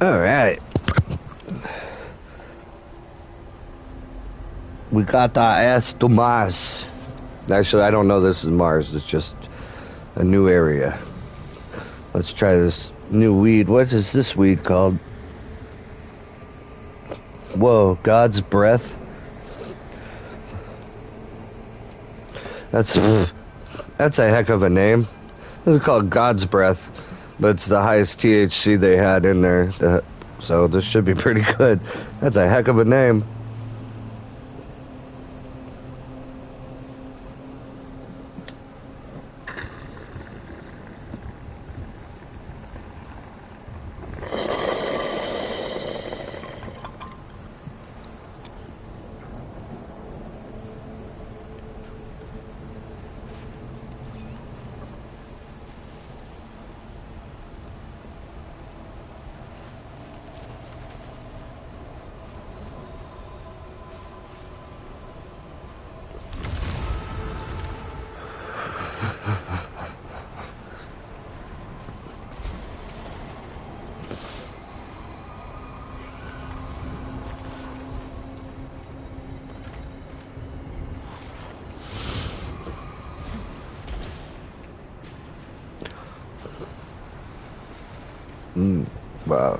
All right. We got our ass to Mars. Actually, I don't know this is Mars. It's just a new area. Let's try this new weed. What is this weed called? Whoa, God's breath. That's a heck of a name. This is called God's breath, but it's the highest THC they had in there. So this should be pretty good. That's a heck of a name. Wow.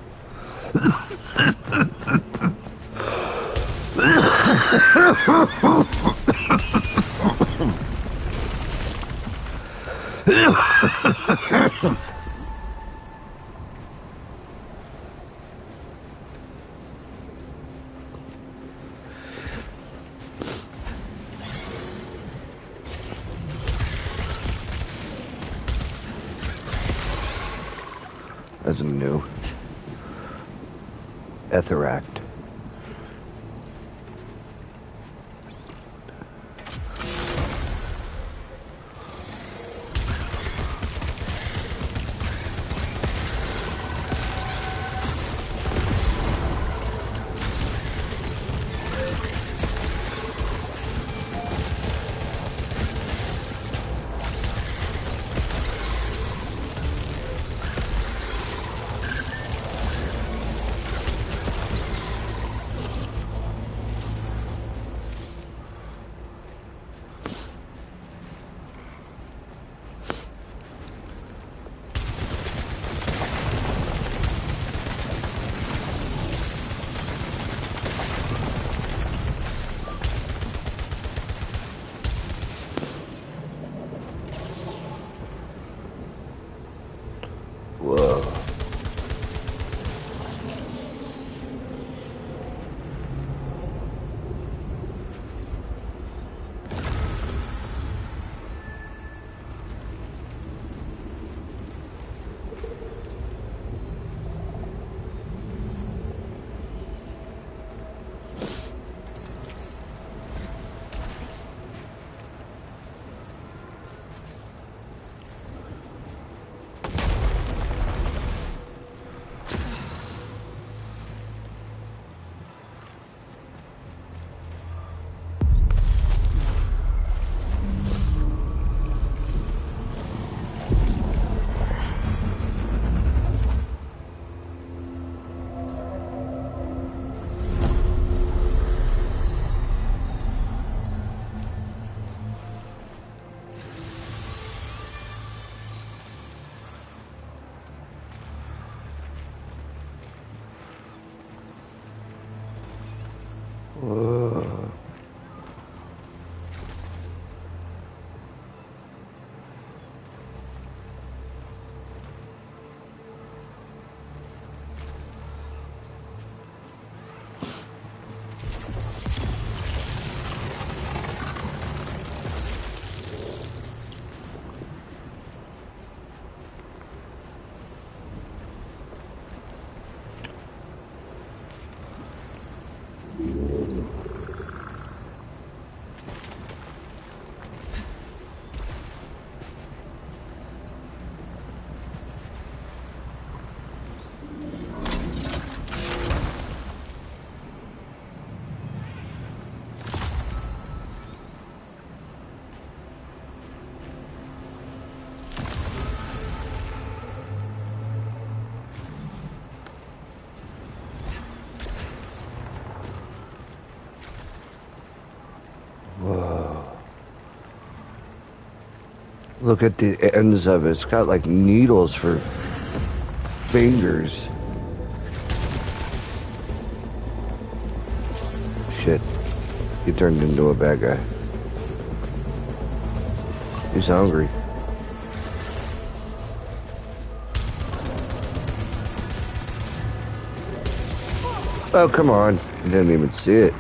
That's new. Etheract. Whoa. Look at the ends of it. It's got like needles for fingers. Shit. He turned into a bad guy. He's hungry. Oh, come on. I didn't even see it.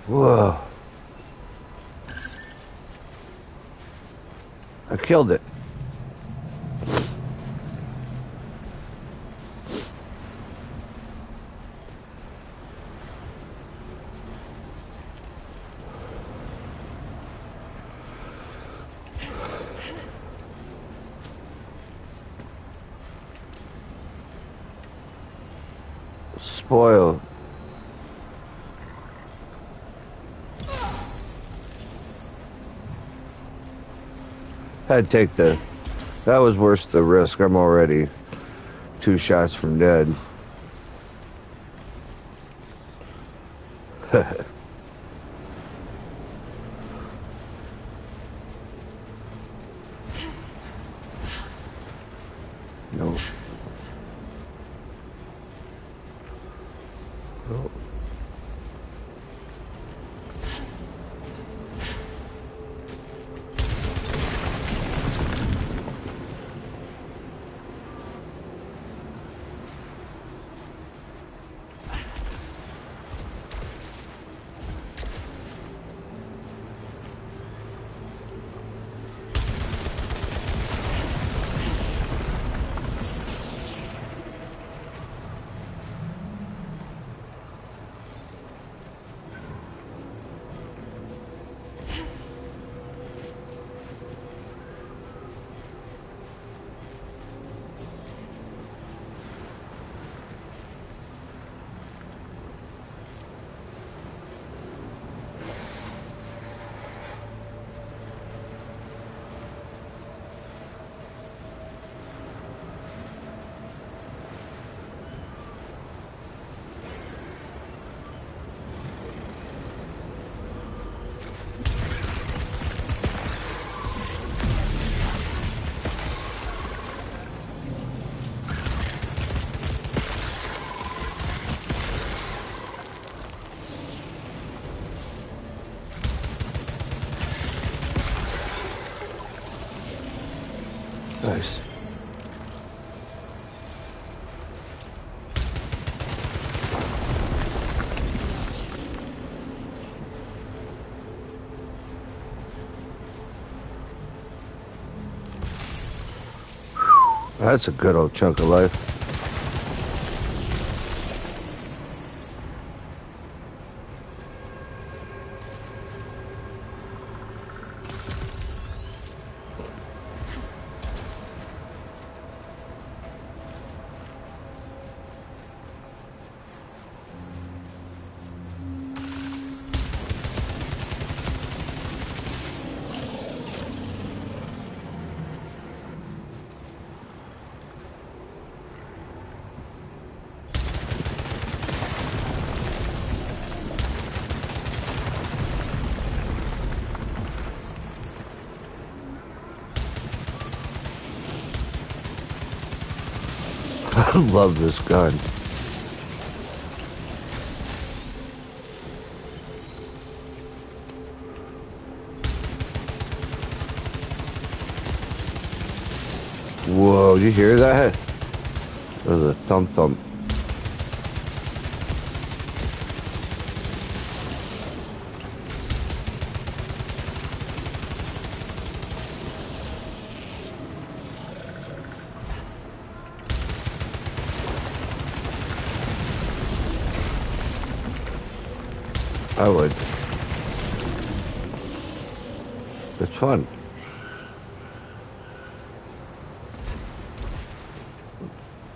Whoa. I killed it. Spoiled. Had to take the... That was worth the risk. I'm already 2 shots from dead. No. No. Nice. That's a good old chunk of life. I love this gun. Whoa, did you hear that? That was a thump thump. I would. It's fun.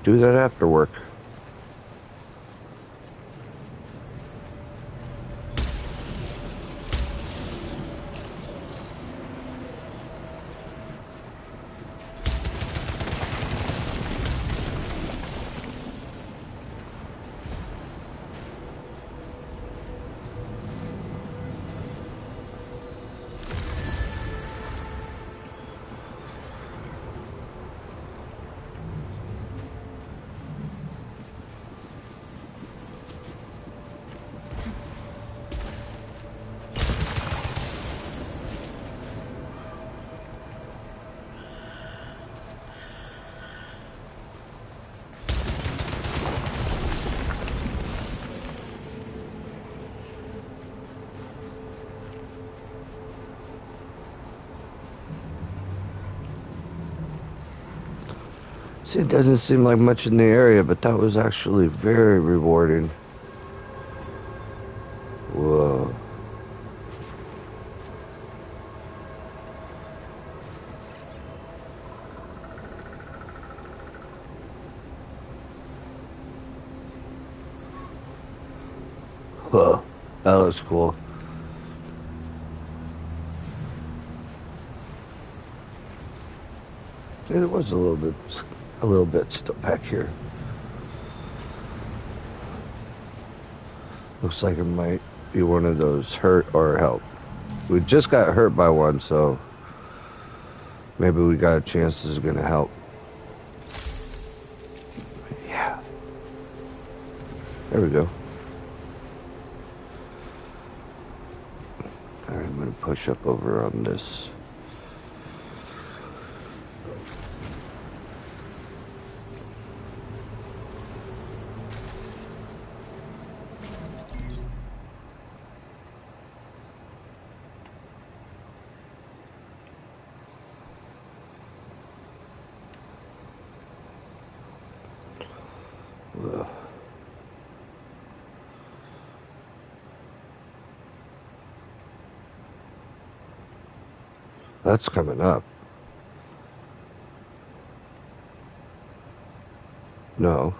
Do that after work. See, it doesn't seem like much in the area, but that was actually very rewarding. Whoa. Whoa. That was cool. See, there was a little bit still back here. Looks like it might be one of those hurt or help. We just got hurt by one, so maybe we got a chance this is gonna help. Yeah. There we go. Alright, I'm gonna push up over on this. Ugh. That's coming up. No.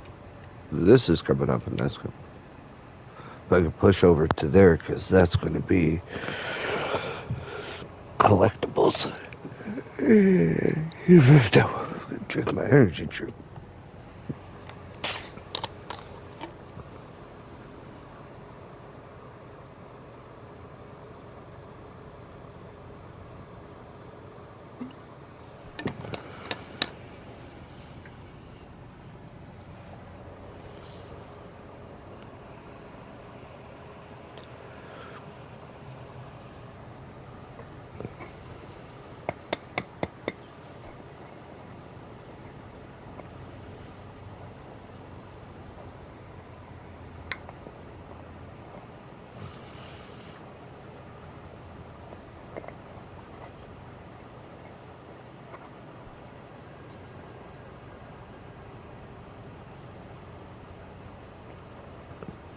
This is coming up and that's coming up. If I can push over to there, because that's going to be collectibles. Drink my energy drink.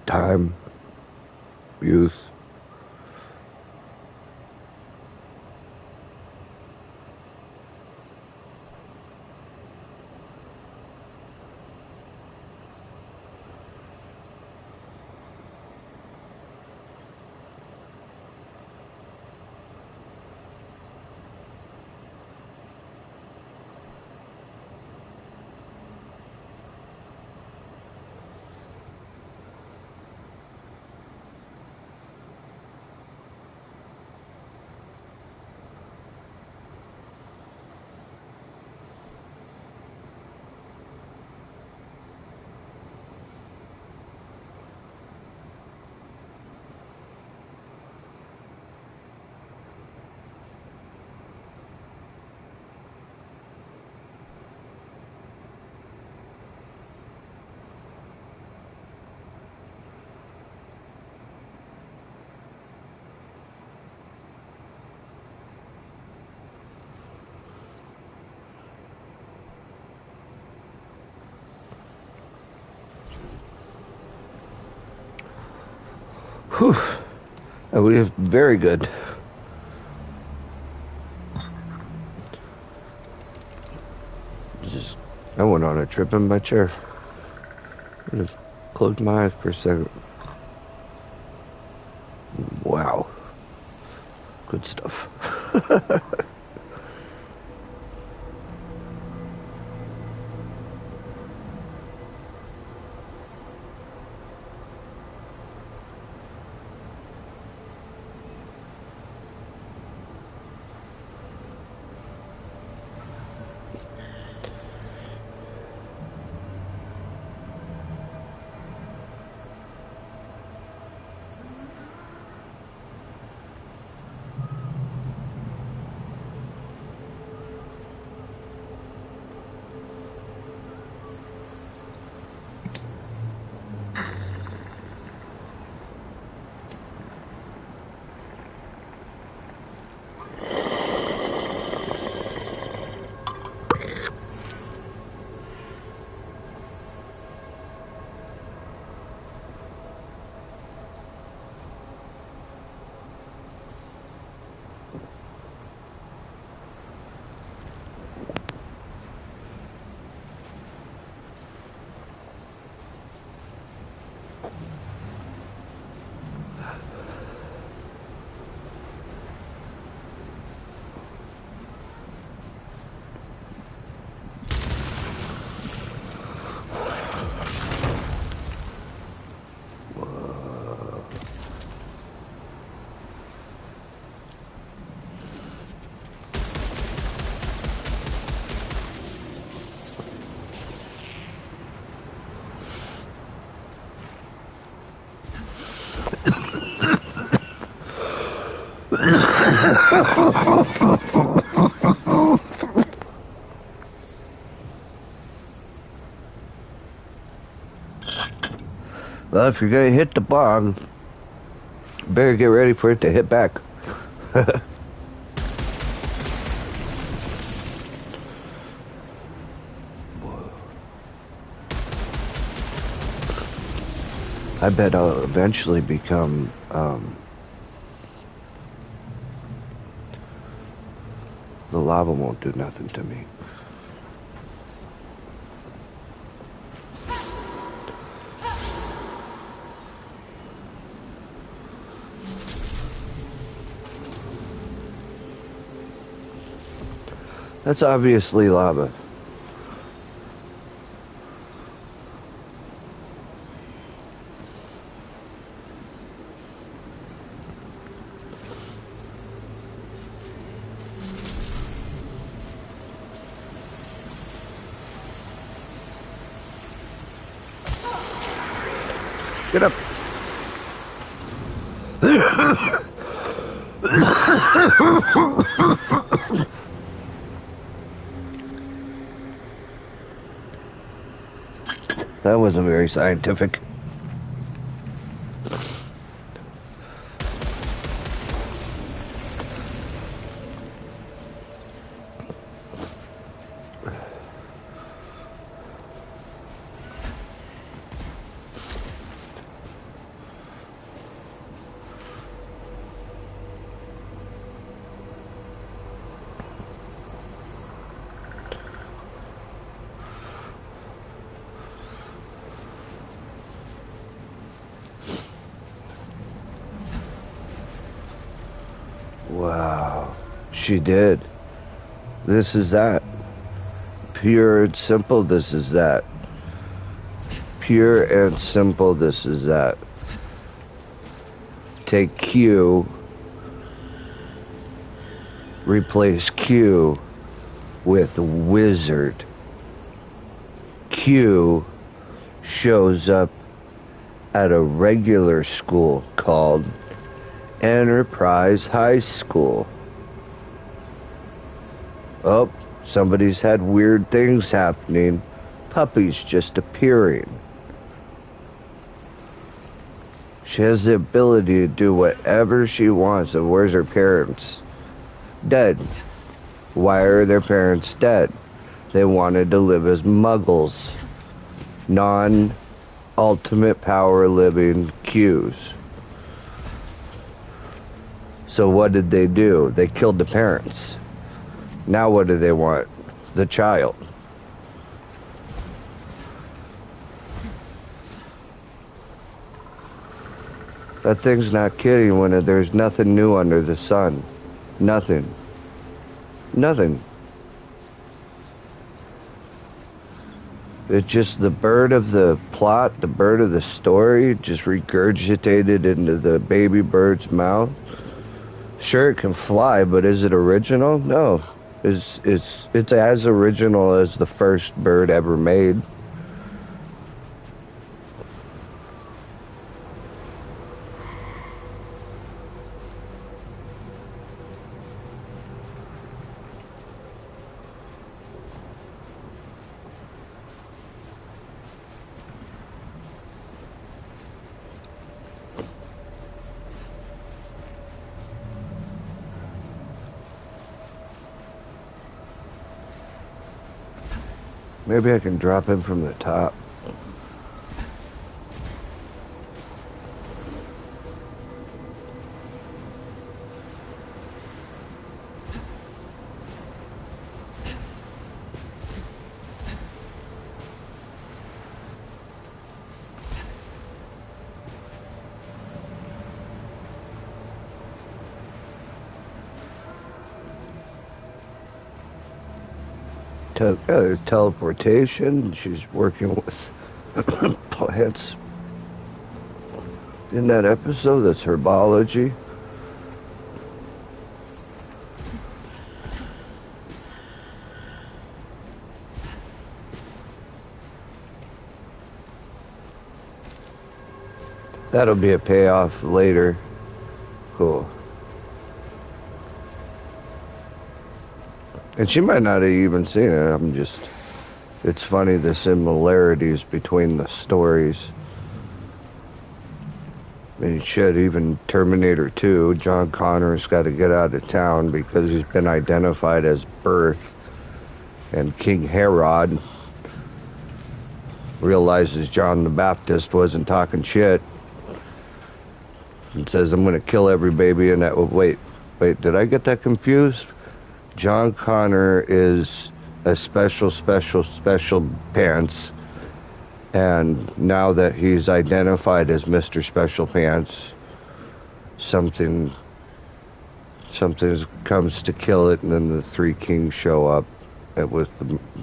Time, youth. Whew. And we have very good. Just, I went on a trip in my chair. I just closed my eyes for a second. Wow. Good stuff. Well, if you're gonna hit the bong, better get ready for it to hit back. I bet I'll eventually become the lava won't do nothing to me. That's obviously lava. Get up. That wasn't very scientific. Wow, she did. This is that. Pure and simple, this is that. Pure and simple, this is that. Take Q, replace Q with wizard. Q shows up at a regular school called Enterprise High School. Oh, somebody's had weird things happening. Puppies just appearing. She has the ability to do whatever she wants. And where's her parents? Dead. Why are their parents dead? They wanted to live as muggles. Non-ultimate power living Qs. So what did they do? They killed the parents. Now what do they want? The child. That thing's not kidding when there's nothing new under the sun. Nothing. Nothing. It's just the bird of the plot, the bird of the story, just regurgitated into the baby bird's mouth. Sure, it can fly, but is it original? No. It's as original as the first bird ever made. Maybe I can drop him from the top. Teleportation. She's working with plants. In that episode, that's herbology. That'll be a payoff later. Cool. And she might not have even seen it. It's funny the similarities between the stories. I mean, shit, even Terminator 2, John Connor's got to get out of town because he's been identified as Birth. And King Herod realizes John the Baptist wasn't talking shit. And says, I'm going to kill every baby in that... Wait, did I get that confused? John Connor is a special pants, and now that he's identified as Mr. Special Pants, something comes to kill it, and then the three kings show up.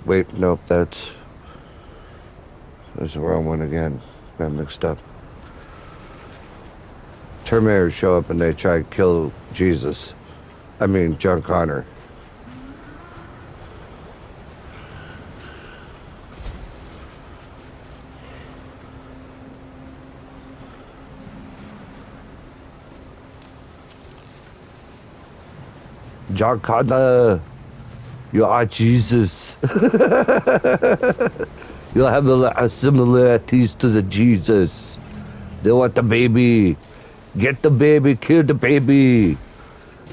Wait, nope, that's the wrong one again. Got mixed up. Terminators show up and they try to kill Jesus. I mean, John Connor. John Connor, you are Jesus. You have a lot of similarities to the Jesus. They want the baby. Get the baby, kill the baby.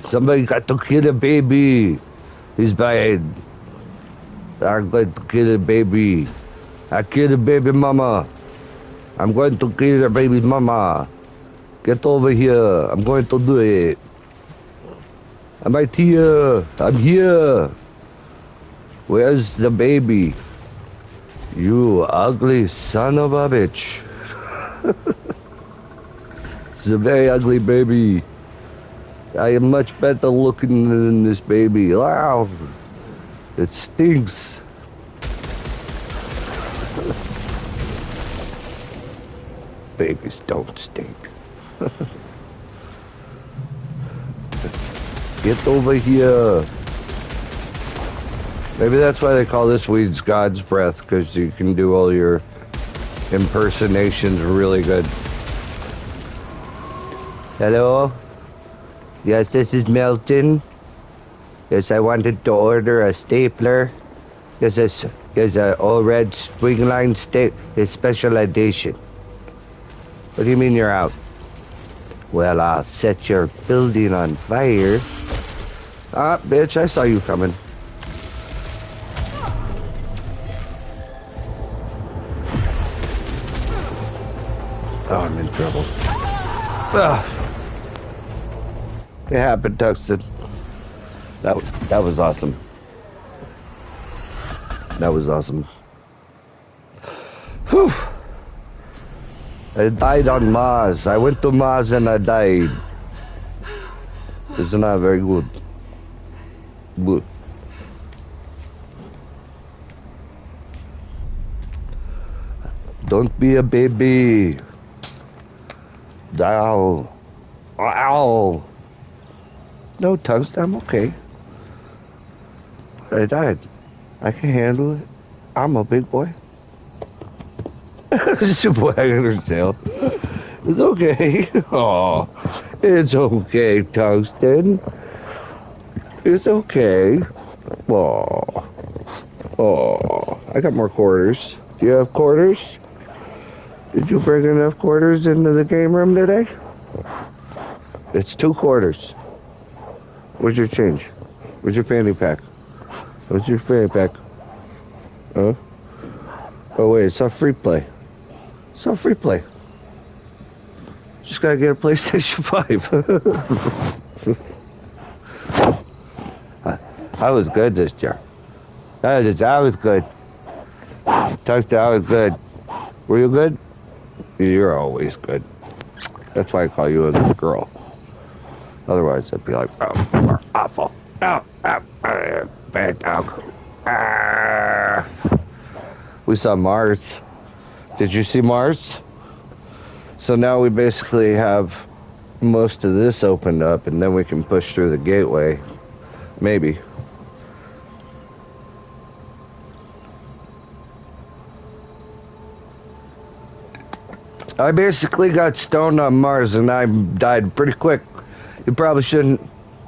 Somebody got to kill the baby. He's bad. I'm going to kill the baby. I kill the baby mama. I'm going to kill the baby mama. Get over here. I'm going to do it. I'm right here. I'm here. Where's the baby? You ugly son of a bitch. It's a very ugly baby. I am much better looking than this baby. Wow. It stinks. Babies don't stink. Get over here. Maybe that's why they call this weeds God's breath, because you can do all your impersonations really good. Hello? Yes, this is Milton. Yes, I wanted to order a stapler. Yes, there's a all red spring line a special edition. What do you mean you're out? Well, I'll set your building on fire. Ah, bitch, I saw you coming. Oh, I'm in trouble. Ugh. It happened, Tuxton. That was awesome. That was awesome. Whew. I died on Mars. I went to Mars and I died. It's not very good. Good. Don't be a baby. Ow. Ow. No, Tungsten, I'm okay. I died. I can handle it. I'm a big boy. She's wagging her tail. It's okay. Oh, it's okay, Tungsten. It's okay. Oh, oh. I got more quarters. Do you have quarters? Did you bring enough quarters into the game room today? It's 2 quarters. Where's your change? Where's your fanny pack? Where's your fanny pack? Huh? Oh wait, it's on free play. It's on free play. Just gotta get a PlayStation 5. I was good this year. I was good. Talk to I was good. Were you good? You're always good. That's why I call you a good girl. Otherwise, I'd be like, oh, you're awful. Oh, bad dog. We saw Mars. Did you see Mars? So now we basically have most of this opened up, and then we can push through the gateway. Maybe. I basically got stoned on Mars, and I died pretty quick. You probably shouldn't.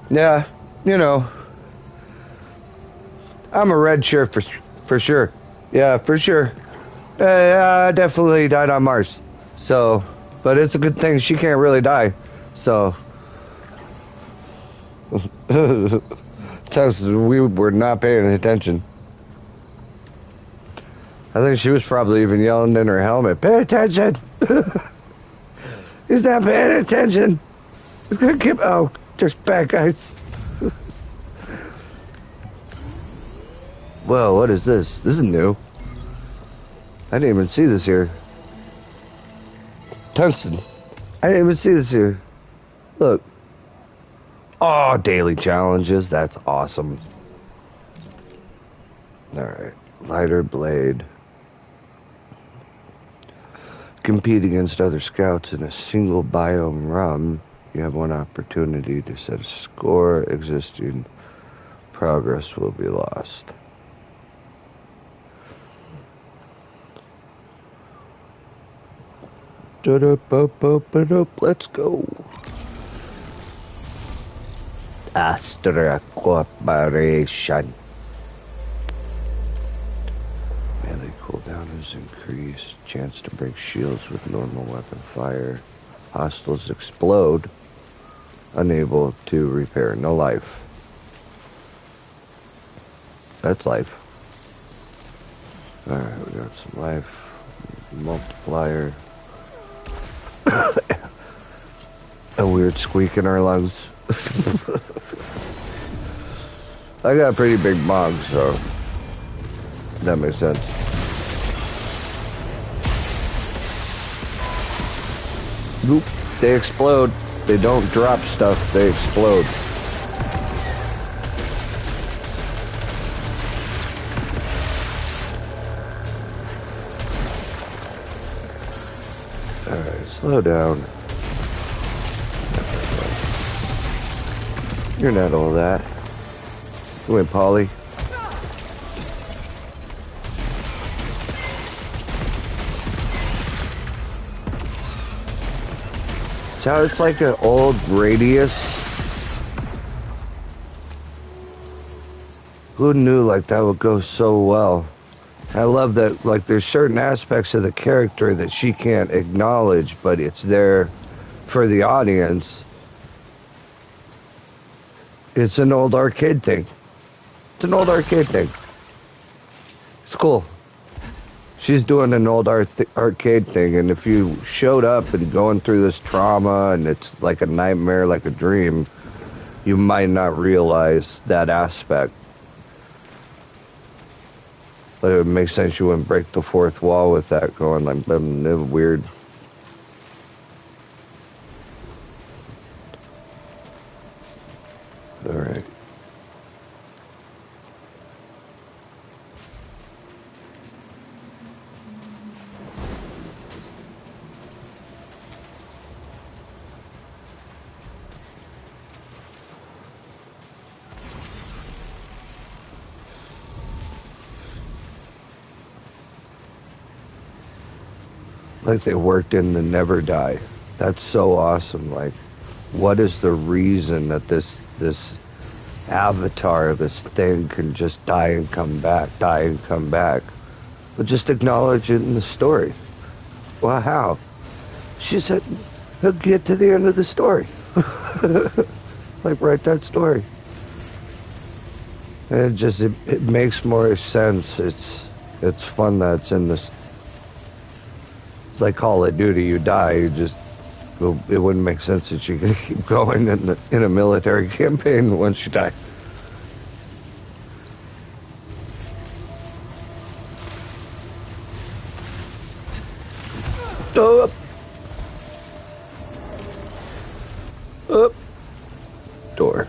Yeah, you know. I'm a red shirt for sure. Yeah, for sure. Yeah, I definitely died on Mars. So, but it's a good thing she can't really die. So, tells us we were not paying attention. I think she was probably even yelling in her helmet, "Pay attention!" He's not paying attention. He's gonna keep. Oh, there's bad guys. Whoa, what is this? This is new. I didn't even see this here. Tungsten. I didn't even see this here. Look. Oh, daily challenges. That's awesome. Alright. Lighter blade. Compete against other scouts in a single biome run. You have one opportunity to set a score. Existing progress will be lost. Let's go. Astra Corporation. Melee cooldown is increased. Chance to break shields with normal weapon fire. Hostiles explode. Unable to repair. No life. That's life. Alright, we got some life. Multiplier. A weird squeak in our lungs. I got a pretty big mom, so that makes sense. Nope. They explode. They don't drop stuff, they explode. Alright, slow down. You're not all that. Go in, Polly. So it's like an old radius. Who knew like that would go so well? I love that like there's certain aspects of the character that she can't acknowledge, but it's there for the audience. It's an old arcade thing. It's an old arcade thing. It's cool. She's doing an old arcade thing, and if you showed up and going through this trauma and it's like a nightmare, like a dream, you might not realize that aspect. But it would make sense you wouldn't break the fourth wall with that going like weird. All right. Like they worked in the never die. That's so awesome. Like, what is the reason that this avatar, this thing can just die and come back, die and come back? But just acknowledge it in the story. Well, how? She said, he'll get to the end of the story. Like, write that story. And it makes more sense. It's fun that it's in this. It's like Call of Duty. You die, it wouldn't make sense that you could keep going in a military campaign once you die. Up. Up. Door.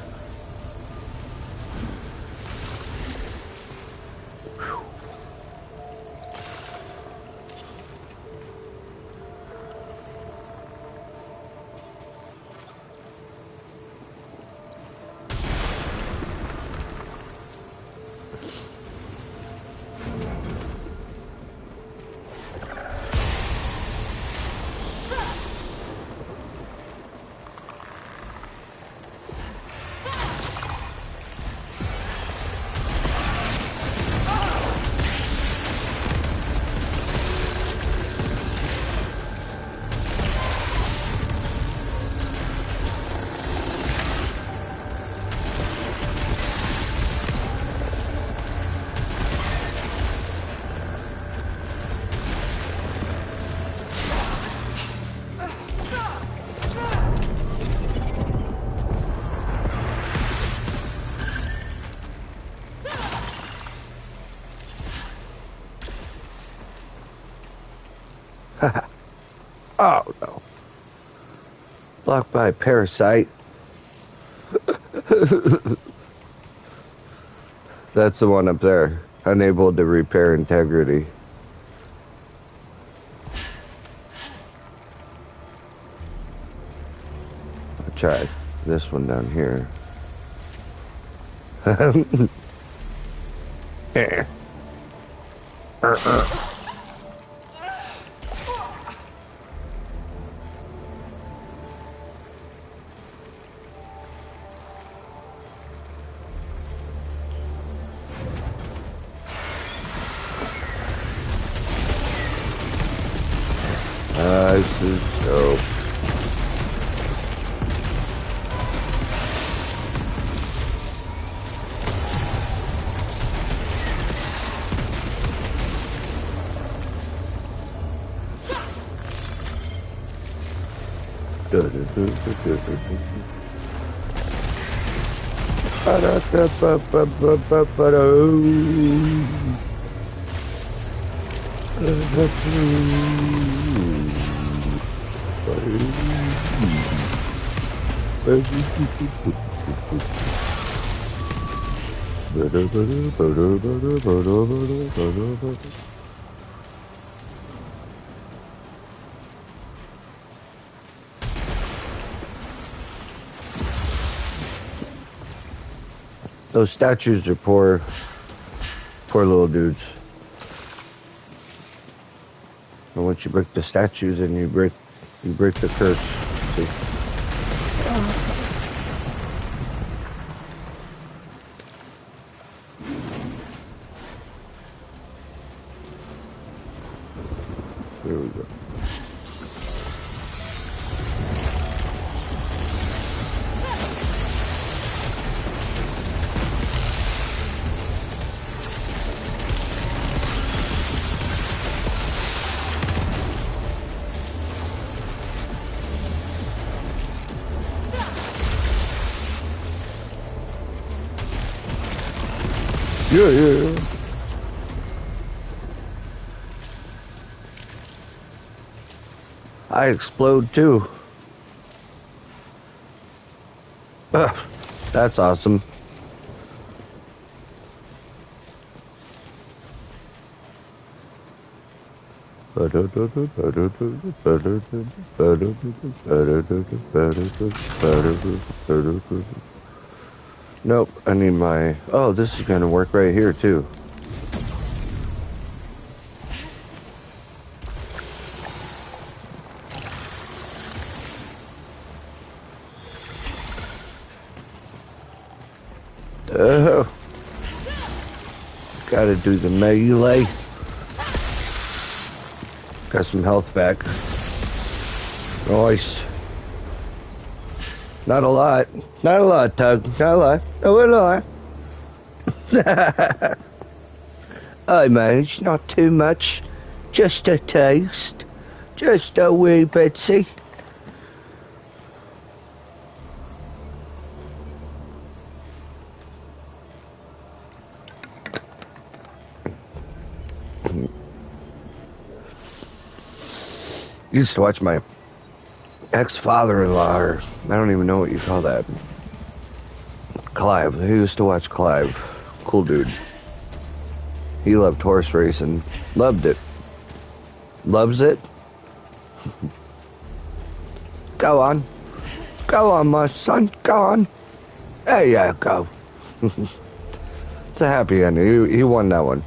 Oh no. Blocked by a parasite. That's the one up there. Unable to repair integrity. I'll try this one down here. This is dope. Those statues are poor little dudes. And once you break the statues, then you break the curse. See? There we go. Yeah, yeah. I explode too. Ugh, that's awesome. Nope, I need my... Oh, this is gonna work right here too. Oh, gotta do the melee. Got some health back. Nice. Not a lot. Not a lot, Tug. Not a lot. No, a lot. I managed, not too much. Just a taste. Just a wee bitsy. Used to watch my ex-father-in-law, or I don't even know what you call that. Clive. He used to watch Clive. Cool dude. He loved horse racing. Loved it. Loves it. Go on. Go on, my son. Go on. There you go. It's a happy ending. He won that one.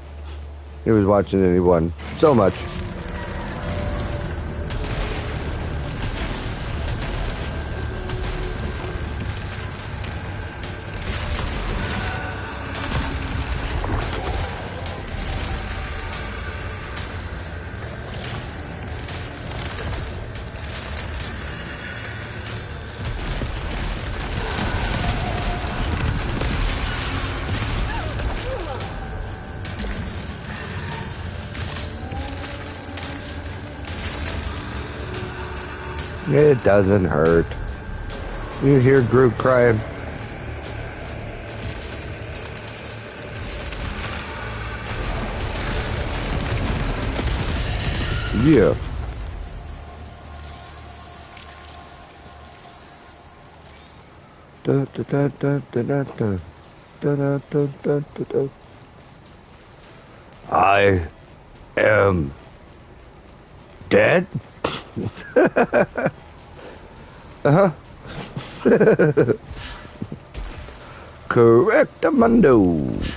He was watching it, he won. So much. It doesn't hurt. You hear Groot crying. Yeah. Da, da, da, da, da, da, da. Da, da, da, da, da, da. I am dead? Uh-huh. Correctamundo.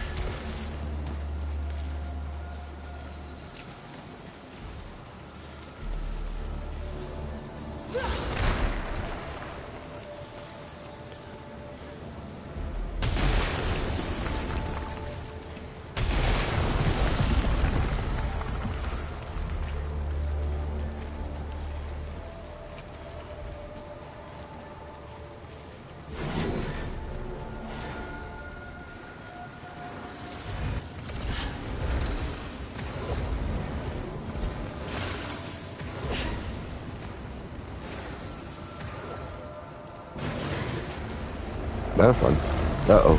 That's fun. Uh-oh.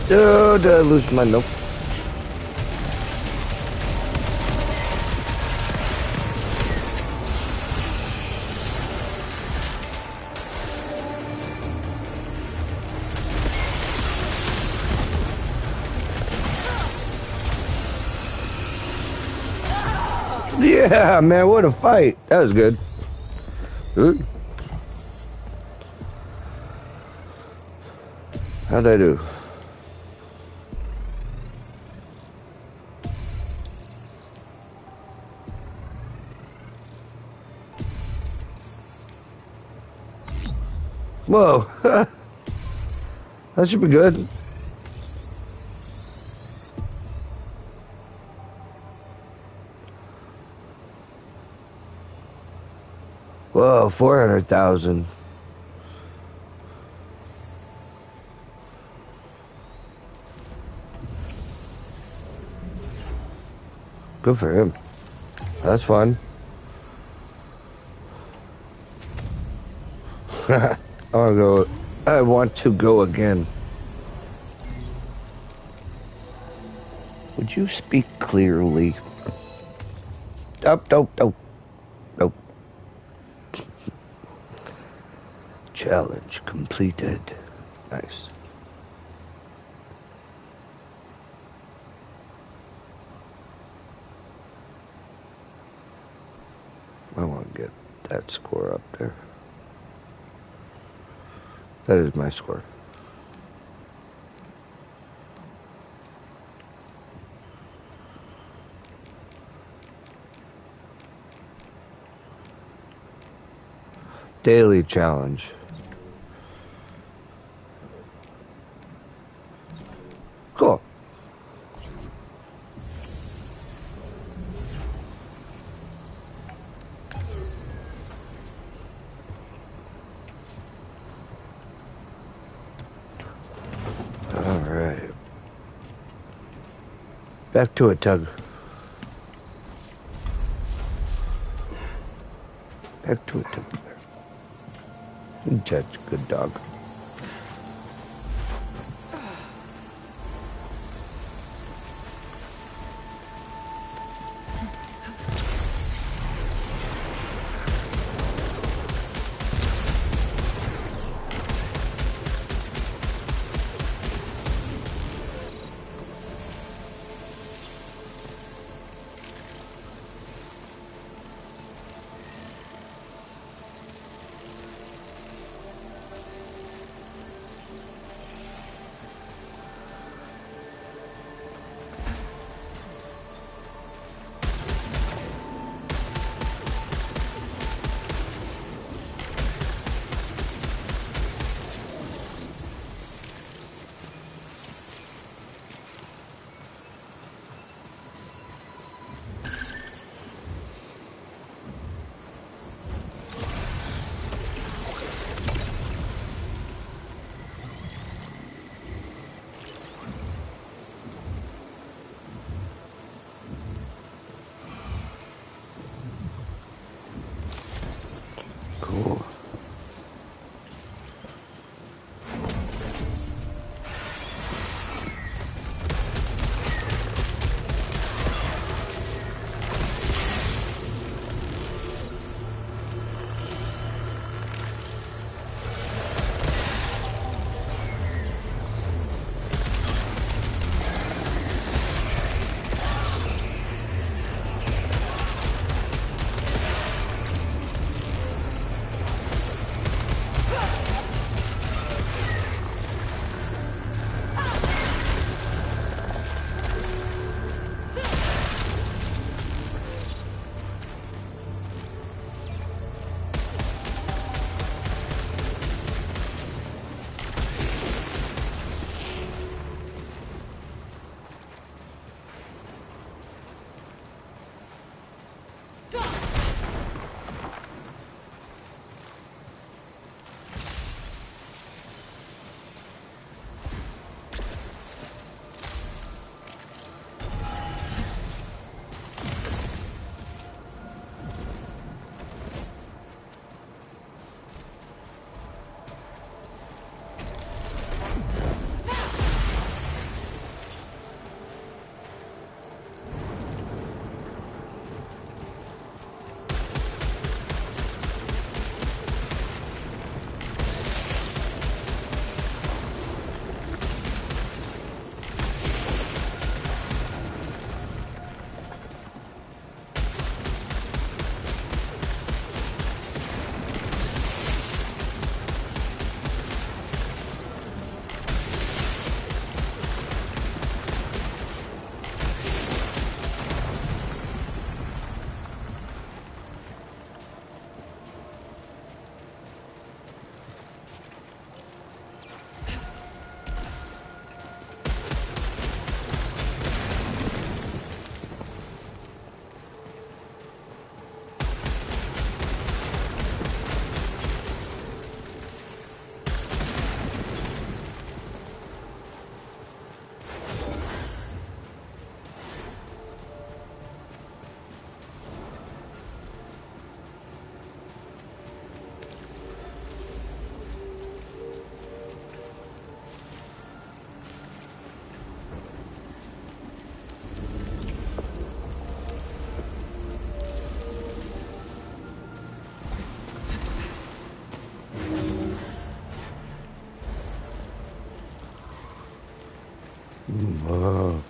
Oh, did I lose my nope? Yeah, man, what a fight. That was good. Ooh. How'd I do? Whoa. That should be good. Whoa, 400,000. Good for him. That's fun. I want to go again. Would you speak clearly? Nope. Challenge completed. Nice. I want to get that score up there. That is my score. Daily challenge. Cool. All right. Back to it, Tug. Back to it, Tug. That's a good dog. Cool. Whoa.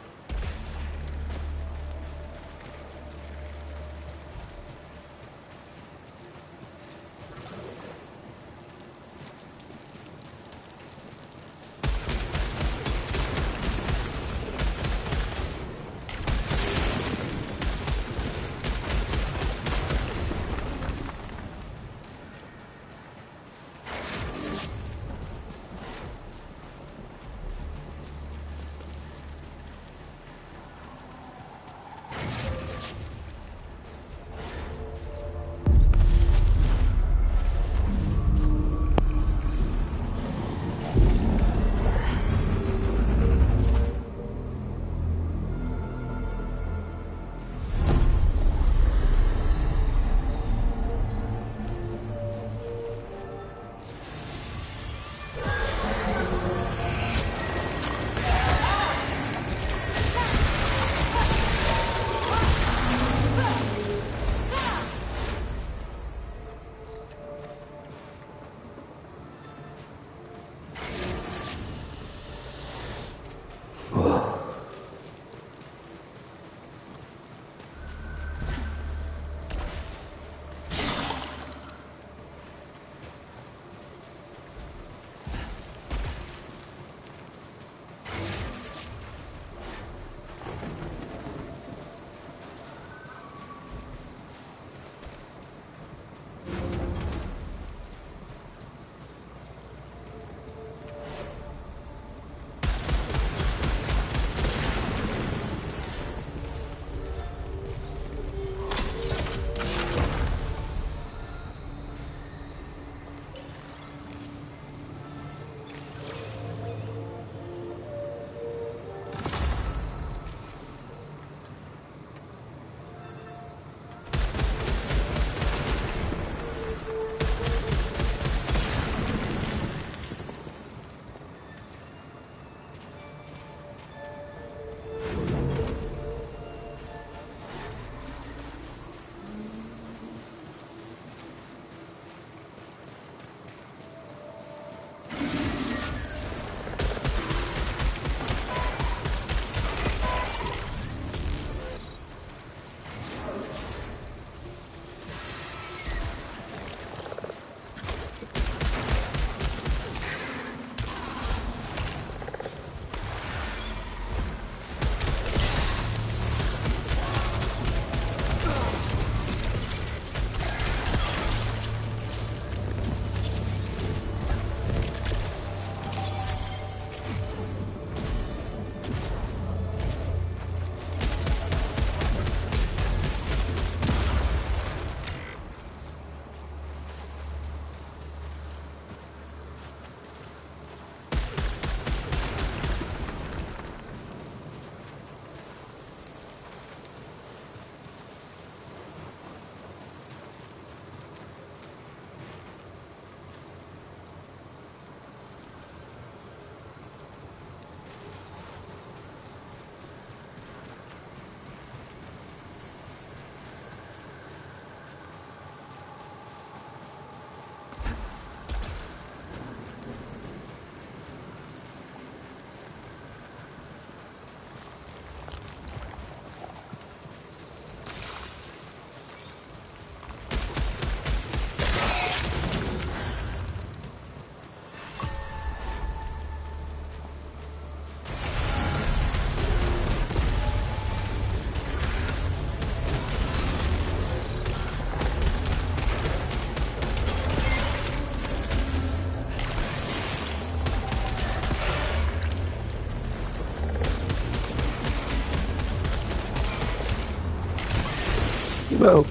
No.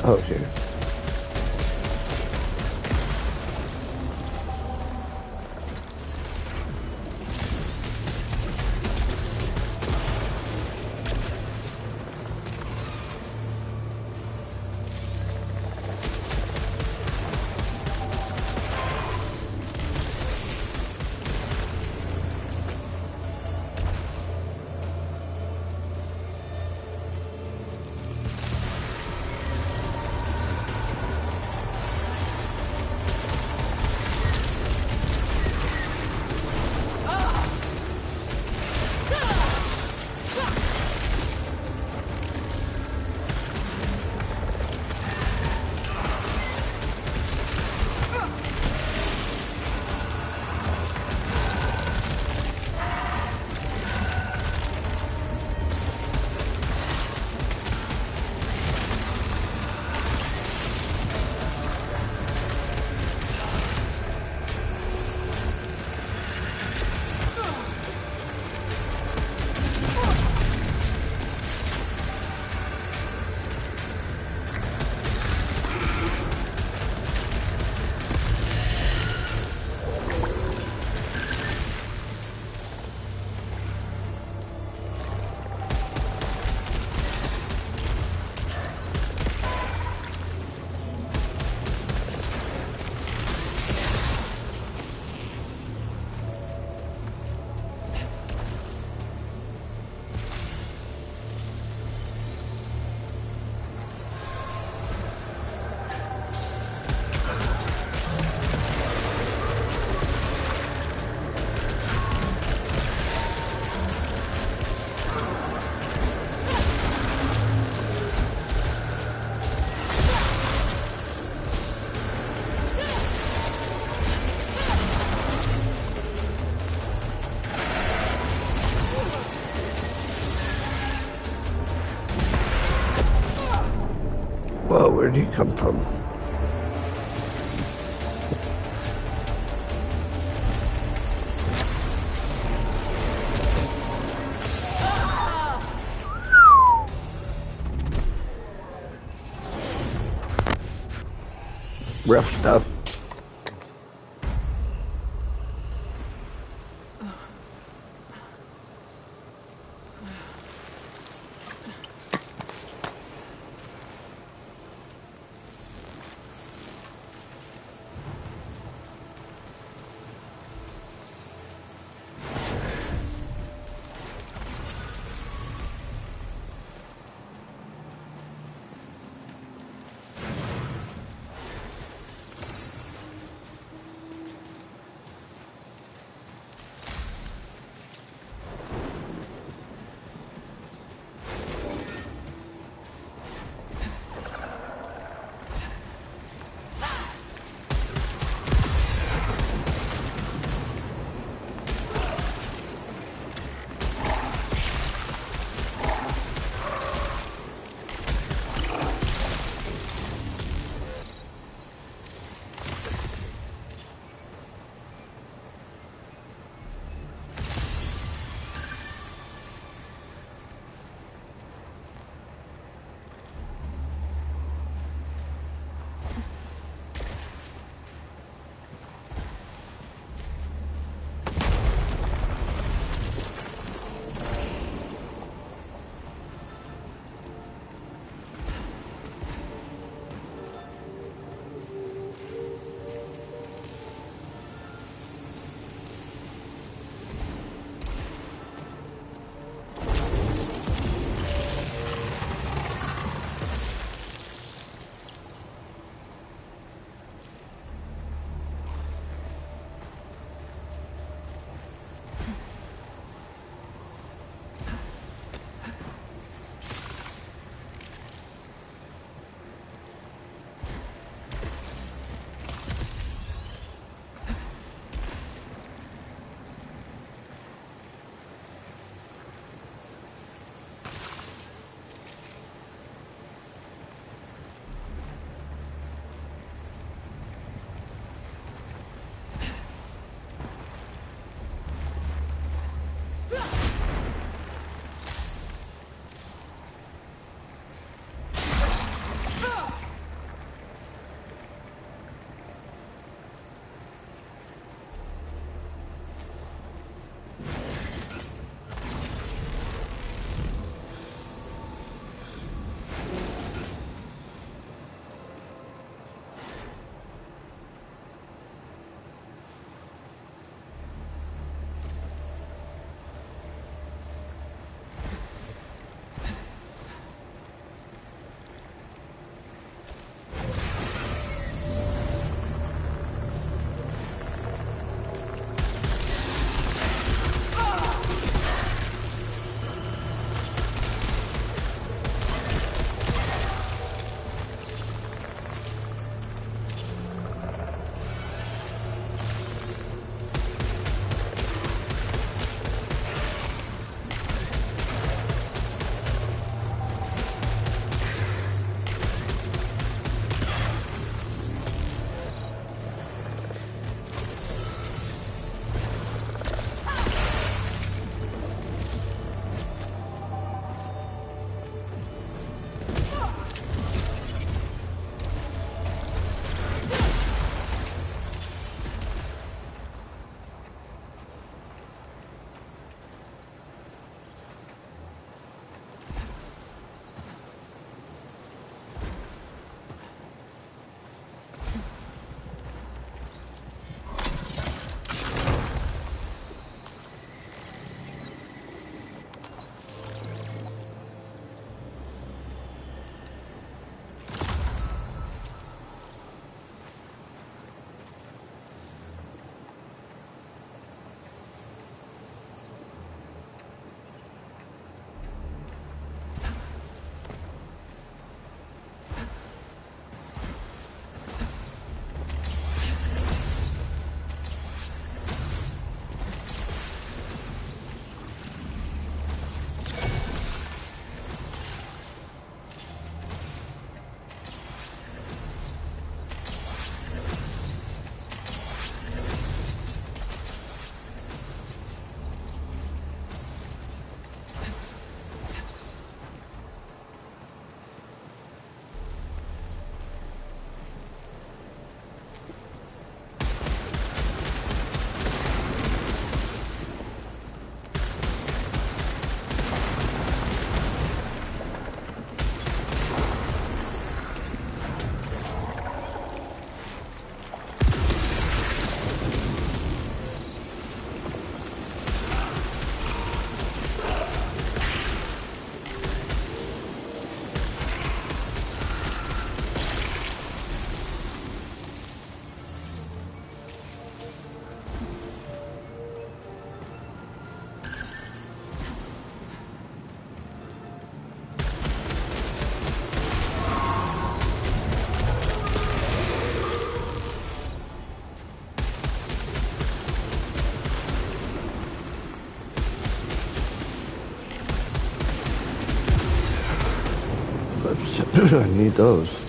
Oh, shit. Whoa, where'd he come from? Rough stuff. I need those.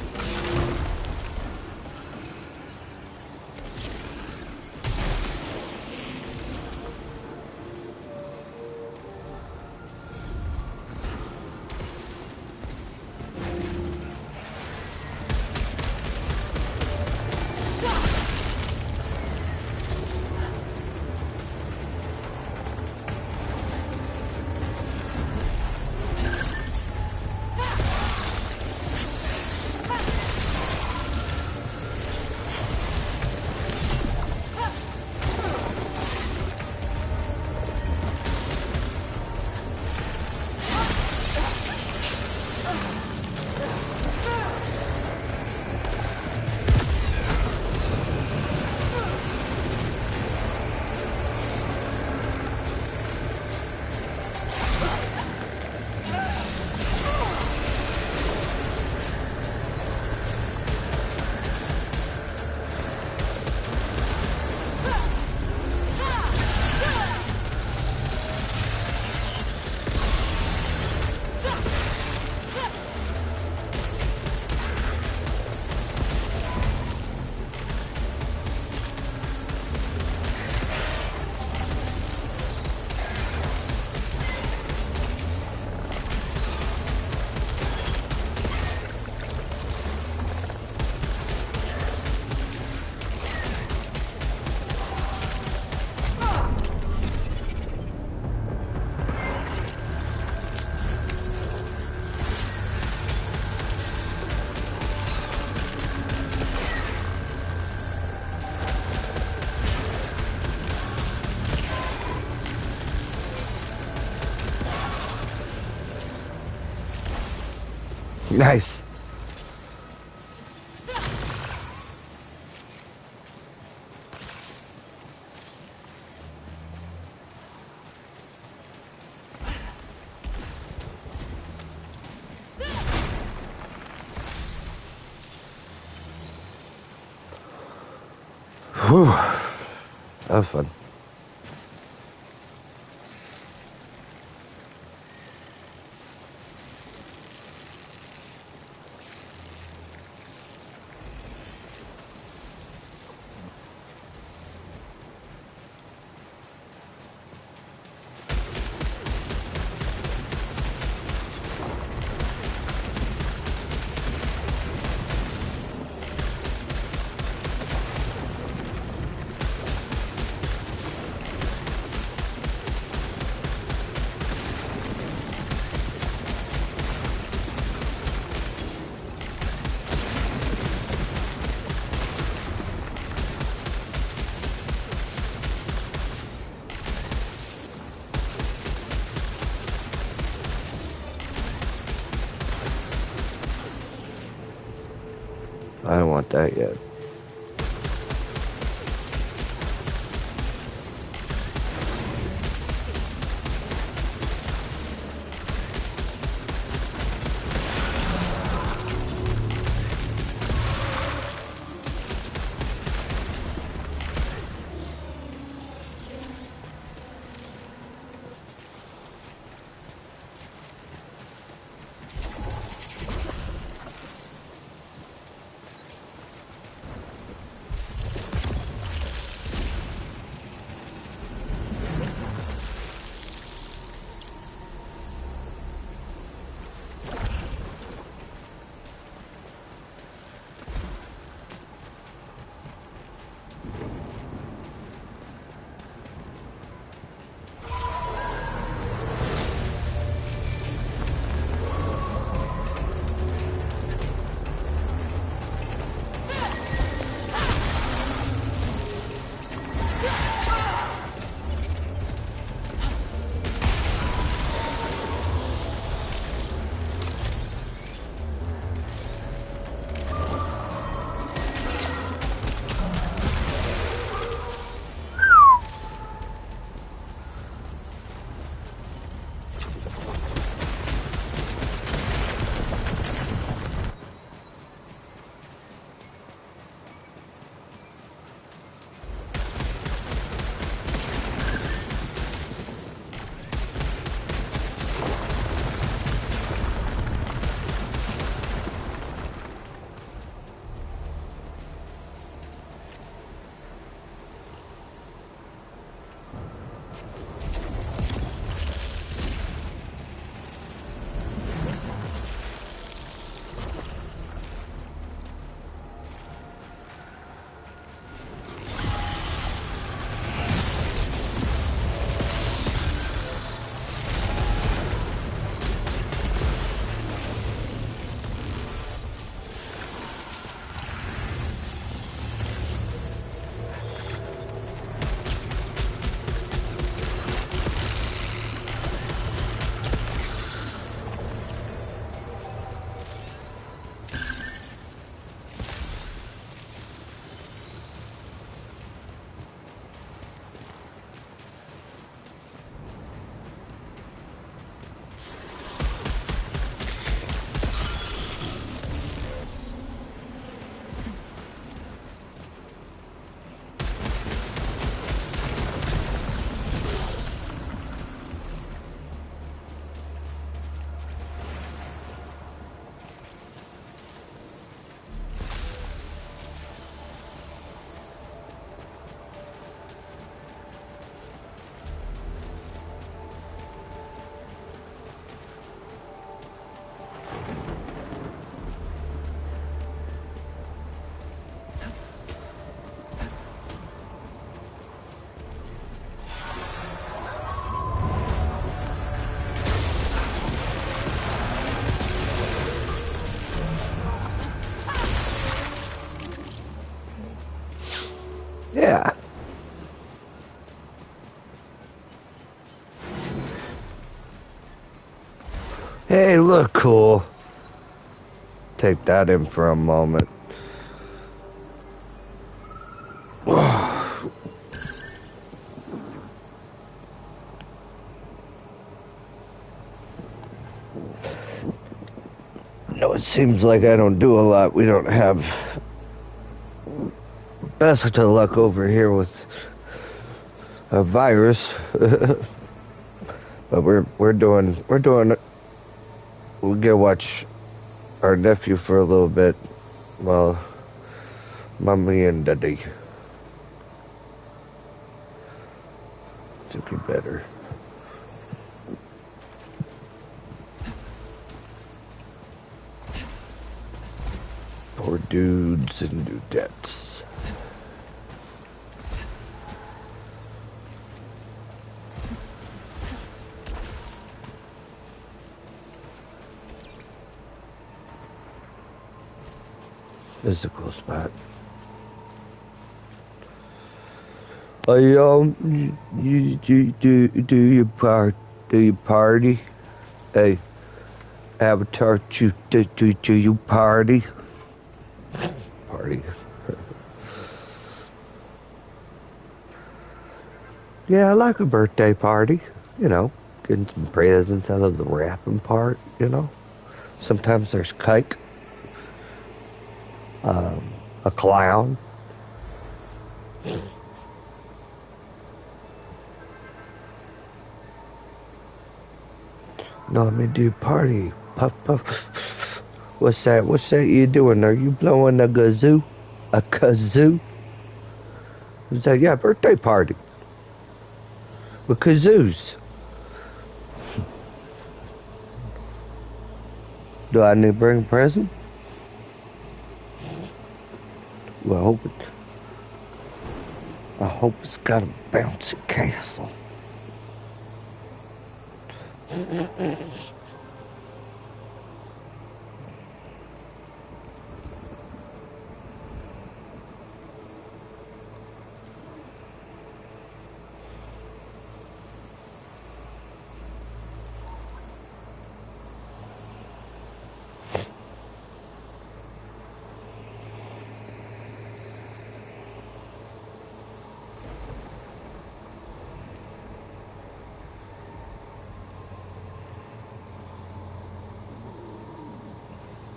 Nice. Whew. That was fun. I don't want that yet. Hey, look cool. Take that in for a moment. No, it seems like I don't do a lot. We don't have best of luck over here with a virus. But we're doing we'll get watch our nephew for a little bit while mommy and daddy took it better. Poor dudes and dudettes. This is a cool spot. Do you party? Hey, Avatar, do you party? Party. Yeah, I like a birthday party. You know, getting some presents. I love the wrapping part. You know, sometimes there's cake, a clown. No, I mean, do you party? Puff, puff. What's that? What's that you doing? Are you blowing a kazoo? A kazoo? Is that, yeah, birthday party. With kazoos. Do I need to bring a present? Well, I hope it's got a bouncy castle.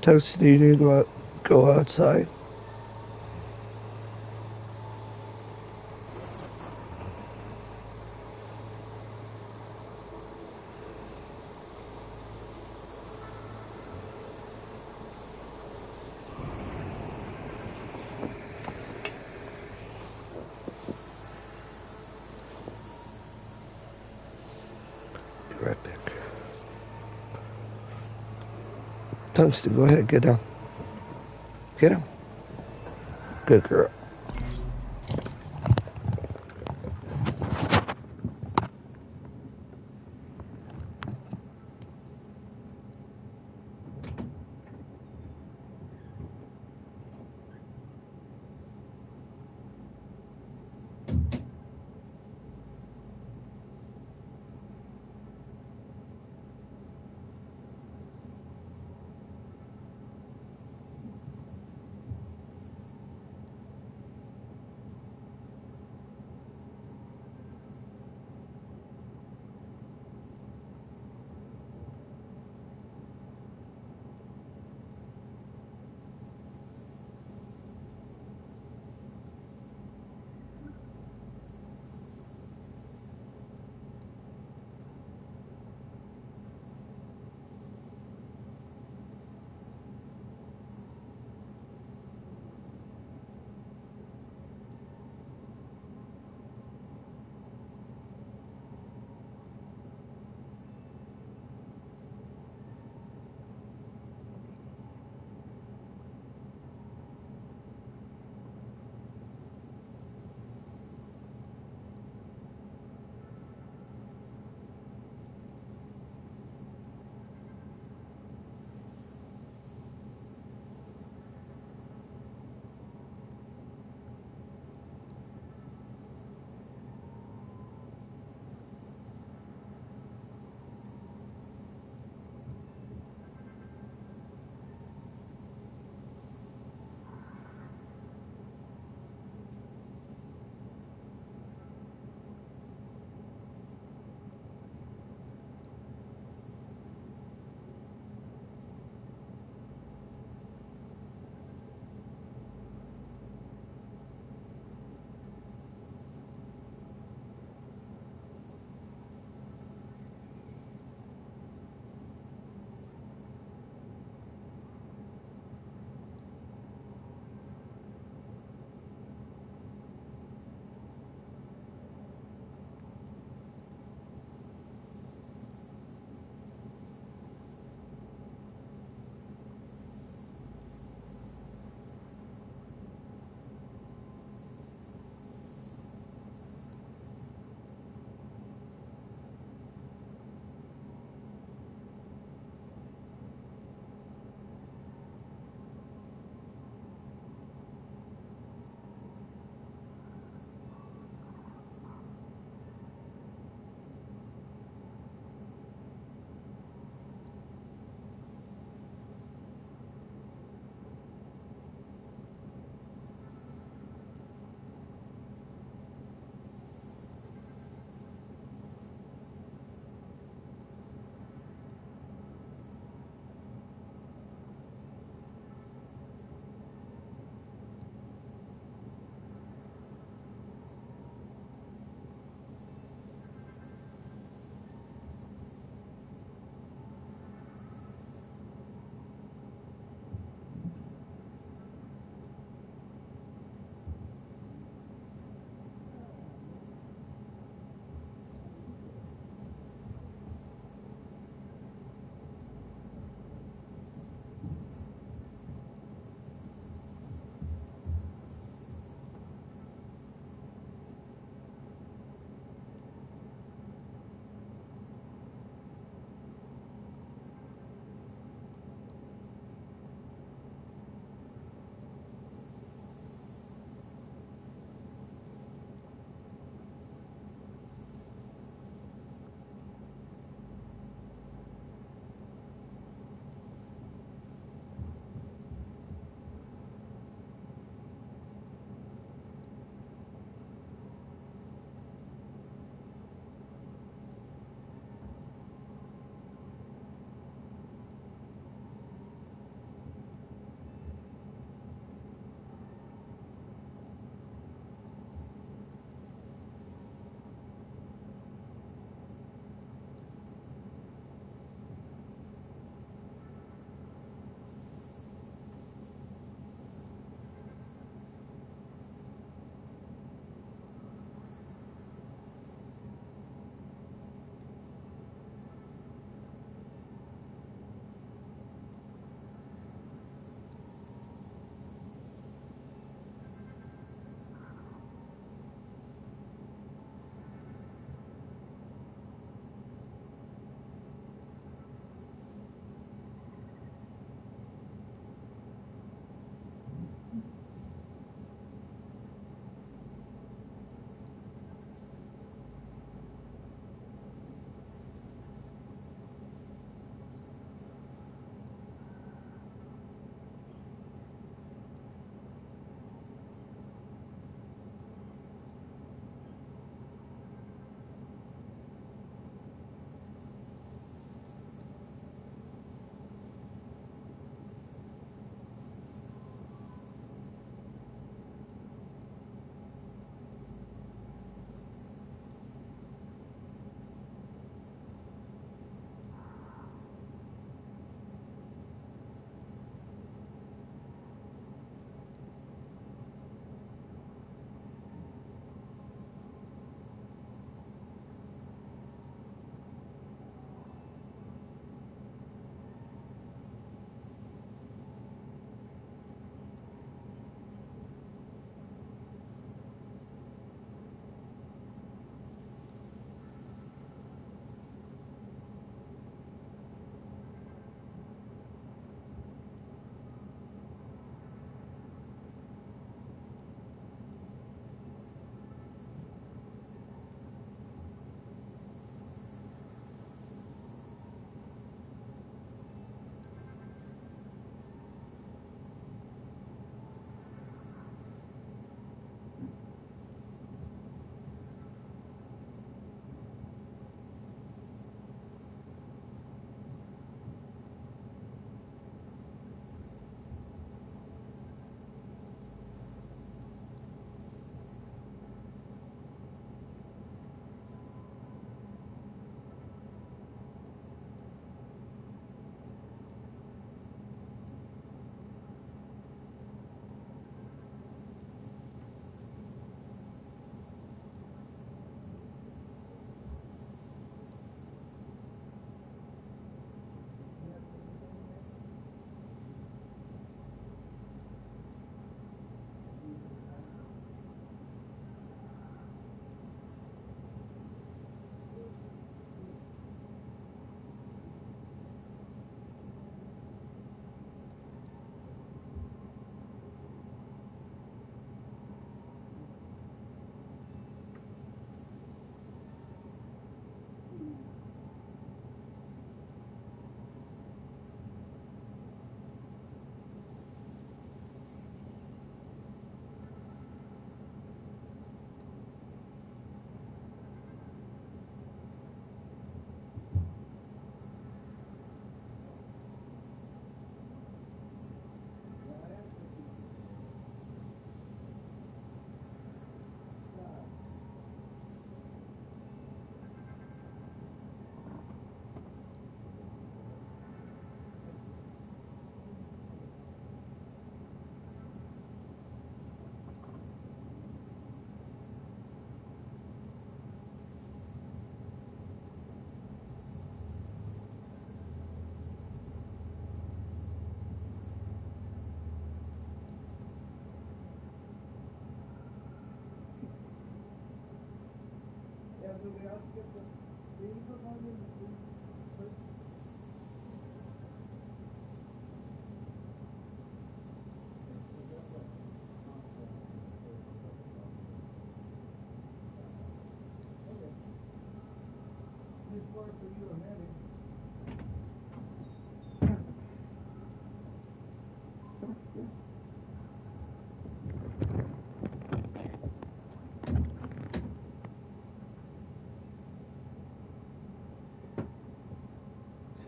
Toasty, you need to go outside. Be right back. Toasty, go ahead, get down. Get down. Good girl.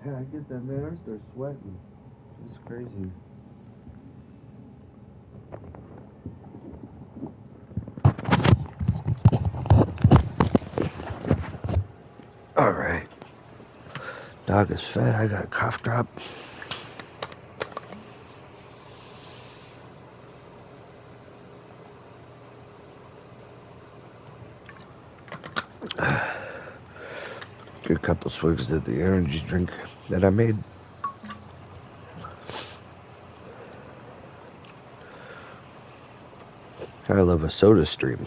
Yeah, I get that, man. I start sweating. It's crazy. Alright. Dog is fed. I got a cough drop. Good couple swigs of the energy drink that I made. I love a soda stream.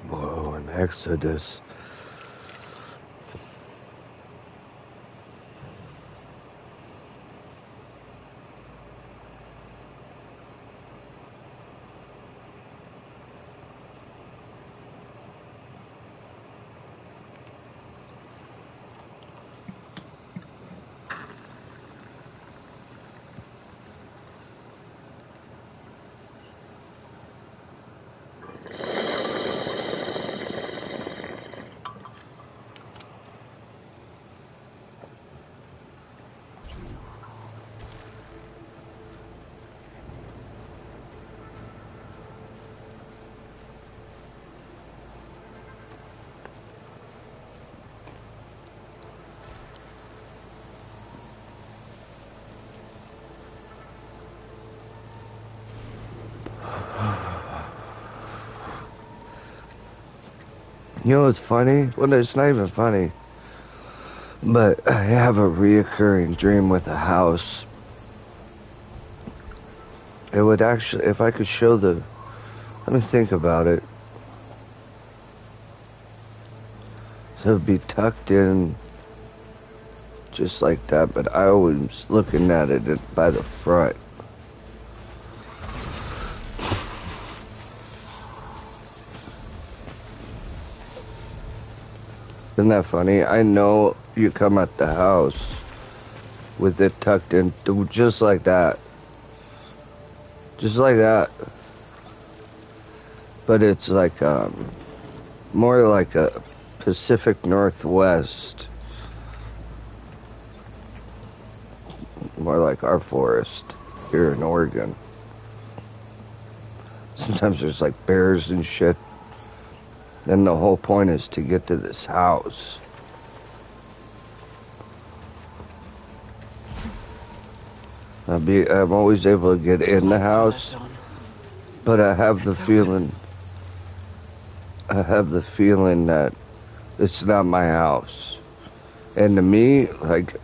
Whoa, an Exodus. You know what's funny? Well, it's not even funny. But I have a reoccurring dream with a house. It would actually, if I could show the, let me think about it. So it would be tucked in just like that, but I was looking at it by the front. Isn't that funny? I know you come at the house with it tucked in, just like that. Just like that. But it's like, more like a Pacific Northwest. More like our forest here in Oregon. Sometimes there's like bears and shit. Then the whole point is to get to this house. I'm always able to get in the house, but I have the feeling that it's not my house. And to me, like,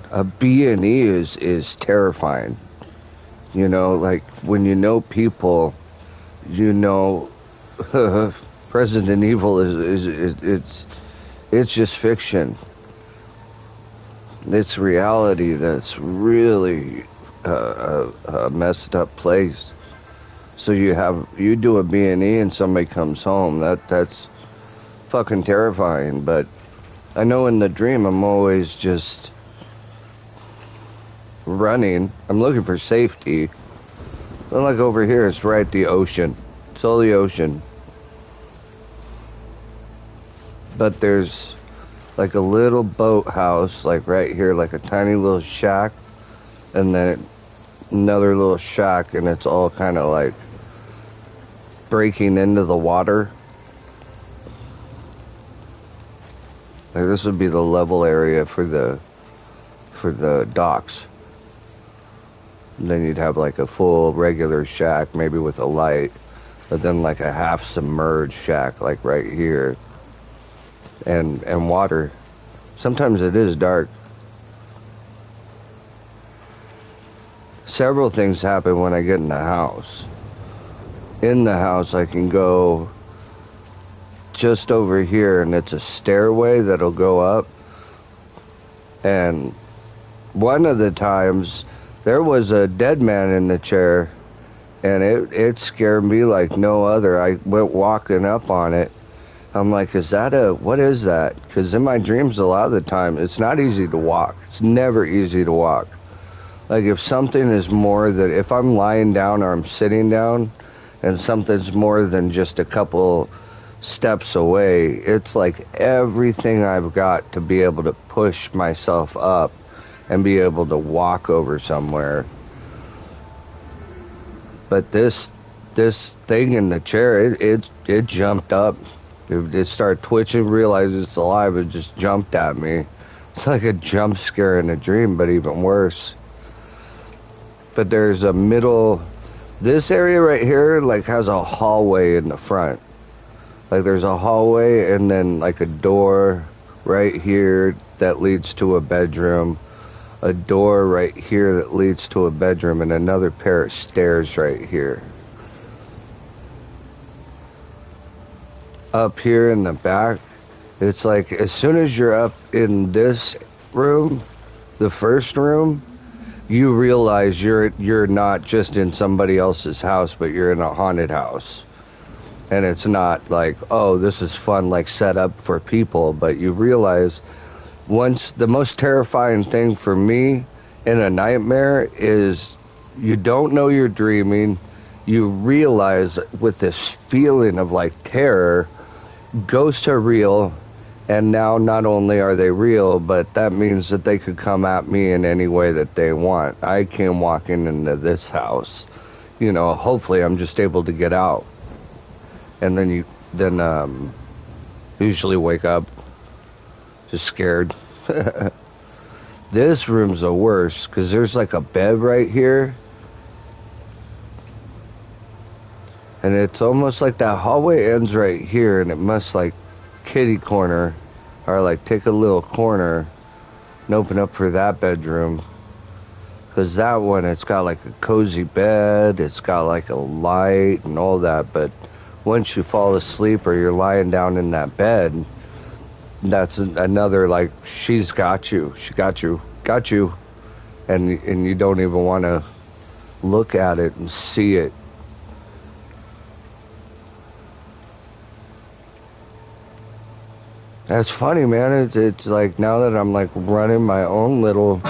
a B&E is terrifying. You know, like, when you know people, you know, President Evil it's just fiction. It's reality that's really a messed up place. So you do a B&E and somebody comes home, that's fucking terrifying. But I know in the dream I'm always just running. I'm looking for safety. Then like over here, it's right at the ocean. It's all the ocean. But there's like a little boathouse, like right here, like a tiny little shack, and then another little shack, and it's all kind of like breaking into the water. Like this would be the level area for the docks. And then you'd have like a full regular shack, maybe with a light, but then like a half submerged shack, like right here, and water. Sometimes it is dark. Several things happen when I get in the house. In the house, I can go just over here, and it's a stairway that'll go up. And one of the times, there was a dead man in the chair, and it scared me like no other. I went walking up on it. I'm like, what is that? Because in my dreams, a lot of the time, it's not easy to walk. It's never easy to walk. Like if something is more than, if I'm lying down or I'm sitting down, and something's more than just a couple steps away, it's like everything I've got to be able to push myself up and be able to walk over somewhere. But this thing in the chair, it jumped up. It started twitching, realized it's alive, it just jumped at me. It's like a jump scare in a dream, but even worse. But there's a middle, this area right here like has a hallway in the front. Like there's a hallway and then like a door right here that leads to a bedroom. A door right here that leads to a bedroom, and another pair of stairs right here. Up here in the back, it's like as soon as you're up in this room, the first room, you realize you're not just in somebody else's house, but you're in a haunted house. And it's not like, oh, this is fun, like set up for people, but you realize once, the most terrifying thing for me in a nightmare is you don't know you're dreaming. You realize with this feeling of like terror, ghosts are real, and now not only are they real, but that means that they could come at me in any way that they want. I came walking into this house, you know, hopefully I'm just able to get out. And then usually wake up just scared. This room's the worst because there's like a bed right here, and it's almost like that hallway ends right here, and it must like kitty corner or like take a little corner and open up for that bedroom, because that one, it's got like a cozy bed, it's got like a light and all that, but once you fall asleep or you're lying down in that bed, that's another, like, she's got you, she got you, and you don't even want to look at it and see it. That's funny, man. It's like now that I'm like running my own little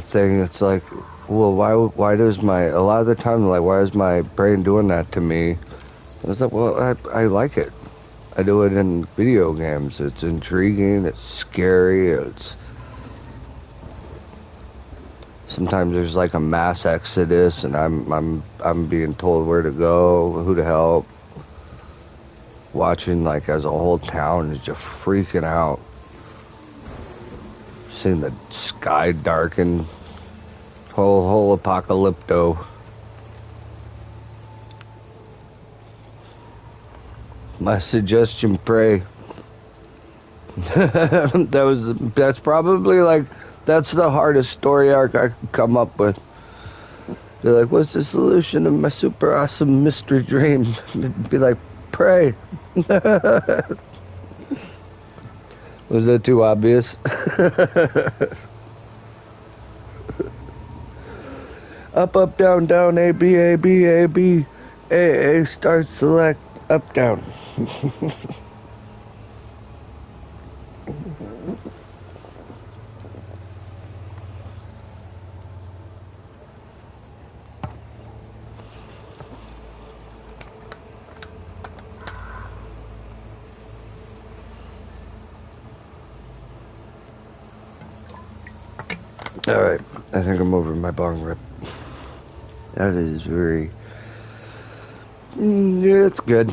thing, it's like, well, why does a lot of the time, like, why is my brain doing that to me? I was like, well, I like it. I do it in video games. It's intriguing. It's scary. Sometimes there's like a mass exodus, and I'm being told where to go, who to help. Watching like as a whole town is just freaking out. Seeing the sky darken. Whole apocalypto. My suggestion, pray. That's probably like, that's the hardest story arc I could come up with. They're like, what's the solution to my super awesome mystery dream? It'd be like, pray. Was that too obvious? Up, down, down, A, B, A, B, A, B, A, start, select, up, down. All right. I think I'm over my bong rip. That is very... yeah, it's good.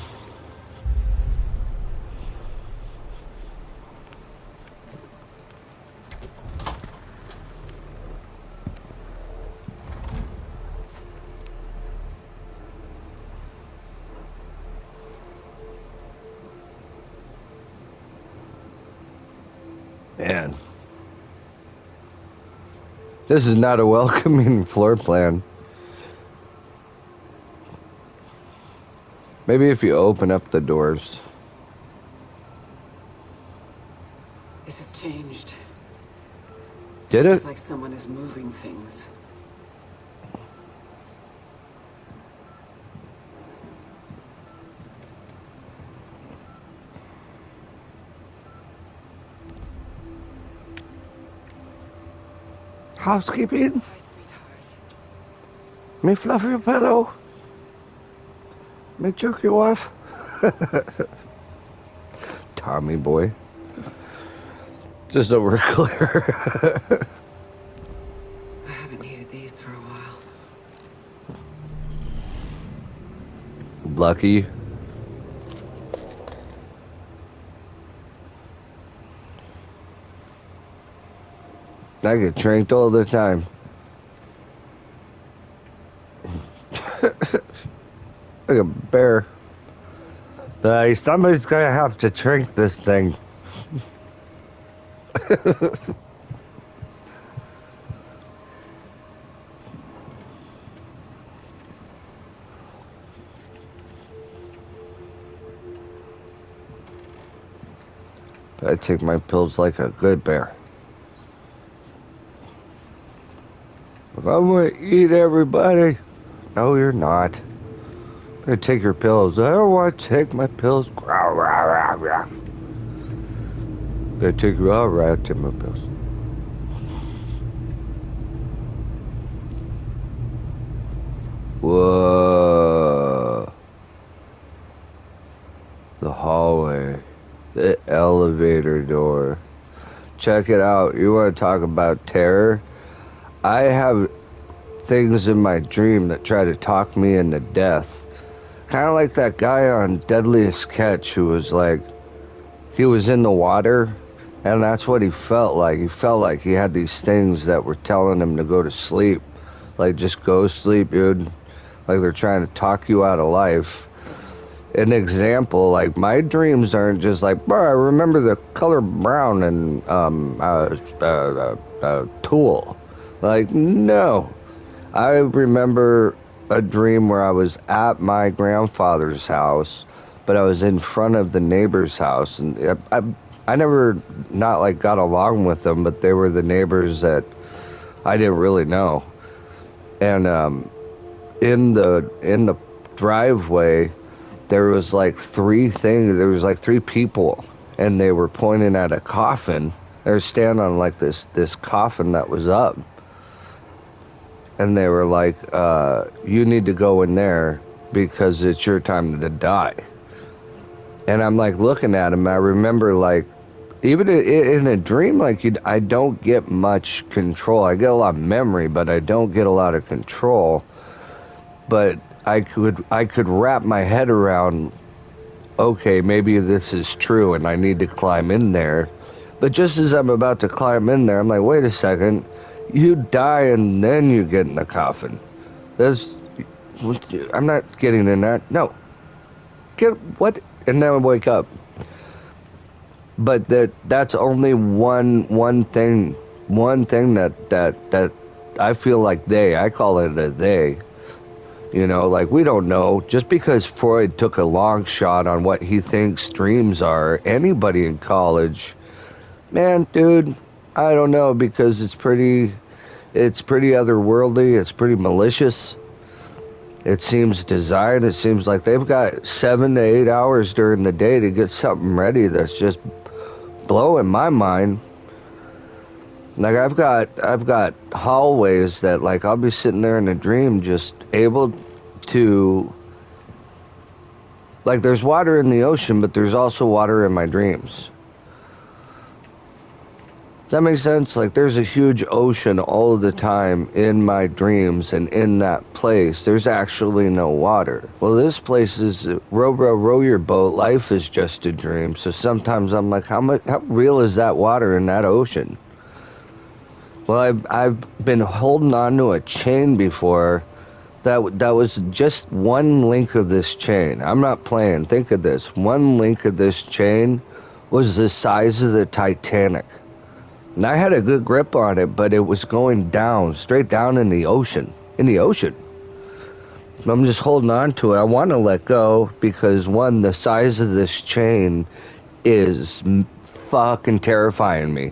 Man. This is not a welcoming floor plan. Maybe if you open up the doors. This has changed. Did it? It's like someone is moving things. Housekeeping? Hi, sweetheart. Me fluff your pillow? Me jerk you off? Tommy boy. Just so we're clear. I haven't needed these for a while. Lucky. I get tranked all the time. Like a bear. Somebody's gonna have to drink this thing. I take my pills like a good bear. I'm gonna eat everybody. No, you're not. I take your pills. I don't want to take my pills. Growl, growl, growl, growl. I take you all right. Take my pills. Whoa. The hallway. The elevator door. Check it out. You want to talk about terror? I have things in my dream that try to talk me into death. Kind of like that guy on Deadliest Catch who was like, he was in the water, and that's what he felt like. He felt like he had these things that were telling him to go to sleep. Like, just go sleep, dude. Like they're trying to talk you out of life. An example, like my dreams aren't just like, bro, I remember the color brown and Tool. Like, no. I remember a dream where I was at my grandfather's house, but I was in front of the neighbor's house, and I never not like got along with them, but they were the neighbors that I didn't really know. And in the driveway, there was like three things. There was like three people, and they were pointing at a coffin. They were standing on like this coffin that was up. And they were like, you need to go in there because it's your time to die. And I'm like looking at him. I remember like, even in a dream, like I don't get much control. I get a lot of memory, but I don't get a lot of control. But I could wrap my head around, okay, maybe this is true and I need to climb in there. But just as I'm about to climb in there, I'm like, wait a second. You die and then you get in the coffin. I'm not getting in that. No. Get what? And then I wake up. But that's only one thing that I feel like I call it a they. You know, like we don't know. Just because Freud took a long shot on what he thinks dreams are, anybody in college, man, dude, I don't know, because it's pretty otherworldly, it's pretty malicious. It seems designed, it seems like they've got 7 to 8 hours during the day to get something ready that's just blowing my mind. Like I've got hallways that like I'll be sitting there in a dream just able to, like there's water in the ocean, but there's also water in my dreams. Does that make sense? Like, there's a huge ocean all of the time in my dreams, and in that place, there's actually no water. Well, this place is row your boat. Life is just a dream. So sometimes I'm like, how real is that water in that ocean? Well, I've been holding on to a chain before. That was just one link of this chain. I'm not playing. Think of this. One link of this chain was the size of the Titanic. And I had a good grip on it, but it was going down, straight down in the ocean. In the ocean. I'm just holding on to it. I want to let go because, one, the size of this chain is fucking terrifying me.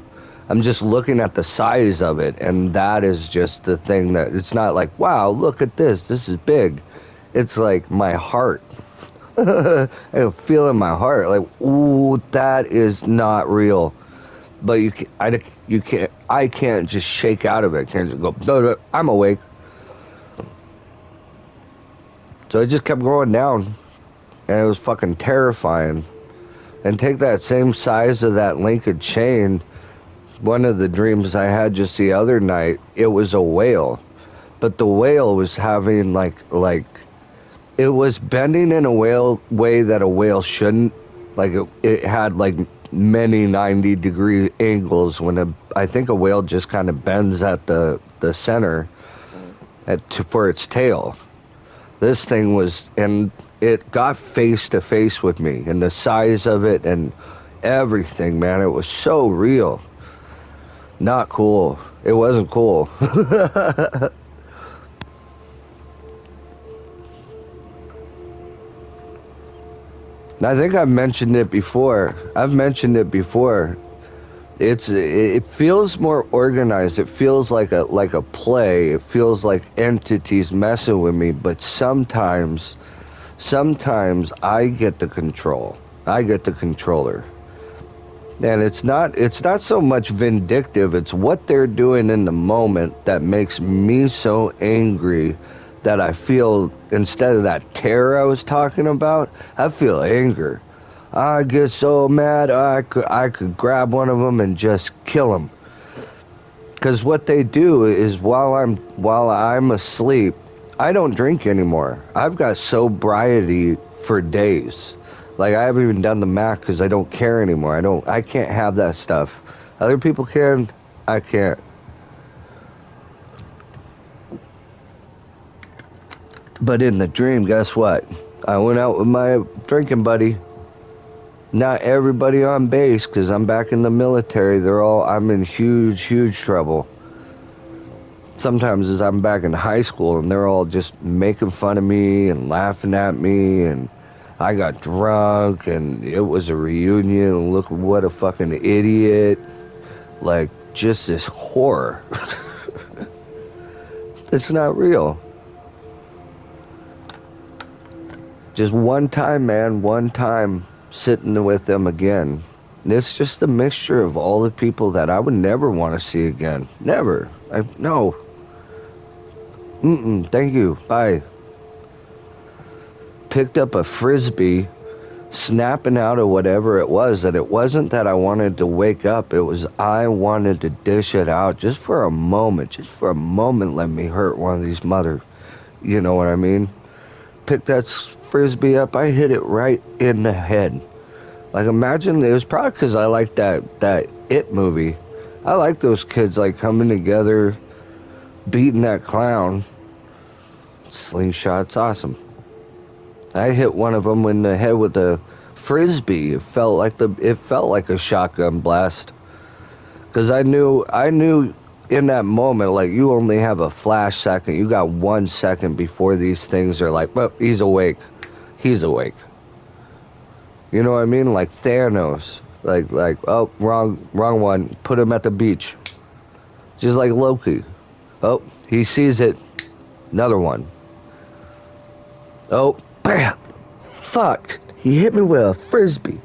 I'm just looking at the size of it, and that is just the thing that, it's not like, wow, look at this. This is big. It's like my heart. I can feel in my heart, like, ooh, that is not real. But I can't just shake out of it. I can't just go, no, I'm awake. So it just kept going down, and it was fucking terrifying. And take that same size of that link of chain. One of the dreams I had just the other night, it was a whale. But the whale was having like it was bending in a way that a whale shouldn't. Like it had like many 90-degree angles when I think a whale just kind of bends at the center for its tail. This thing was, and it got face to face with me, and the size of it and everything, man, it was so real. Not cool. It wasn't cool. I think I've mentioned it before. It feels more organized. It feels like a play. It feels like entities messing with me. But sometimes I get the control. I get the controller. And it's not so much vindictive. It's what they're doing in the moment that makes me so angry that I feel, instead of that terror I was talking about, I feel anger. I get so mad I could grab one of them and just kill them. Because what they do is while I'm asleep, I don't drink anymore. I've got sobriety for days. Like, I haven't even done the math because I don't care anymore. I can't have that stuff. Other people can, I can't. But in the dream, guess what? I went out with my drinking buddy. Not everybody on base, because I'm back in the military. I'm in huge trouble. Sometimes as I'm back in high school, and they're all just making fun of me and laughing at me, and I got drunk, and it was a reunion, and look what a fucking idiot. Like, just this horror. It's not real. Just one time, man, sitting with them again. And it's just a mixture of all the people that I would never want to see again. Never. No. Thank you. Bye. Picked up a Frisbee, snapping out of whatever it was, and it wasn't that I wanted to wake up. It was I wanted to dish it out just for a moment. Just for a moment, let me hurt one of these you know what I mean? Picked that Frisbee up, I hit it right in the head. Like, imagine, it was probably because I like that It movie. I like those kids, like, coming together, beating that clown. Slingshot's awesome. I hit one of them in the head with a Frisbee. It felt like a shotgun blast. Because I knew in that moment, like, you only have a flash second. You got 1 second before these things are like, well, he's awake. He's awake. You know what I mean? Like Thanos. Like, oh, wrong one. Put him at the beach. Just like Loki. Oh, he sees it. Another one. Oh, bam. Fuck. He hit me with a Frisbee.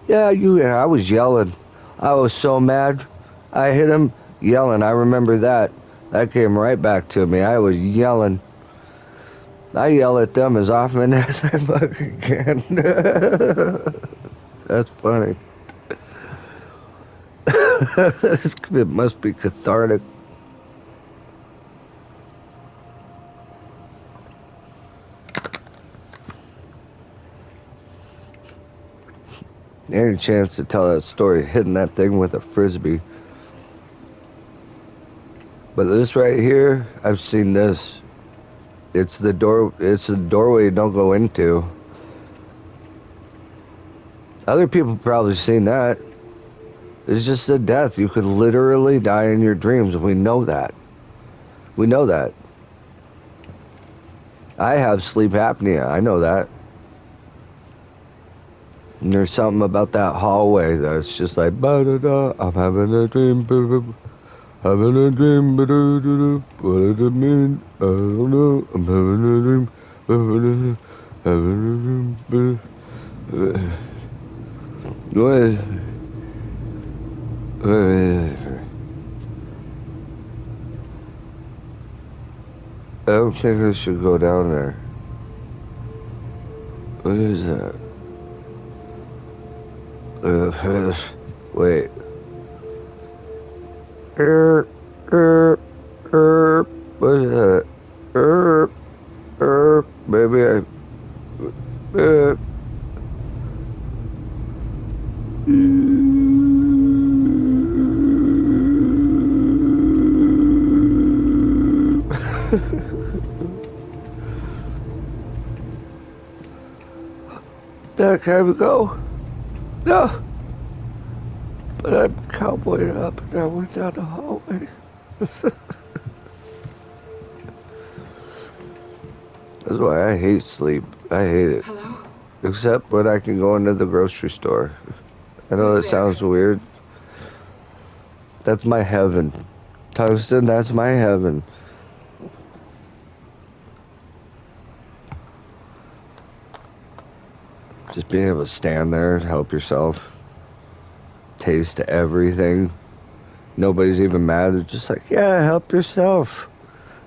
Yeah, I was yelling. I was so mad. I hit him yelling. I remember that. That came right back to me. I was yelling. I yell at them as often as I fucking can. That's funny. It must be cathartic. Any chance to tell that story hitting that thing with a frisbee. But this right here, I've seen this. It's the doorway you don't go into. Other people probably seen that. It's just a death. You could literally die in your dreams. We know that. We know that. I have sleep apnea. I know that. And there's something about that hallway that's just like, ba-da-da, I'm having a dream, having a dream, ba-da-da-da, what does it mean? I don't know, I'm having a dream, having a dream, what is I don't think I should go down there. What is that? Wait. What is that? Maybe I. Can we go? No. But I'm cowboying up and I went down the hallway. That's why I hate sleep. I hate it. Hello? Except when I can go into the grocery store. I know that sounds weird. That's my heaven. Tungsten, that's my heaven. Just being able to stand there and help yourself. Taste everything. Nobody's even mad. They're just like, yeah, help yourself.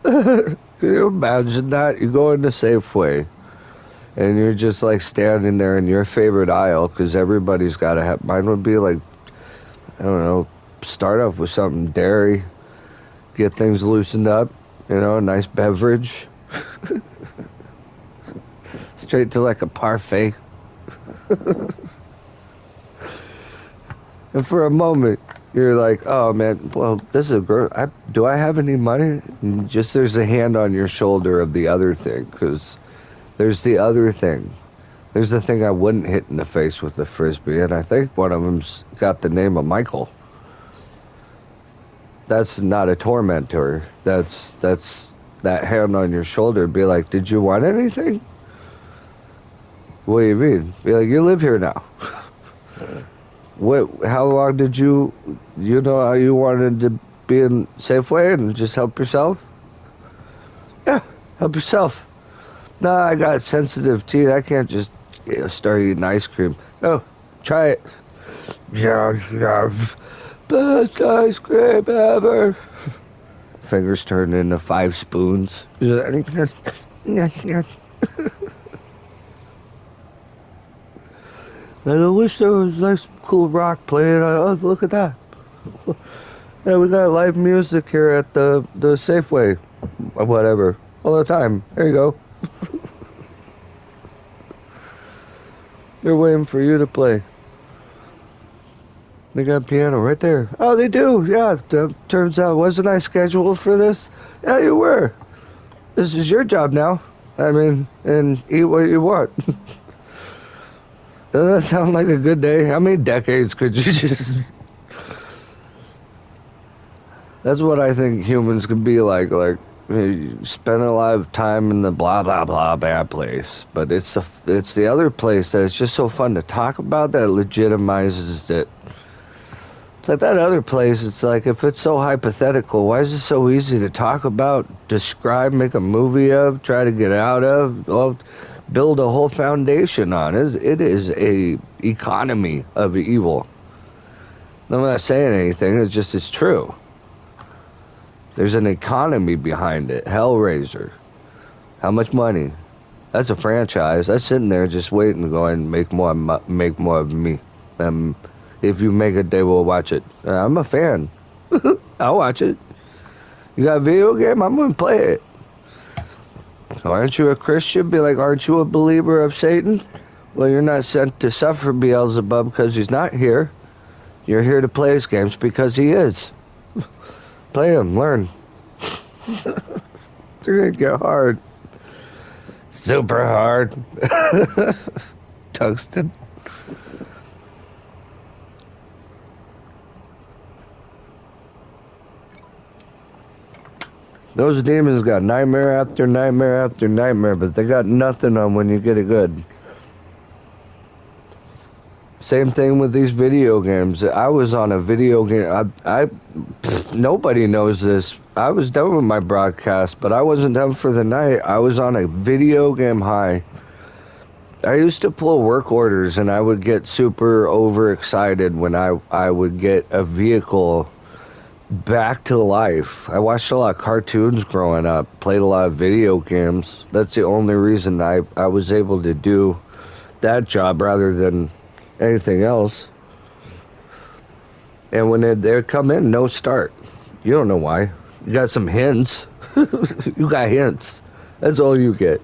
Can you imagine that? You go into Safeway and you're just like standing there in your favorite aisle because everybody's got to have. Mine would be like, I don't know, start off with something dairy, get things loosened up, you know, a nice beverage. Straight to like a parfait. And for a moment, you're like, oh man, well, this is a girl. Do I have any money? And just there's a hand on your shoulder of the other thing, because there's the other thing. There's the thing I wouldn't hit in the face with the frisbee, and I think one of them's got the name of Michael. That's not a tormentor. That's that hand on your shoulder. Be like, did you want anything? What do you mean? Be like, you live here now. What? How long did you know how you wanted to be in Safeway and just help yourself? Yeah, help yourself. Nah, I got sensitive teeth. I can't just start eating ice cream. No, try it. Yeah, best ice cream ever. Fingers turned into 5 spoons. And I wish there was nice, cool rock playing. Oh, look at that. Yeah, we got live music here at the Safeway. Or whatever. All the time. There you go. They're waiting for you to play. They got a piano right there. Oh, they do. Yeah. Turns out, wasn't I scheduled for this? Yeah, you were. This is your job now. I mean, and eat what you want. Doesn't that sound like a good day? How many decades could you just... That's what I think humans could be like. Like, you spend a lot of time in the blah, blah, blah bad place. But it's the other place that it's just so fun to talk about that legitimizes it. It's like that other place, it's like, if it's so hypothetical, why is it so easy to talk about, describe, make a movie of, try to get out of? Well, build a whole foundation on. It is a economy of evil. I'm not saying anything, it's true. There's an economy behind it. Hellraiser. How much money? That's a franchise. That's sitting there just waiting, going, make more of me. If you make it, they will watch it. I'm a fan. I'll watch it. You got a video game? I'm going to play it. Aren't you a Christian? Be like, aren't you a believer of Satan? Well, you're not sent to suffer Beelzebub because he's not here. You're here to play his games because he is. Play him, learn. They're going to get hard. Super hard. Tungsten. Those demons got nightmare after nightmare after nightmare, but they got nothing on when you get it good. Same thing with these video games. I was on a video game. Nobody knows this. I was done with my broadcast, but I wasn't done for the night. I was on a video game high. I used to pull work orders, and I would get super overexcited when I would get a vehicle back to life. I watched a lot of cartoons growing up, played a lot of video games. That's the only reason I was able to do that job rather than anything else. And when they come in, no start. You don't know why. You got some hints. You got hints. That's all you get.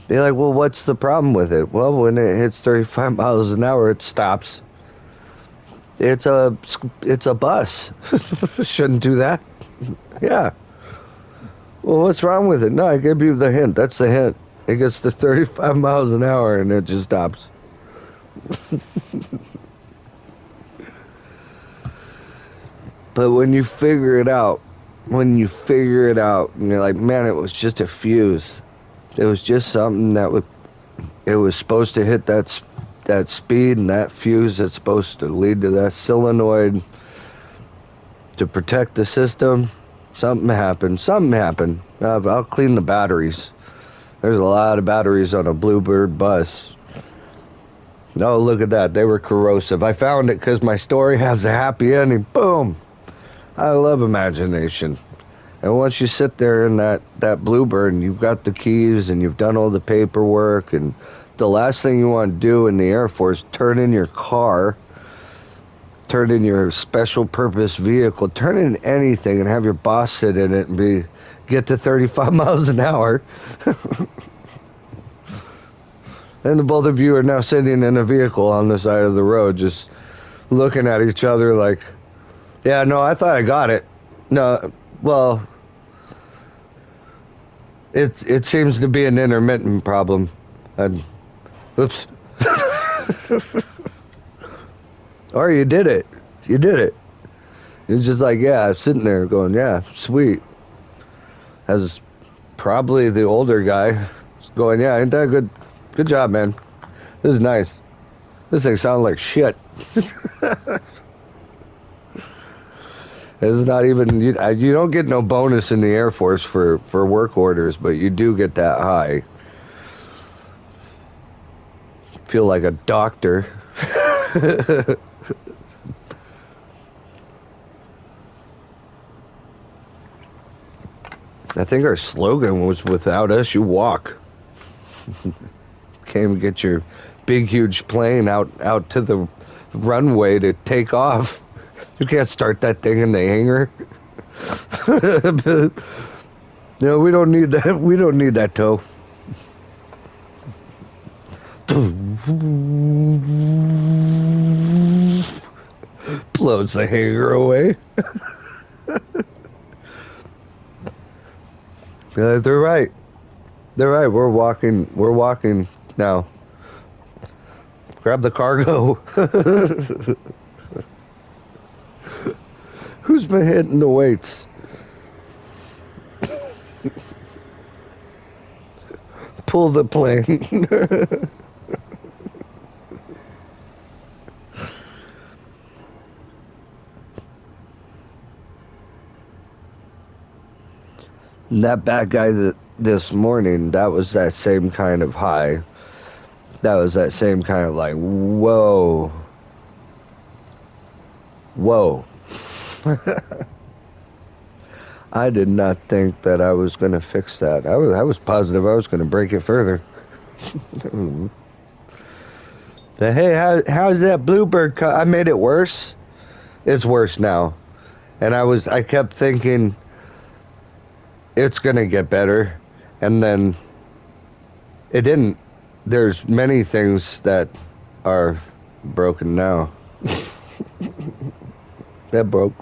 They're like, well, what's the problem with it? Well, when it hits 35 miles an hour, it stops. It's a bus. Shouldn't do that. Yeah. Well, what's wrong with it? No, I gave you the hint. That's the hint. It gets to 35 miles an hour and it just stops. But when you figure it out, and you're like, man, it was just a fuse. It was just something it was supposed to hit that speed, and that fuse that's supposed to lead to that solenoid to protect the system. Something happened. I'll clean the batteries. There's a lot of batteries on a Bluebird bus. Oh, look at that. They were corrosive. I found it because my story has a happy ending. Boom. I love imagination. And once you sit there in that Bluebird and you've got the keys and you've done all the paperwork, and the last thing you want to do in the Air Force, turn in your car, turn in your special purpose vehicle, turn in anything and have your boss sit in it and get to 35 miles an hour. And the both of you are now sitting in a vehicle on the side of the road just looking at each other like, yeah, no, I thought I got it. No, well, it seems to be an intermittent problem. Oops. Or you did it. It's just like, yeah, sitting there going, yeah, sweet. As probably the older guy going, yeah, ain't that good? Good job, man. This is nice. This thing sounds like shit. It's not even, you don't get no bonus in the Air Force for work orders, but you do get that high. Feel like a doctor. I think our slogan was, without us, you walk. Came and get your big, huge plane out to the runway to take off. You can't start that thing in the hangar. No, we don't need that. We don't need that tow. Blows the hangar away. They're right. We're walking now. Grab the cargo. Who's been hitting the weights? Pull the plane. That bad guy this morning, that was that same kind of high. That was that same kind of like, whoa. I did not think that I was going to fix that. I was positive I was going to break it further. But hey, how's that bluebird cut? I made it worse. It's worse now. And I kept thinking it's gonna get better, and then it didn't. There's many things that are broken now. That broke.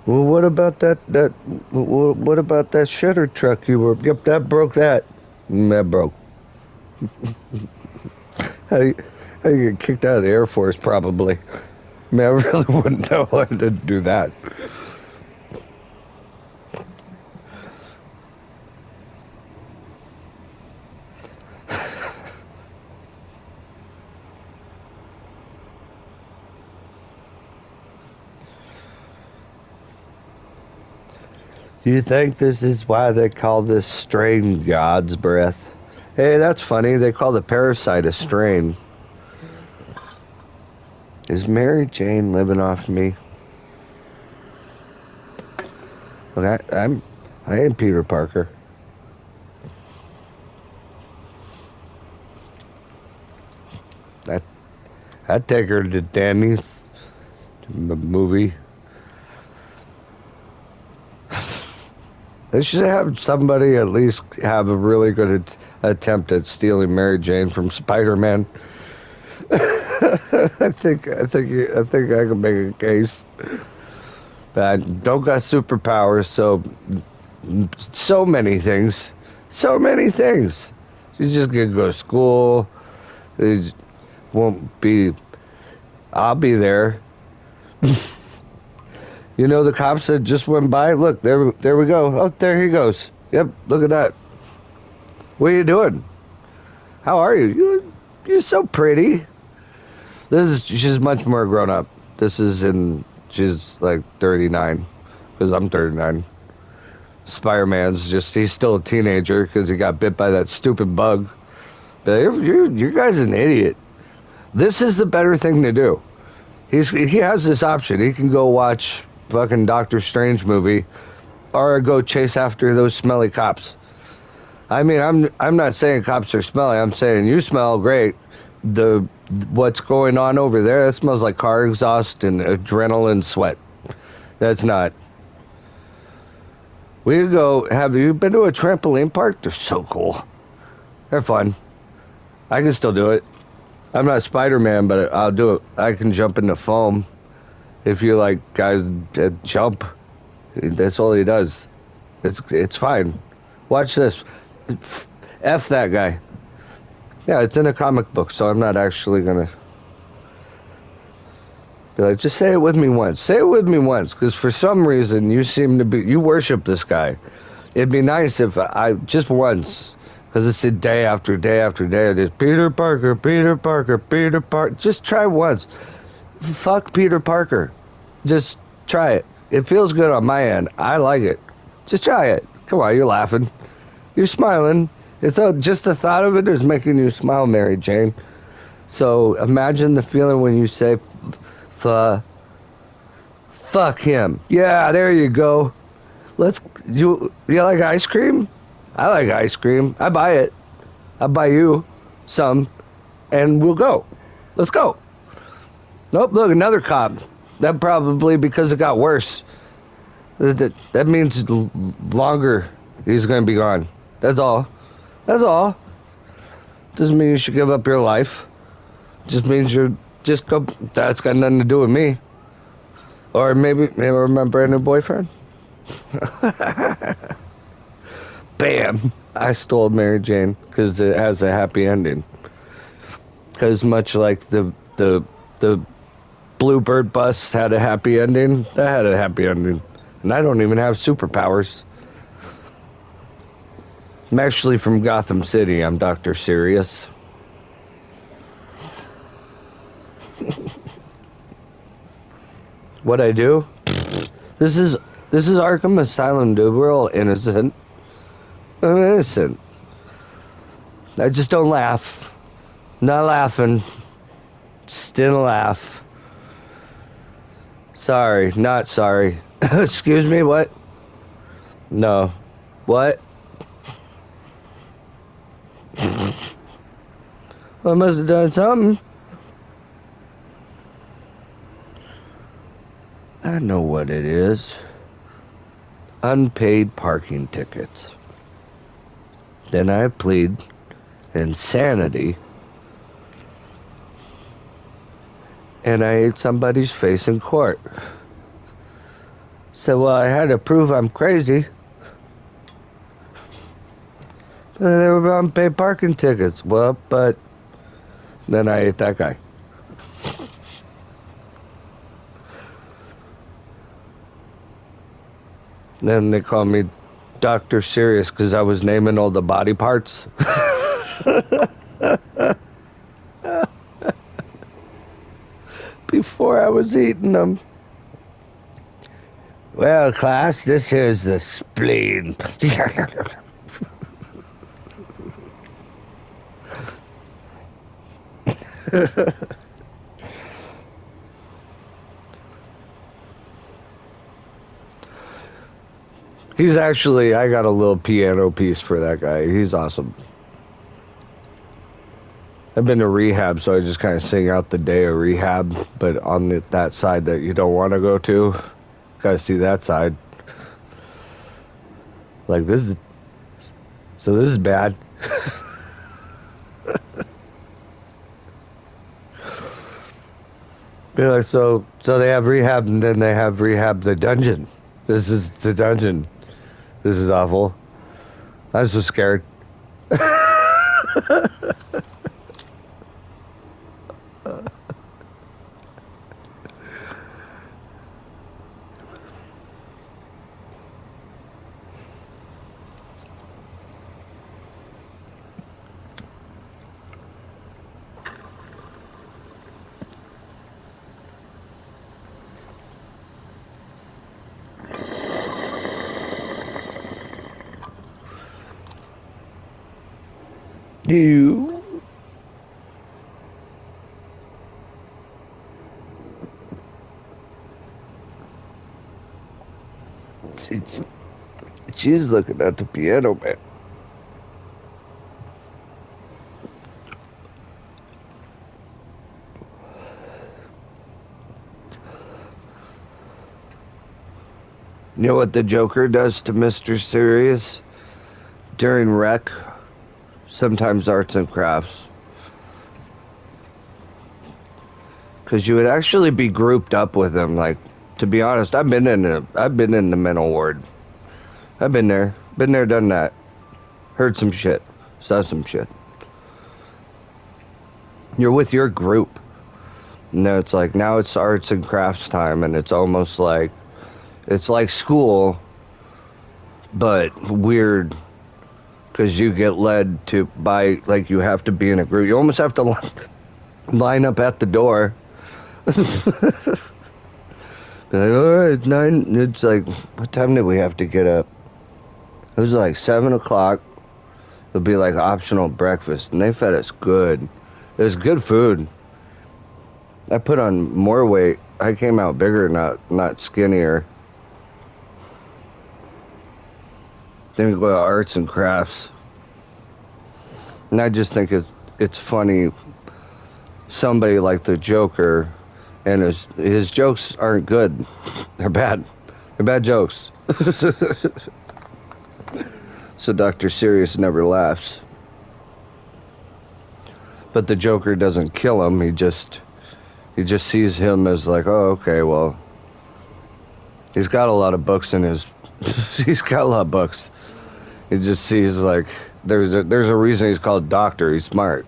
Well, what about what about that shredder truck you were? Yep, that broke that. That broke. How do you get kicked out of the Air Force? Probably. I mean, I really wouldn't know how to do that. Do you think this is why they call this strain God's breath? Hey, that's funny. They call the parasite a strain. Is Mary Jane living off me? Look, I ain't Peter Parker. I'd take her to Danny's movie. They should have somebody at least have a really good attempt at stealing Mary Jane from Spider-Man. I think I can make a case. But I don't got superpowers, so many things. So many things. She's just gonna go to school. It won't be. I'll be there. You know the cops that just went by? Look, there we go. Oh, there he goes. Yep, look at that. What are you doing? How are you? You're so pretty. She's much more grown up. She's like 39, because I'm 39. Spider-Man's he's still a teenager because he got bit by that stupid bug. But your guy's an idiot. This is the better thing to do. He has this option. He can go watch fucking Doctor Strange movie, or go chase after those smelly cops. I mean, I'm not saying cops are smelly. I'm saying you smell great. What's going on over there? That smells like car exhaust and adrenaline sweat. That's not. We could go. Have you been to a trampoline park? They're so cool. They're fun. I can still do it. I'm not Spider-Man, but I'll do it. I can jump into foam. If you like guys that jump, that's all he does. It's fine. Watch this. F that guy. Yeah, it's in a comic book, so I'm not actually gonna be like, just say it with me once. Say it with me once, because for some reason you worship this guy. It'd be nice if I just once, because it's a day after day after day. Just Peter Parker, Peter Parker, Peter Parker. Just try once. Fuck Peter Parker. Just try it. It feels good on my end. I like it. Just try it. Come on, you're laughing. You're smiling. Just the thought of it is making you smile, Mary Jane. So imagine the feeling when you say, fuck him. Yeah, there you go. You like ice cream? I like ice cream. I buy it. I'll buy you some, and we'll go. Let's go. Nope, look, another cop. That probably because it got worse. That means longer he's going to be gone. That's all. That's all. Doesn't mean you should give up your life. Just means you're just go. That's got nothing to do with me. Or maybe my brand new boyfriend. Bam! I stole Mary Jane because it has a happy ending. Because much like the Bluebird bus had a happy ending, that had a happy ending. And I don't even have superpowers. I'm actually from Gotham City. I'm Dr. Sirius. What I do? This is Arkham Asylum, dude. We're all innocent. I'm innocent. I just don't laugh. Not laughing. Just didn't laugh. Sorry, not sorry. Excuse me, what? No. What? I must have done something. I know what it is. Unpaid parking tickets. Then I plead insanity. And I ate somebody's face in court. So, well, I had to prove I'm crazy. They were unpaid parking tickets. Well, but then I ate that guy. Then they called me Dr. Serious because I was naming all the body parts. Before I was eating them. Well, class, this here's the spleen. He's actually, I got a little piano piece for that guy. He's awesome. I've been to rehab, so I just kind of sing out the day of rehab, but on that side that you don't want to go to. Gotta see that side. Like, this is... So this is bad. Be like, so they have rehab, and then they have rehab the dungeon. This is the dungeon. This is awful. I'm so scared. You. She's looking at the piano, man. You know what the Joker does to Mr. Serious? During rec, sometimes arts and crafts. Because you would actually be grouped up with him. Like, to be honest, I've been in the mental ward. I've been there, done that. Heard some shit, saw some shit. You're with your group. No, it's like, now it's arts and crafts time, and it's almost like, it's like school, but weird, because you get led to by, like, you have to be in a group. You almost have to line up at the door. Like, all right, it's 9. It's like, what time did we have to get up? It was like 7 o'clock. It would be like optional breakfast, and they fed us good. It was good food. I put on more weight. I came out bigger, not skinnier. Then we go to arts and crafts. And I just think it's funny. Somebody like the Joker, and his jokes aren't good. They're bad. They're bad jokes. So Dr. Serious never laughs. But the Joker doesn't kill him. He just sees him as like, oh, okay, well, he's got a lot of books in his... he's got a lot of books. He just sees, like, there's a reason he's called Doctor. He's smart.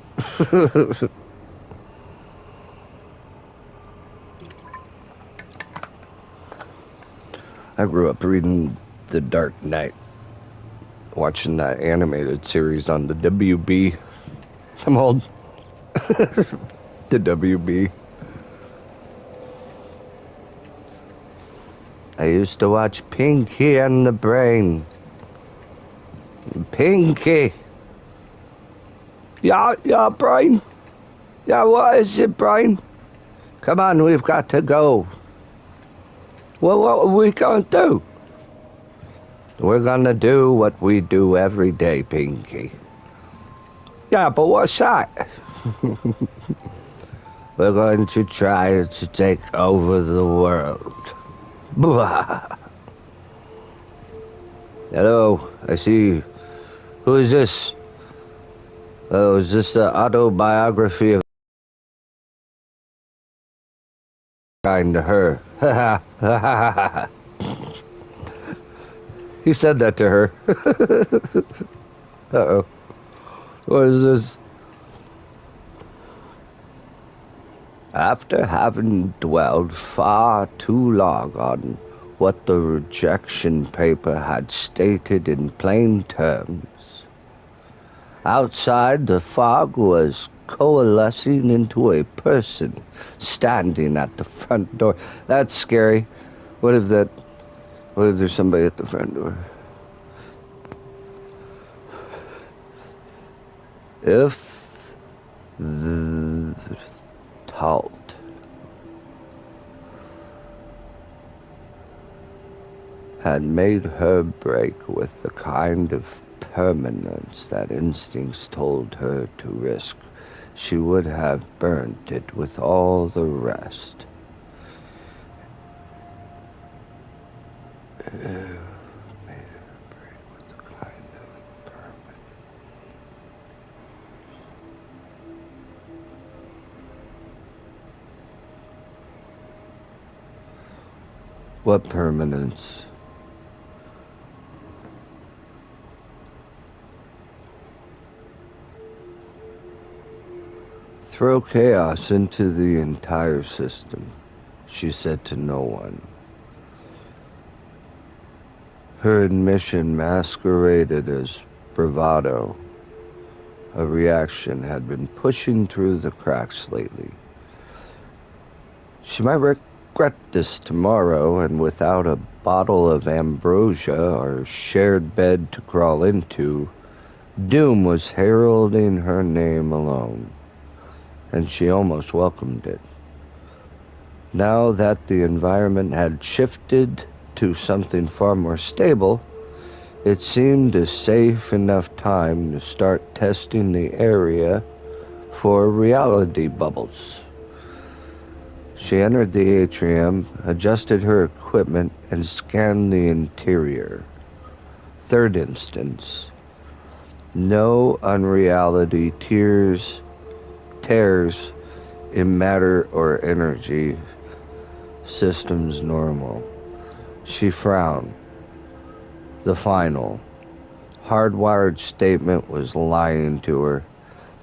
I grew up reading The Dark Knight, watching that animated series on the WB. I'm old. The WB. I used to watch Pinky and the Brain. Pinky. Yeah, Brain. Yeah, what is it, Brain? Come on, we've got to go. Well, what are we going to do? We're going to do what we do every day, Pinky. Yeah, but what's that? We're going to try to take over the world. Blah. Hello, I see. Who is this? Oh, is this the autobiography of kind to her? He said that to her. Uh-oh. What is this? After having dwelled far too long on what the rejection paper had stated in plain terms, outside the fog was coalescing into a person standing at the front door. That's scary. What if there's somebody at the front door? If the halt had made her break with the kind of permanence that instincts told her to risk, she would have burnt it with all the rest. Made her break with the kind of permanence. What permanence? Throw chaos into the entire system, she said to no one. Her admission masqueraded as bravado. A reaction had been pushing through the cracks lately. She might regret this tomorrow, and without a bottle of ambrosia or shared bed to crawl into, doom was heralding her name alone, and she almost welcomed it. Now that the environment had shifted to something far more stable, it seemed a safe enough time to start testing the area for reality bubbles. She entered the atrium, adjusted her equipment, and scanned the interior. Third instance. No unreality tears in matter or energy. Systems normal. She frowned. The final, hardwired statement was lying to her.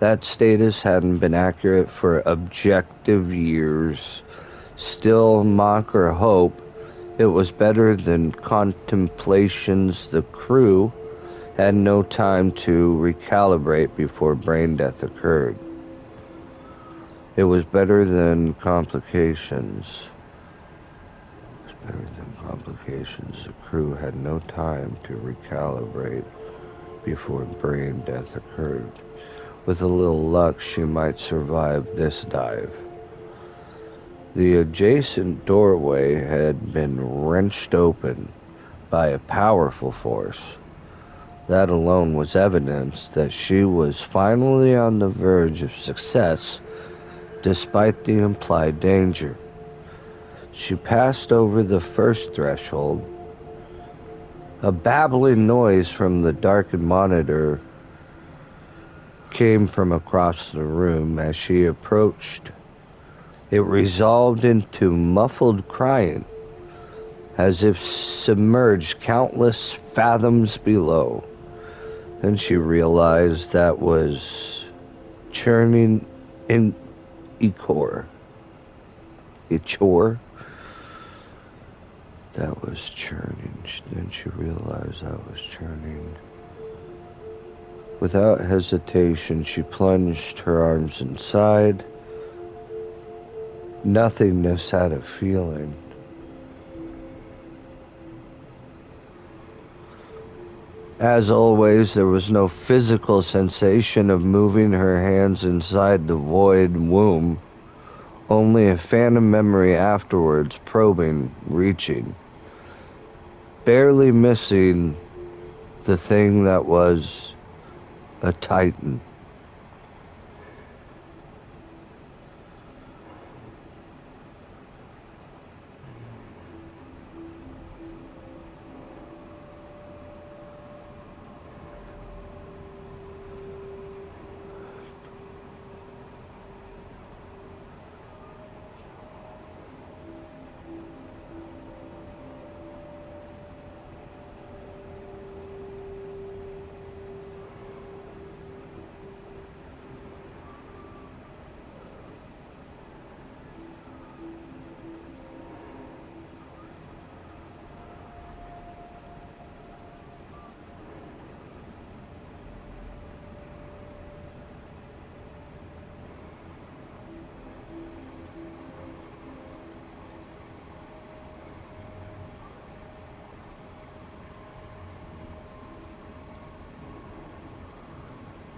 That status hadn't been accurate for objective years. Still, mock or hope, it was better than contemplations. The crew had no time to recalibrate before brain death occurred. It was better than complications. The crew had no time to recalibrate before brain death occurred. With a little luck, she might survive this dive. The adjacent doorway had been wrenched open by a powerful force. That alone was evidence that she was finally on the verge of success, despite the implied danger. She passed over the first threshold. A babbling noise from the darkened monitor came from across the room. As she approached, it resolved into muffled crying, as if submerged countless fathoms below. Then she realized that was churning in Ichor. That was churning. Then she realized that was churning. Without hesitation, she plunged her arms inside. Nothingness had a feeling. As always, there was no physical sensation of moving her hands inside the void womb. Only a phantom memory afterwards, probing, reaching. Barely missing the thing that was a titan.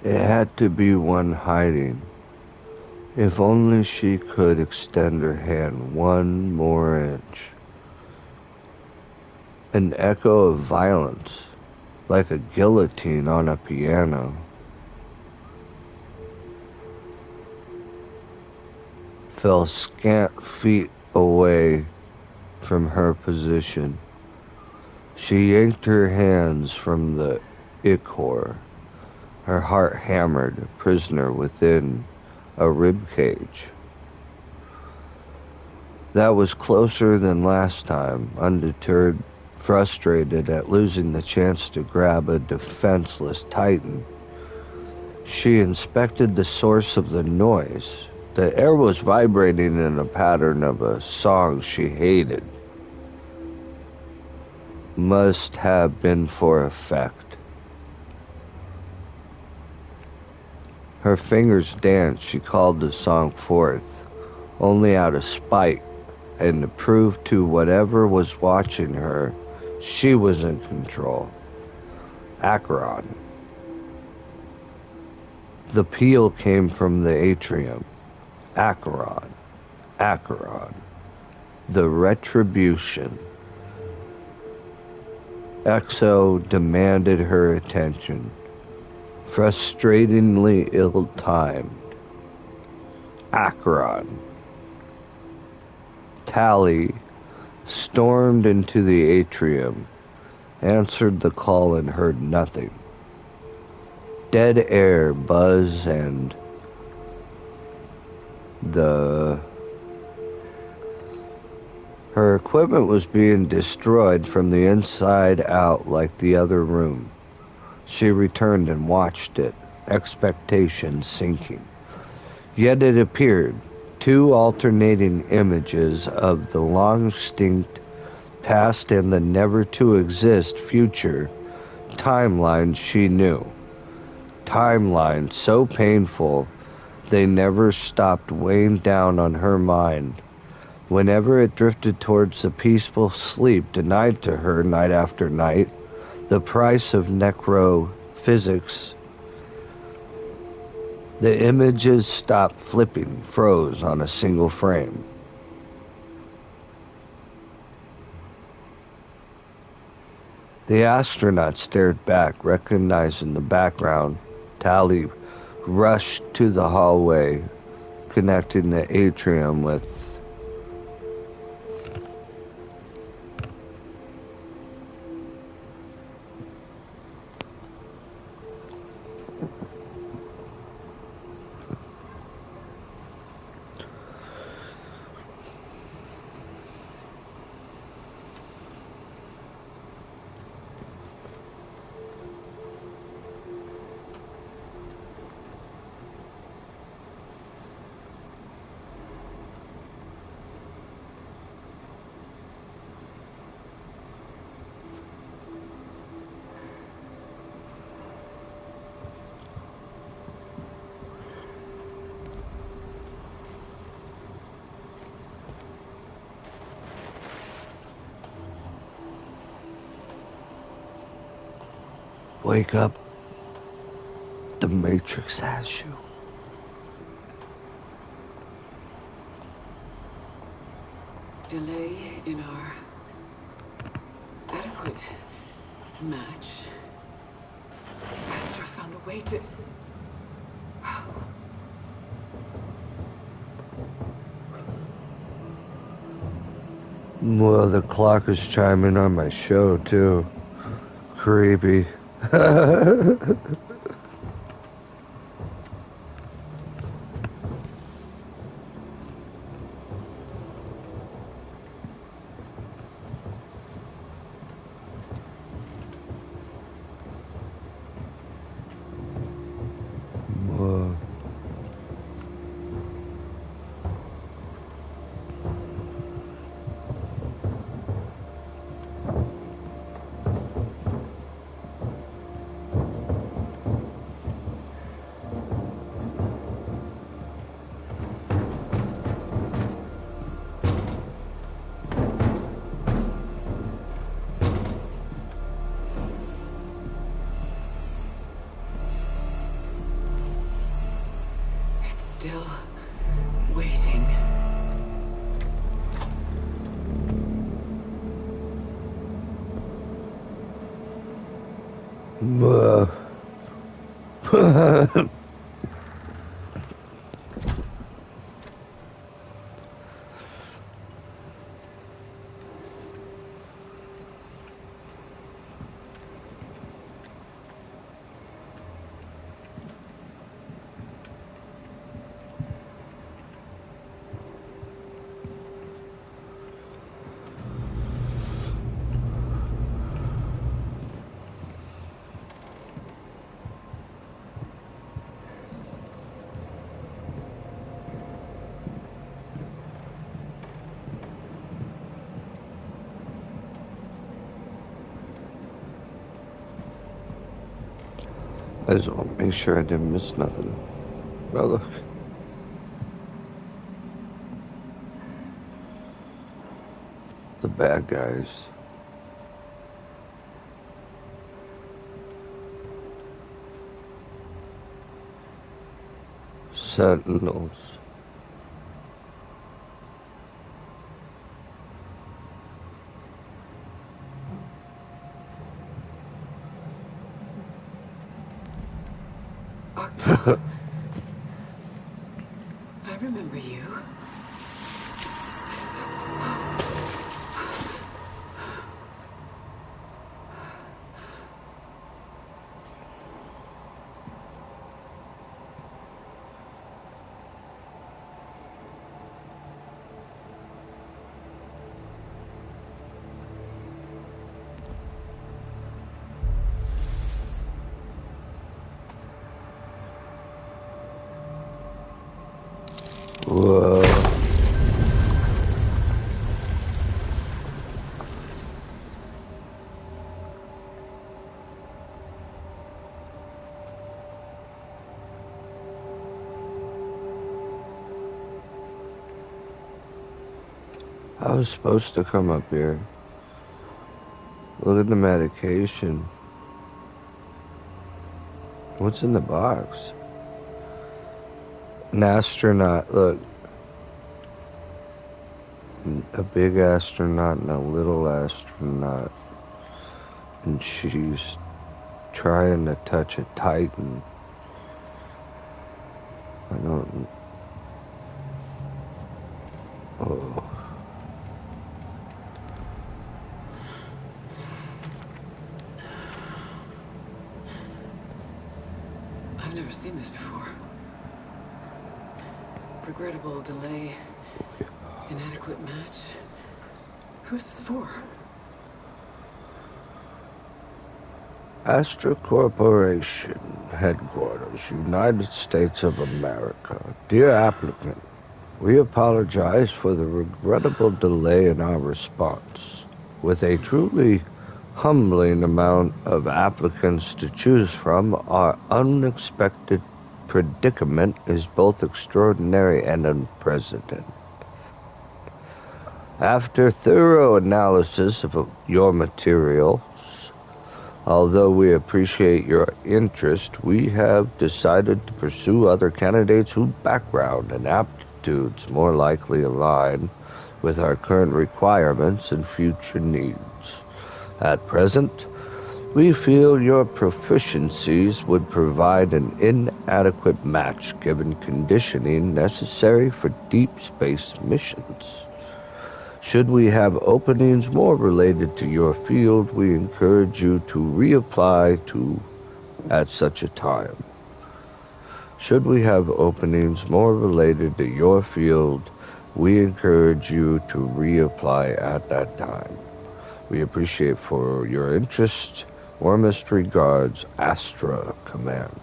It had to be one hiding. If only she could extend her hand one more inch. An echo of violence, like a guillotine on a piano. Fell scant feet away from her position. She yanked her hands from the ichor, her heart hammered, a prisoner within a rib cage. That was closer than last time, undeterred, frustrated at losing the chance to grab a defenseless titan. She inspected the source of the noise. The air was vibrating in a pattern of a song she hated. Must have been for effect. Her fingers danced. She called the song forth, only out of spite, and to prove to whatever was watching her, she was in control. Acheron. The peal came from the atrium. Acheron. Acheron. The retribution. Exo demanded her attention, frustratingly ill-timed. Acheron. Tally stormed into the atrium, answered the call and heard nothing. Dead air, buzz, and her equipment was being destroyed from the inside out like the other room. She returned and watched it, expectation sinking. Yet it appeared, two alternating images of the long-extinct past and the never-to-exist future timelines she knew. Timelines so painful they never stopped weighing down on her mind. Whenever it drifted towards the peaceful sleep denied to her night after night, the price of necrophysics, the images stopped flipping, froze on a single frame. The astronaut stared back, recognizing the background. Tally rushed to the hallway, connecting the atrium with wake up. The Matrix has you. Delay in our adequate match. Astra found a way to... Well, the clock is chiming on my show, too. Creepy. Whoa. I just want to make sure I didn't miss nothing. Oh, look. The bad guys. Sentinels. Octo. I remember you. Whoa. I was supposed to come up here. Look at the medication. What's in the box? An astronaut. Look. A big astronaut and a little astronaut. And she's trying to touch a Titan. I don't... Oh. I've never seen this before. Regrettable delay. Inadequate match. Who's this for? Astra Corporation, Headquarters, United States of America. Dear applicant, we apologize for the regrettable delay in our response. With a truly humbling amount of applicants to choose from, our unexpected predicament is both extraordinary and unprecedented. After thorough analysis of your materials, although we appreciate your interest, we have decided to pursue other candidates whose background and aptitudes more likely align with our current requirements and future needs. At present, we feel your proficiencies would provide an inadequate match given conditioning necessary for deep space missions. Should we have openings more related to your field, we encourage you to reapply at such a time. Should we have openings more related to your field, we encourage you to reapply at that time. We appreciate for your interest. Warmest regards, Astra Command.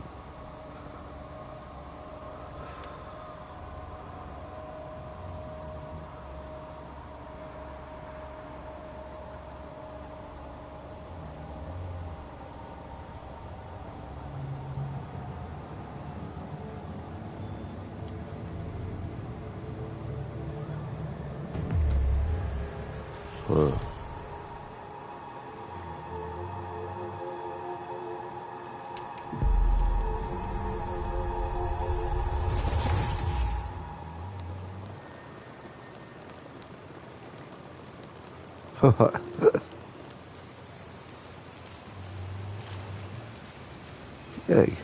Yay.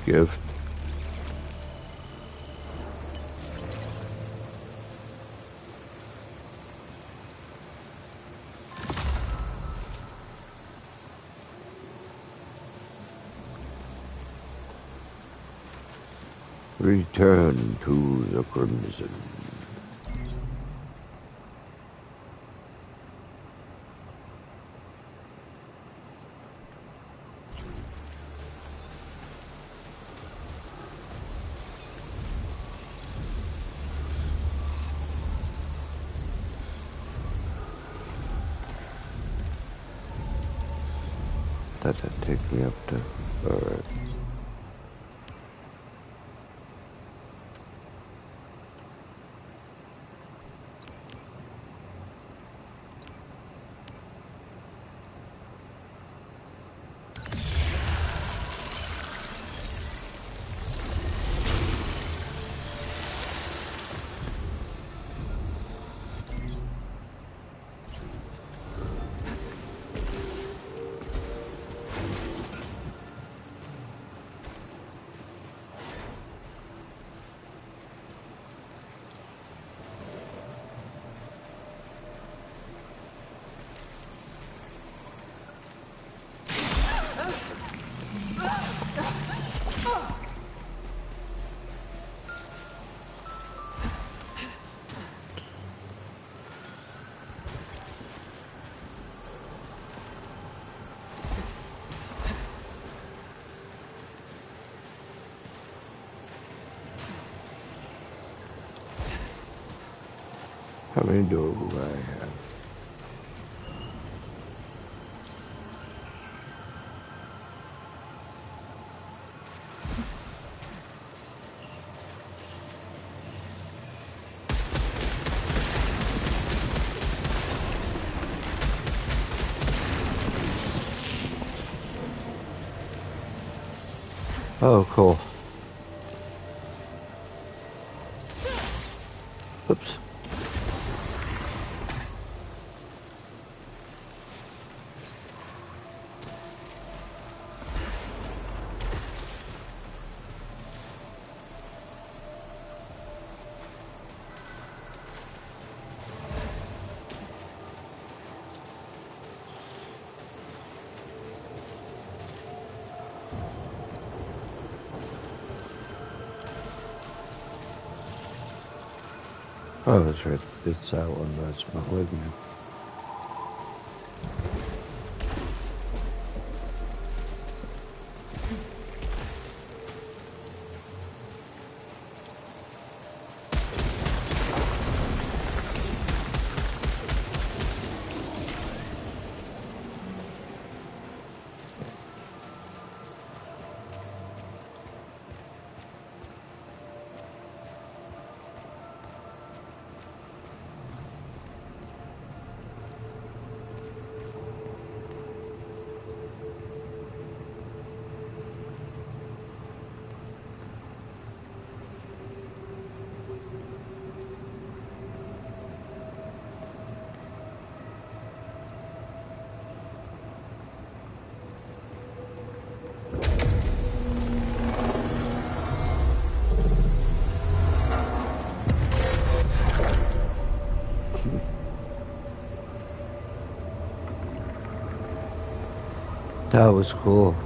Gift. Return to the Crimson. That didn't take me up to... Alright. How many do I have? Oh, cool. Oops. Oh, that's right. It's that one that's malignant. That was cool.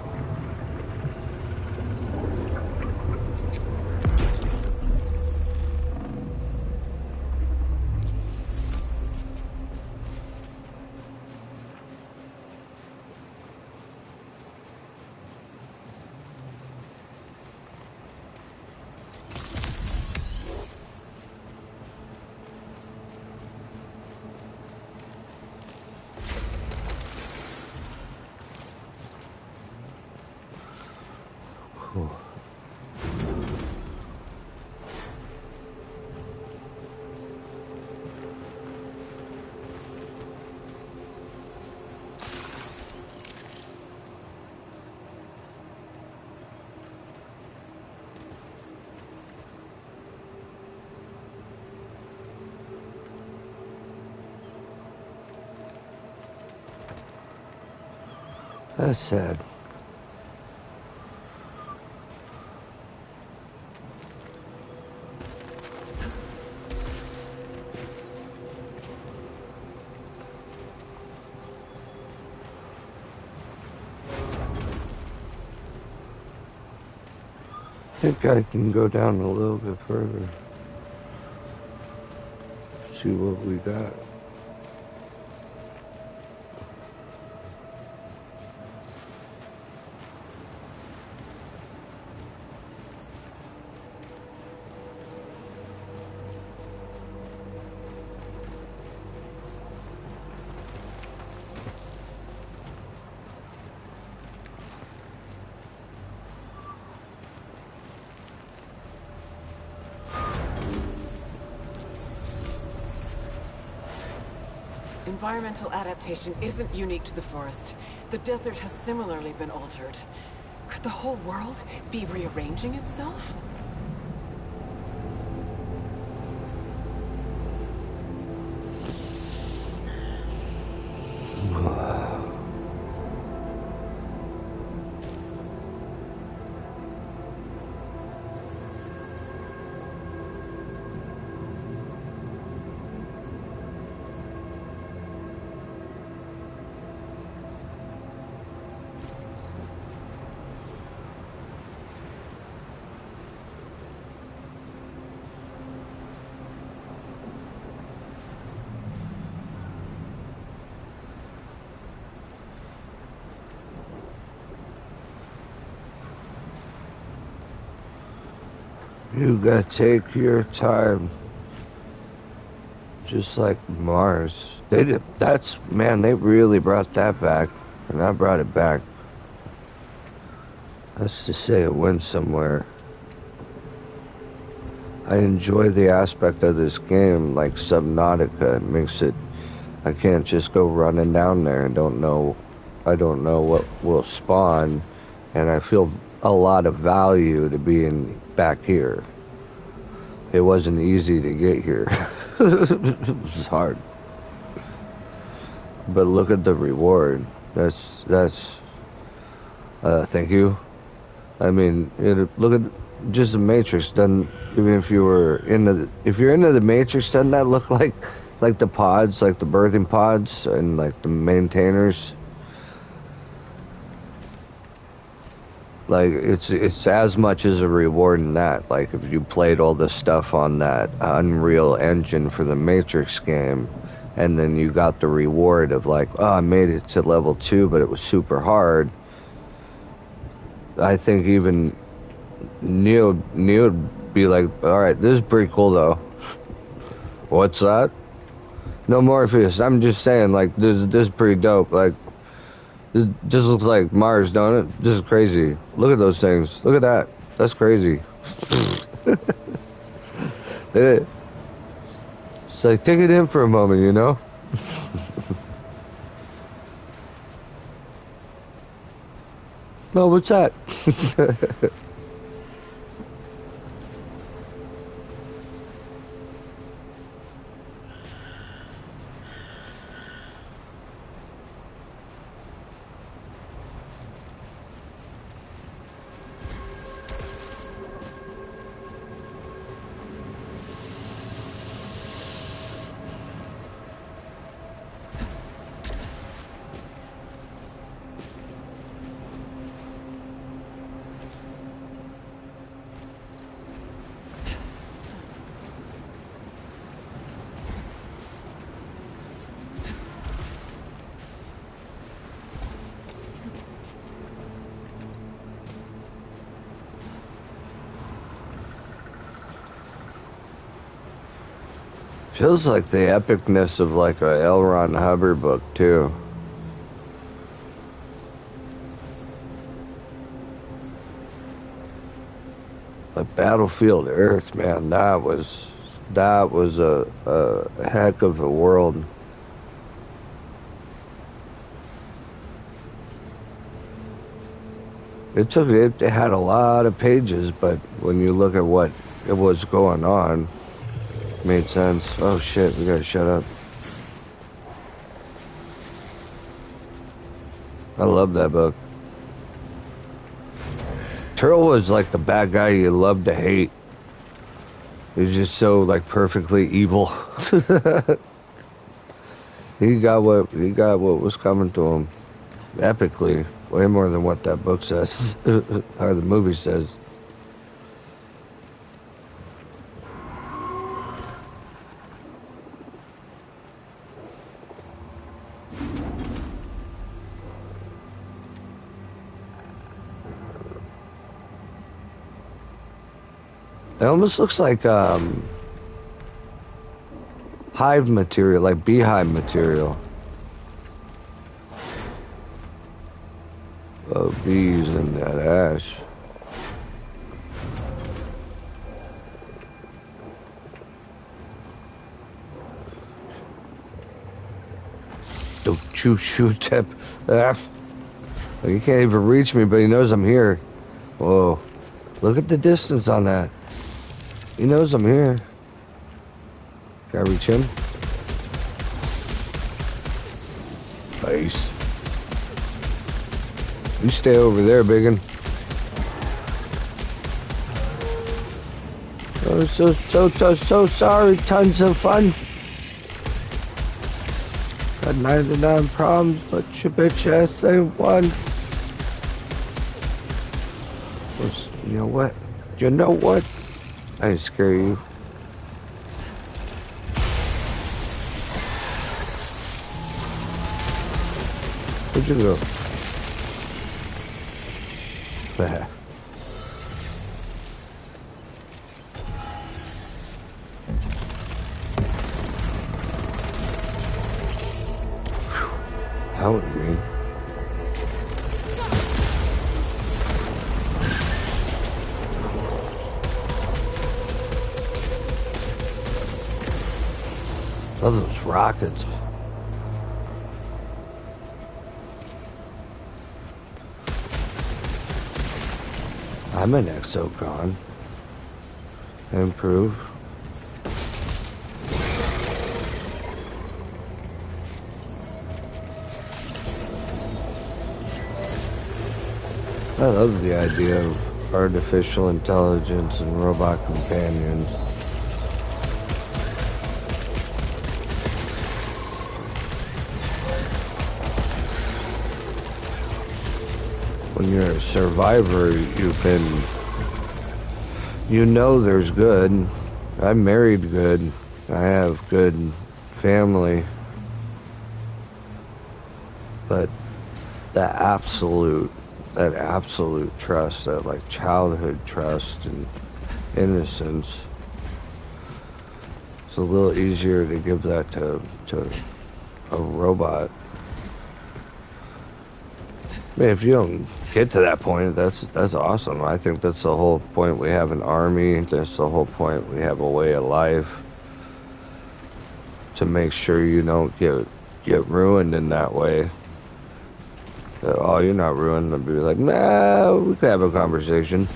Cool. That's sad. think I can go down a little bit further. See what we got. Environmental adaptation isn't unique to the forest. The desert has similarly been altered. Could the whole world be rearranging itself? You gotta take your time. Just like Mars. They did, man, they really brought that back. And I brought it back. That's to say it went somewhere. I enjoy the aspect of this game, like Subnautica. It makes it, I can't just go running down there and I don't know what will spawn. And I feel a lot of value to being back here. It wasn't easy to get here. It was hard. But look at the reward. That's thank you. I mean, look at just the Matrix. Doesn't, even if you're into the Matrix, doesn't that look like the pods, like the birthing pods and like the maintainers? Like it's as much as a reward in that. Like if you played all the stuff on that Unreal Engine for the Matrix game, and then you got the reward of like, oh, I made it to level 2, but it was super hard. I think even Neo'd be like, all right, this is pretty cool though. What's that? No, Morpheus. I'm just saying, like this is pretty dope. Like. This just looks like Mars, don't it? This is crazy. Look at those things. Look at that. That's crazy. It's like, take it in for a moment, you know? No, what's that? Feels like the epicness of like a L. Ron Hubbard book too. Like Battlefield Earth, man, that was a heck of a world. It had a lot of pages, but when you look at what it was going on, it made sense. Oh shit, we gotta shut up. I love that book. Turtle was like the bad guy you love to hate. He was just so like perfectly evil. He got what was coming to him, epically, way more than what that book says or the movie says. It almost looks like hive material, like beehive material. Oh, bees in that ash. Don't you shoot that. You can't even reach me, but he knows I'm here. Whoa. Look at the distance on that. He knows I'm here. Can I reach him? Nice. You stay over there, biggin. Oh, so sorry. Tons of fun. Got 99 problems, but your bitch ass ain't one. You know what? You know what? I didn't scare you. Where'd you go? That was mean. Love those rockets. I'm an exocon. Improve. I love the idea of artificial intelligence and robot companions. When you're a survivor, you know there's good. I'm married good. I have good family. But that absolute trust, that like childhood trust and innocence, it's a little easier to give that to a robot. I mean, if you don't get to that point, that's awesome. I think that's the whole point we have an army. That's the whole point we have a way of life, to make sure you don't get ruined in that way. Oh, you're not ruined. I'd be like, nah, we could have a conversation.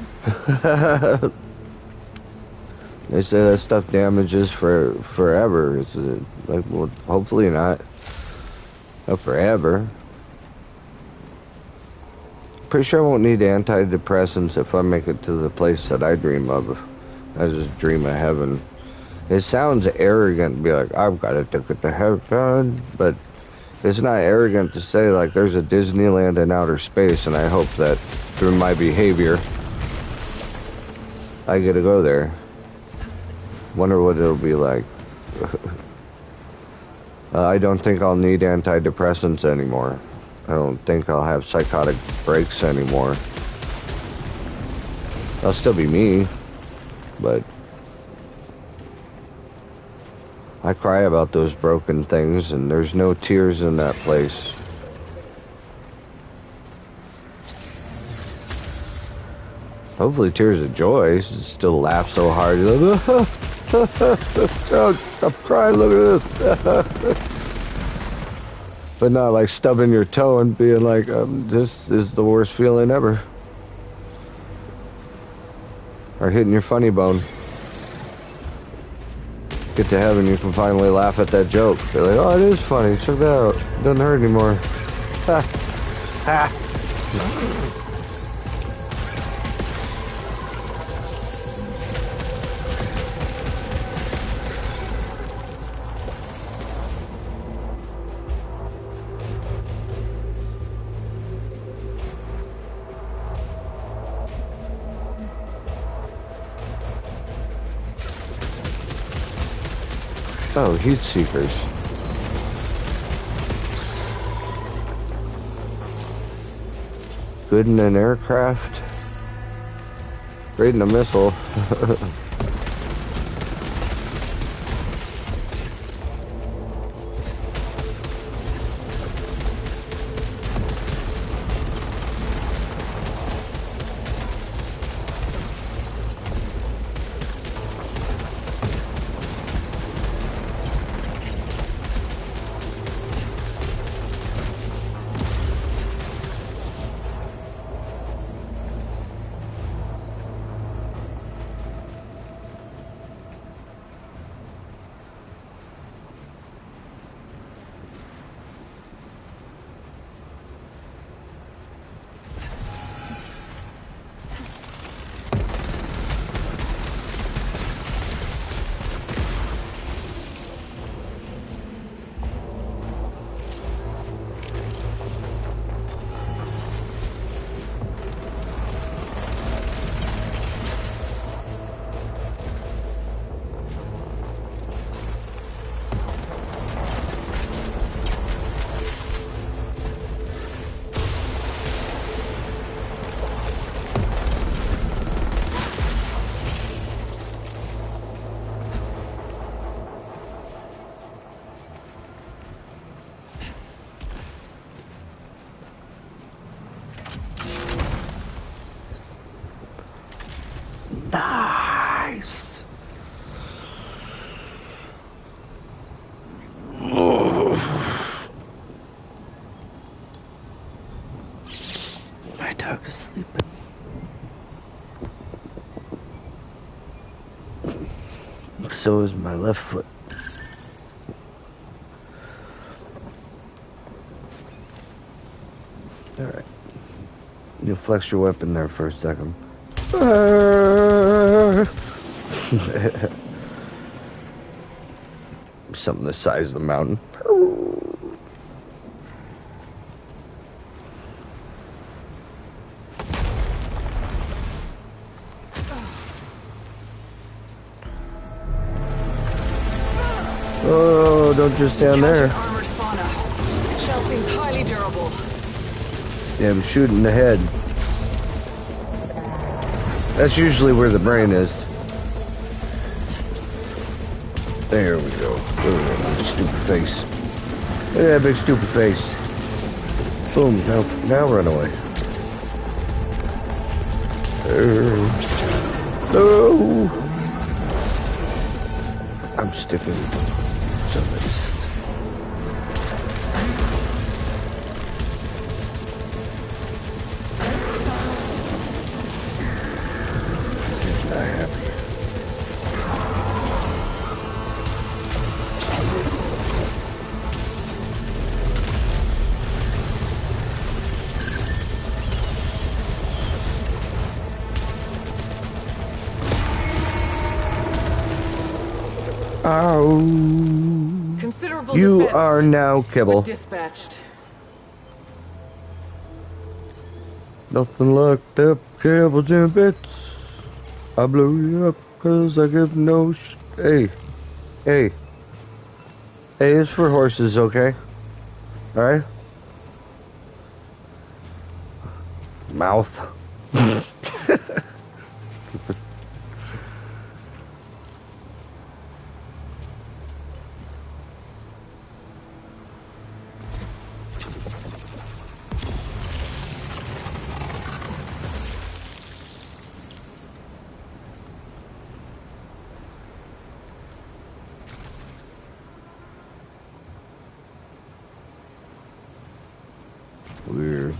They say that stuff damages forever. It's like, well, hopefully not forever. Pretty sure I won't need antidepressants if I make it to the place that I dream of. I just dream of heaven. It sounds arrogant to be like, I've got a ticket to heaven, but it's not arrogant to say, like, there's a Disneyland in outer space, and I hope that through my behavior, I get to go there. Wonder what it'll be like. I don't think I'll need antidepressants anymore. I don't think I'll have psychotic breaks anymore. I'll still be me, but I cry about those broken things, and there's no tears in that place. Hopefully tears of joy. Still laugh so hard. You're like, oh, I'm crying, look at this. But not like stubbing your toe and being like, this is the worst feeling ever. Or hitting your funny bone. Get to heaven, you can finally laugh at that joke. Be like, oh, it is funny. Check that out. It doesn't hurt anymore. Ha. Ha. Oh, heat seekers. Good in an aircraft. Great in a missile. to sleeping. So is my left foot. Alright. You flex your weapon there for a second. Something the size of the mountain. Oh, don't just stand there. Armored fauna. Shell seems highly durable. Yeah, I'm shooting the head. That's usually where the brain is. There we go. Look at that big stupid face. Look at that big stupid face. Boom, now run away. No! I'm sticking some of this. He's not happy. Ow. Considerable You defense, are now kibble. but dispatched. Nothing like that cables and bits. I blow you up cause I give no Hey. Hey. Hey, it's for horses, okay? Alright? Mouth. Weird.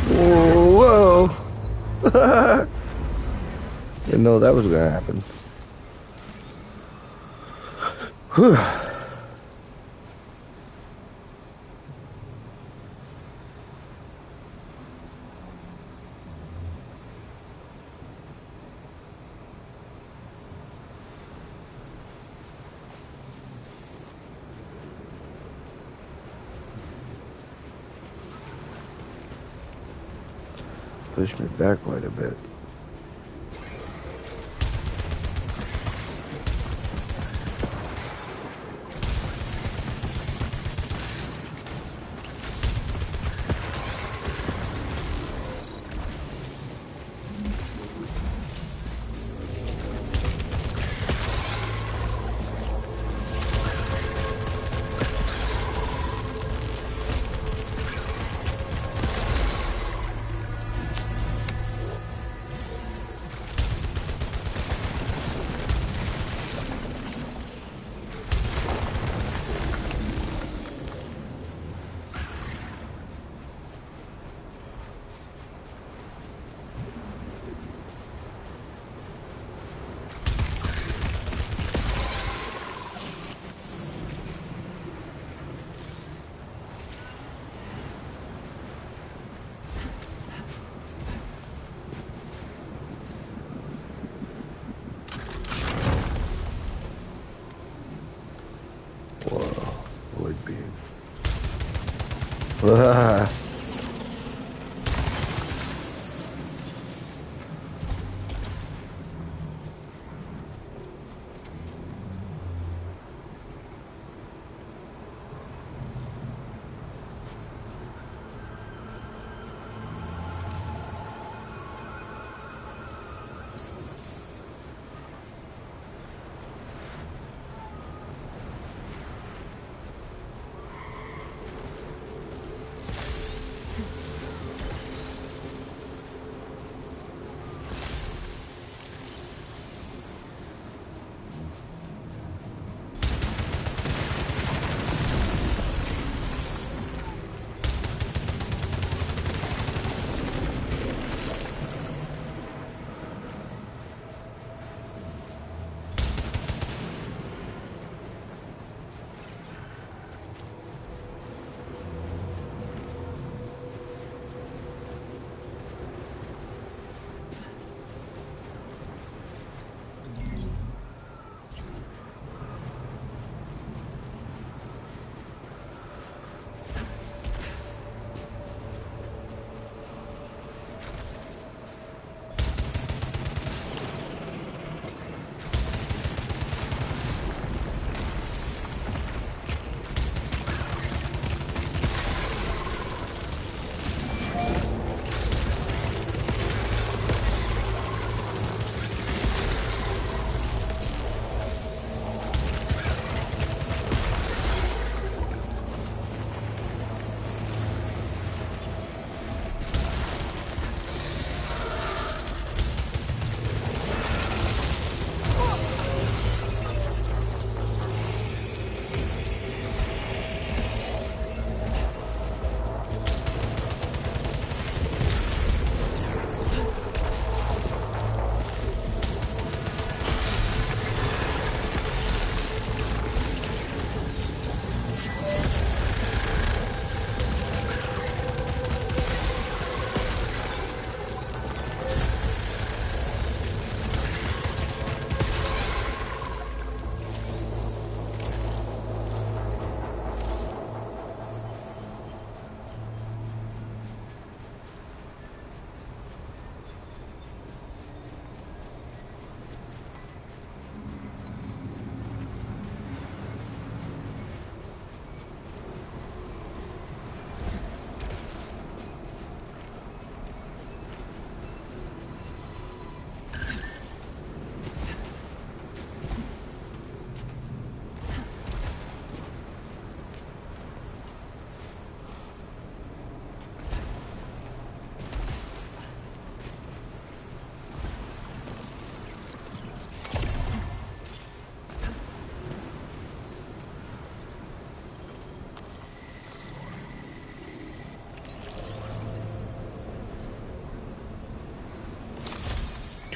Whoa. Whoa! Didn't know that was gonna happen. Whew. Pushed me back quite a bit. Would be.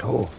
Oh.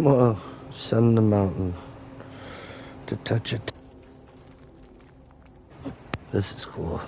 Come on, send the mountain to touch it. This is cool.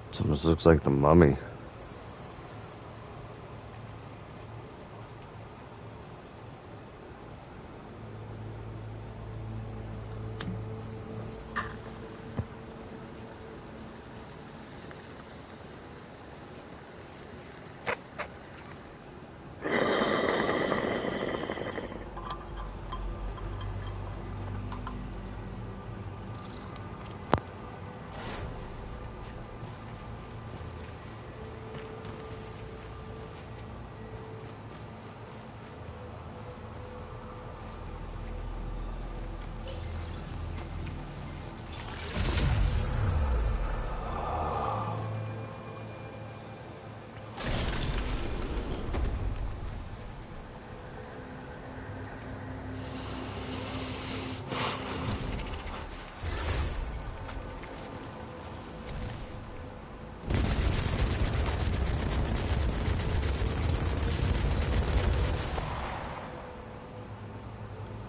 This almost looks like the Mummy.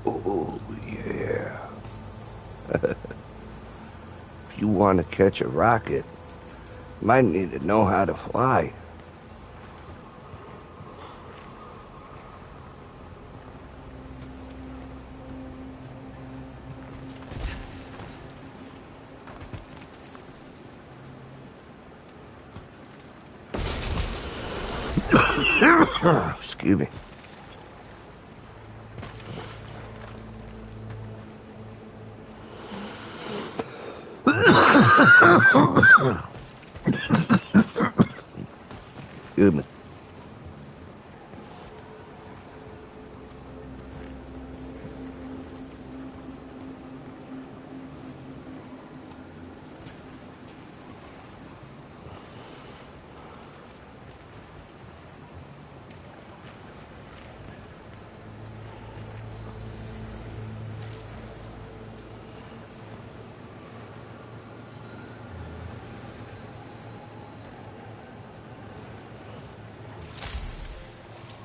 Oh, yeah. If you want to catch a rocket, you might need to know how to fly. Excuse me. Excuse me.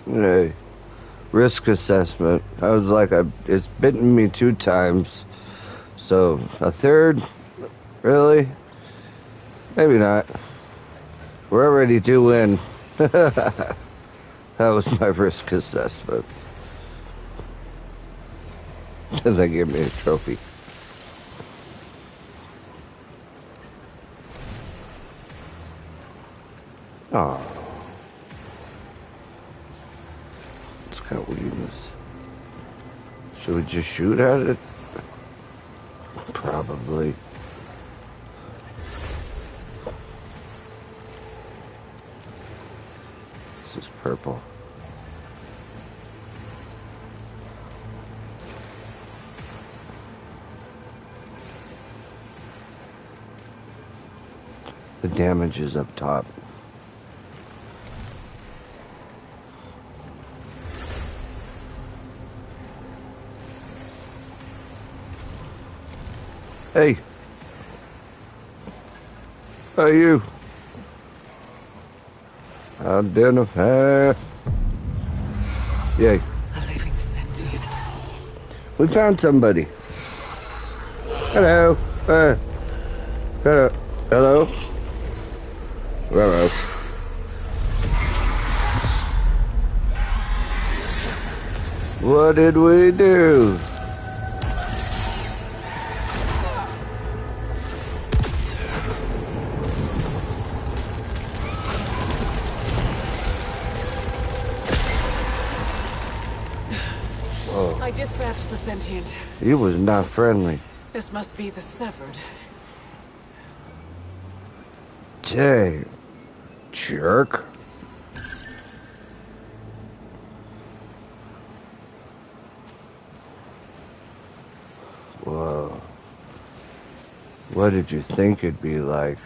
Hey, risk assessment. I was like, it's bitten me 2 times. So, a third? Really? Maybe not. We're already 2 in. That was my risk assessment. And they gave me a trophy. Oh. It's kind of weakness. Should we just shoot at it? Probably. This is purple. The damage is up top. Hey. How are you? Identify. Yay. A living sentient. We found somebody. Hello. Hello. Hello. Hello. What did we do? I dispatched the sentient. He was not friendly. This must be the severed. Dang. Jerk. Whoa. What did you think it'd be like?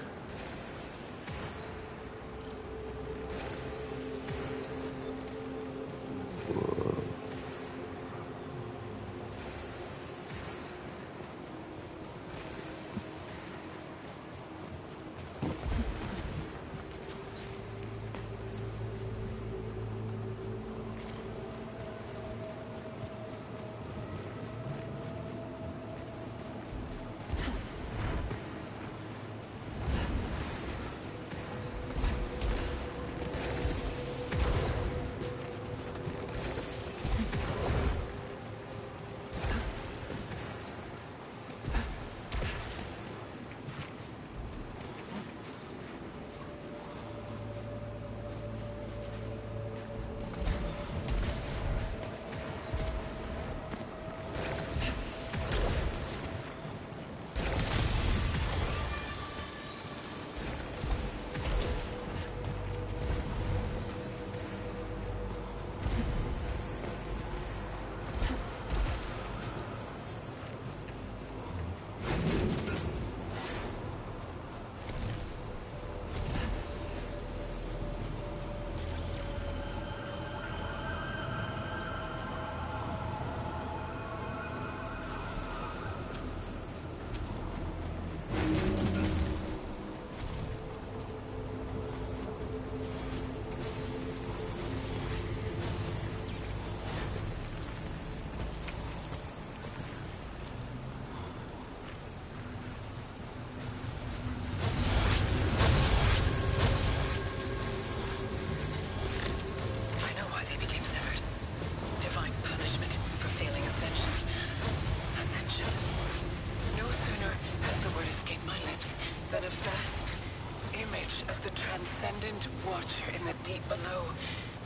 Transcendent watcher in the deep below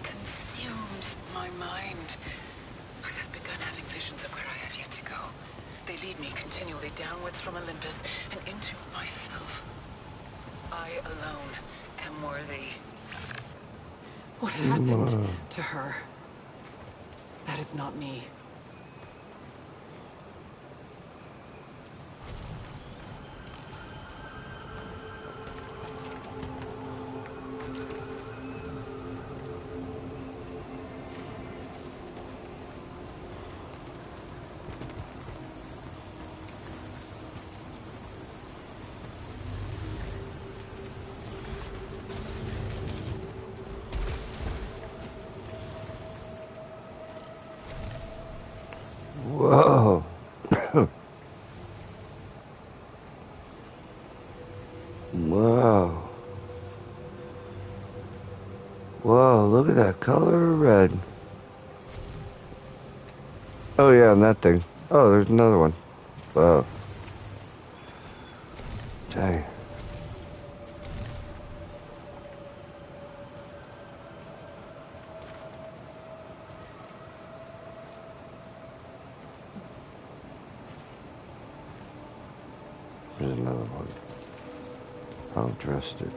consumes my mind. I have begun having visions of where I have yet to go. They lead me continually downwards from Olympus and into myself. I alone am worthy. What happened to her? That is not me. Whoa. Wow. Whoa, look at that color of red. Oh yeah, and that thing. Oh, there's another one. Wow. Dang. There's another one. I'll trust it.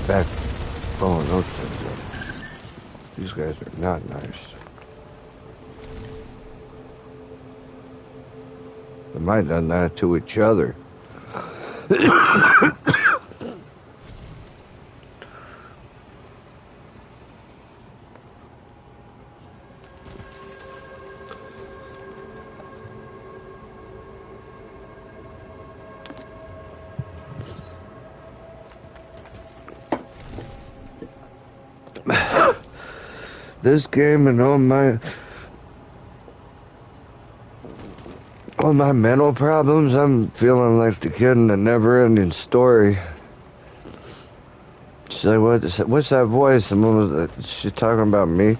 Back. Oh, those things up. These guys are not nice. They might have done that to each other. This game and all my mental problems, I'm feeling like the kid in the never-ending story. She's like, what's that voice? Someone was, she talking about me?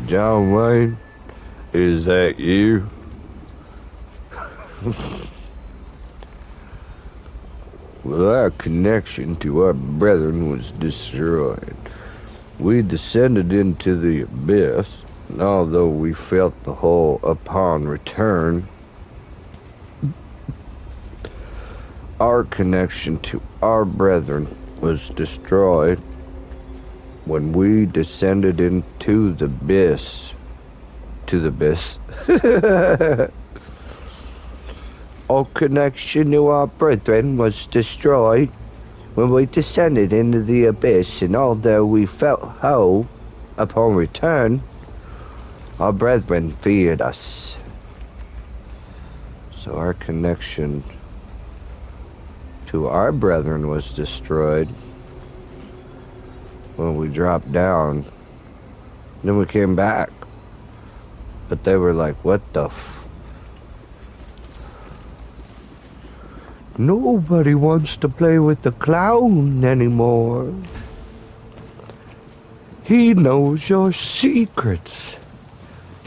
John Wayne, is that you? Well, our connection to our brethren was destroyed. We descended into the abyss, and although we felt the whole upon return, our connection to our brethren was destroyed when we descended into the abyss. To the abyss. Our connection to our brethren was destroyed when we descended into the abyss, and although we felt whole upon return, our brethren feared us. So our connection to our brethren was destroyed when we dropped down. Then we came back. But they were like, what the Nobody wants to play with the clown anymore. He knows your secrets.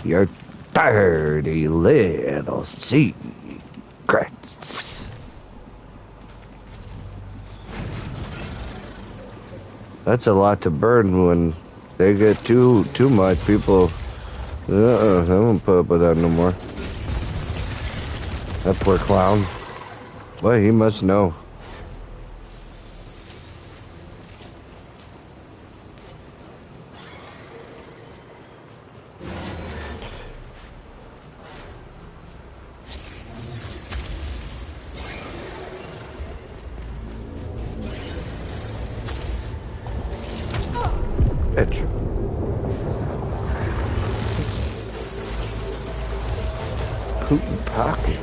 Your dirty little secrets. That's a lot to burn when they get too much. People, they won't put up with that no more. That poor clown. Well, he must know. Bitch. Putin pocket.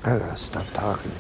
I gotta stop talking.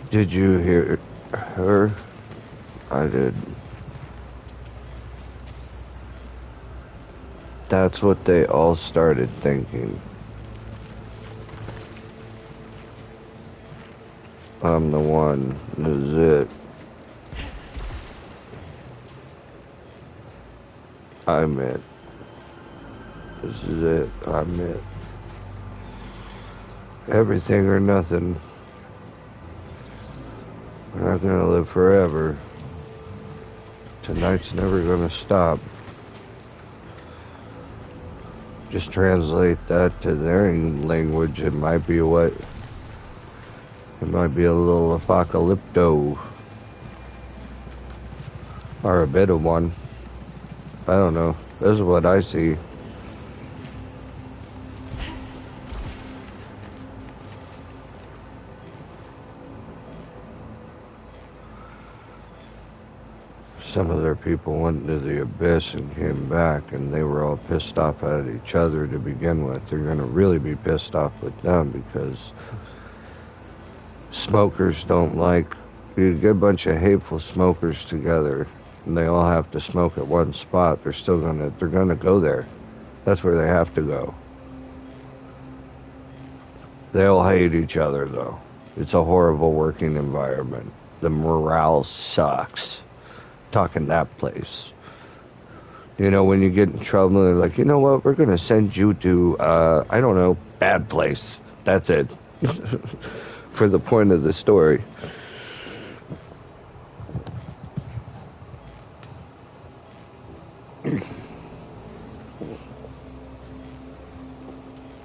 Did you hear her? I did. That's what they all started thinking. I'm the one. This is it. I'm it. This is it. I'm it. Everything or nothing. We're not gonna live forever. Tonight's never gonna stop. Just translate that to their language. It might be what? It might be a little apocalypto. Or a bit of one. I don't know. This is what I see. Some of their people went into the abyss and came back, and they were all pissed off at each other to begin with. They're going to really be pissed off with them because smokers don't like... You get a bunch of hateful smokers together, and they all have to smoke at one spot. They're gonna go there. That's where they have to go. They all hate each other, though. It's a horrible working environment. The morale sucks. Talking that place. You know, when you get in trouble, they're like, you know what, we're going to send you to, I don't know, bad place. That's it. For the point of the story.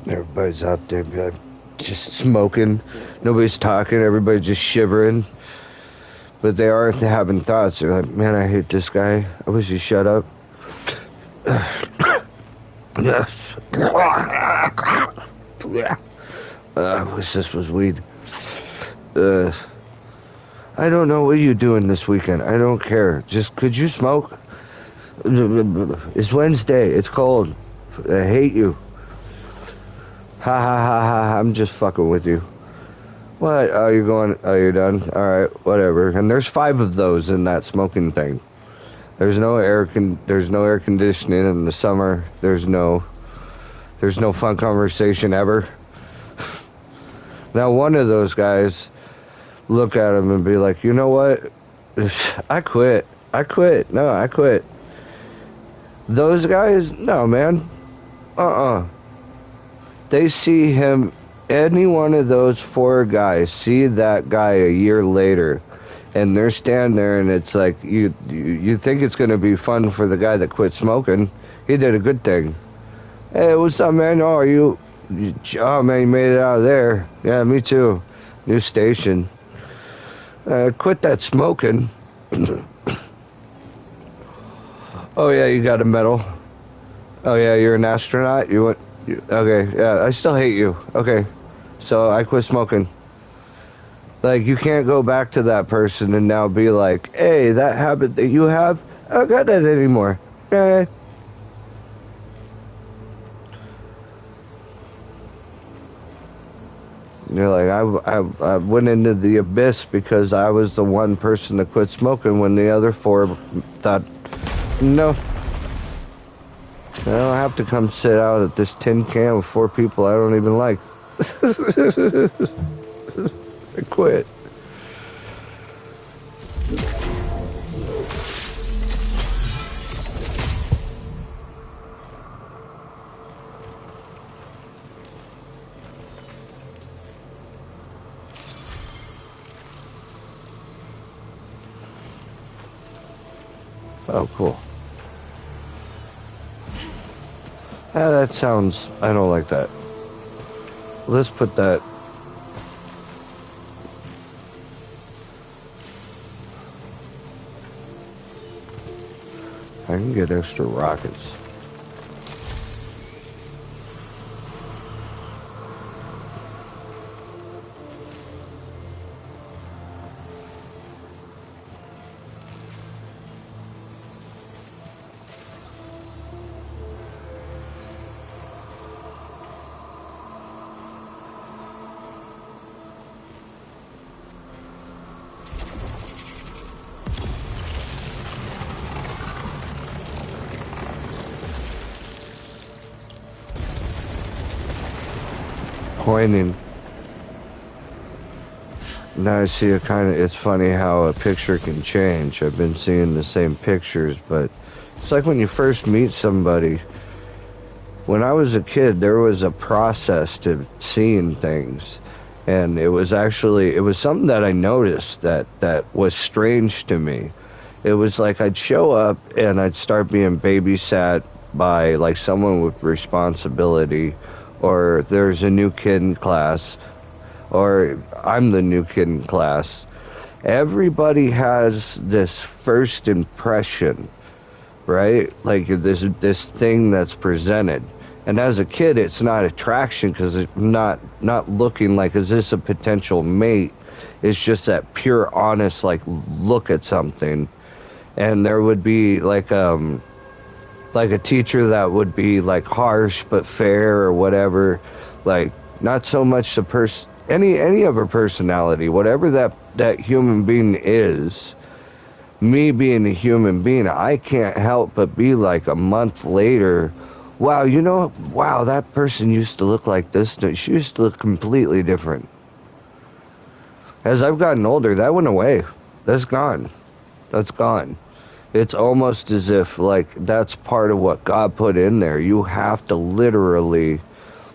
Everybody's out there just smoking. Nobody's talking. Everybody's just shivering. But they are having thoughts. They're like, man, I hate this guy. I wish he'd shut up. I wish this was weed. I don't know what you're doing this weekend. I don't care. Just, could you smoke? It's Wednesday. It's cold. I hate you. Ha ha ha ha. I'm just fucking with you. What? Oh, you're going... Oh, you're done? Alright, whatever. And there's 5 of those in that smoking thing. There's no air conditioning in the summer. There's no fun conversation ever. Now, one of those guys look at him and be like, you know what? I quit. No, I quit. Those guys? No, man. They see him... Any one of those 4 guys see that guy a year later, and they're standing there, and it's like you think it's going to be fun for the guy that quit smoking. He did a good thing. Hey, what's up, man? Oh, oh man, you made it out of there. Yeah, me too. New station. Quit that smoking. Oh yeah, you got a medal. Oh yeah, you're an astronaut. Okay, yeah, I still hate you. Okay, so I quit smoking. Like, you can't go back to that person and now be like, hey, that habit that you have, I don't got that anymore. Eh. You're like, I went into the abyss because I was the one person that quit smoking when the other 4 thought, no. I don't have to come sit out at this tin can with 4 people I don't even like. I quit. Oh, cool. That sounds... I don't like that. Let's put that... I can get extra rockets. Pointing. Now I see it's funny how a picture can change. I've been seeing the same pictures, but it's like when you first meet somebody. When I was a kid, there was a process to seeing things, and it was something that I noticed that was strange to me. It was like I'd show up and I'd start being babysat by like someone with responsibility, or there's a new kid in class, or I'm the new kid in class, everybody has this first impression, right? Like this thing that's presented. And as a kid, it's not attraction because it's not looking like, is this a potential mate? It's just that pure, honest, like, look at something. And there would be like a teacher that would be like harsh but fair or whatever, like not so much the any of her personality, whatever that human being is. Me being a human being, I can't help but be like a month later, wow, wow, that person used to look like this. She used to look completely different. As I've gotten older, that went away. That's gone. That's gone. It's almost as if, like, that's part of what God put in there. You have to literally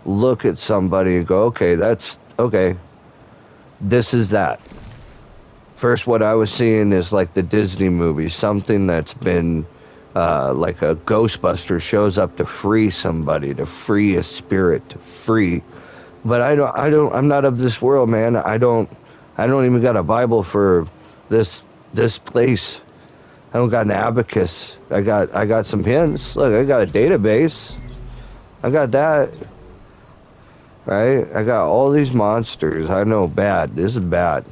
look at somebody and go, okay, this is that. First, what I was seeing is like the Disney movie, something that's been like a Ghostbuster shows up to free somebody, to free a spirit, to free. But I'm not of this world, man. I don't even got a Bible for this place. I don't got an abacus. I got some pins. Look, I got a database. I got that. Right? I got all these monsters. I know bad. This is bad.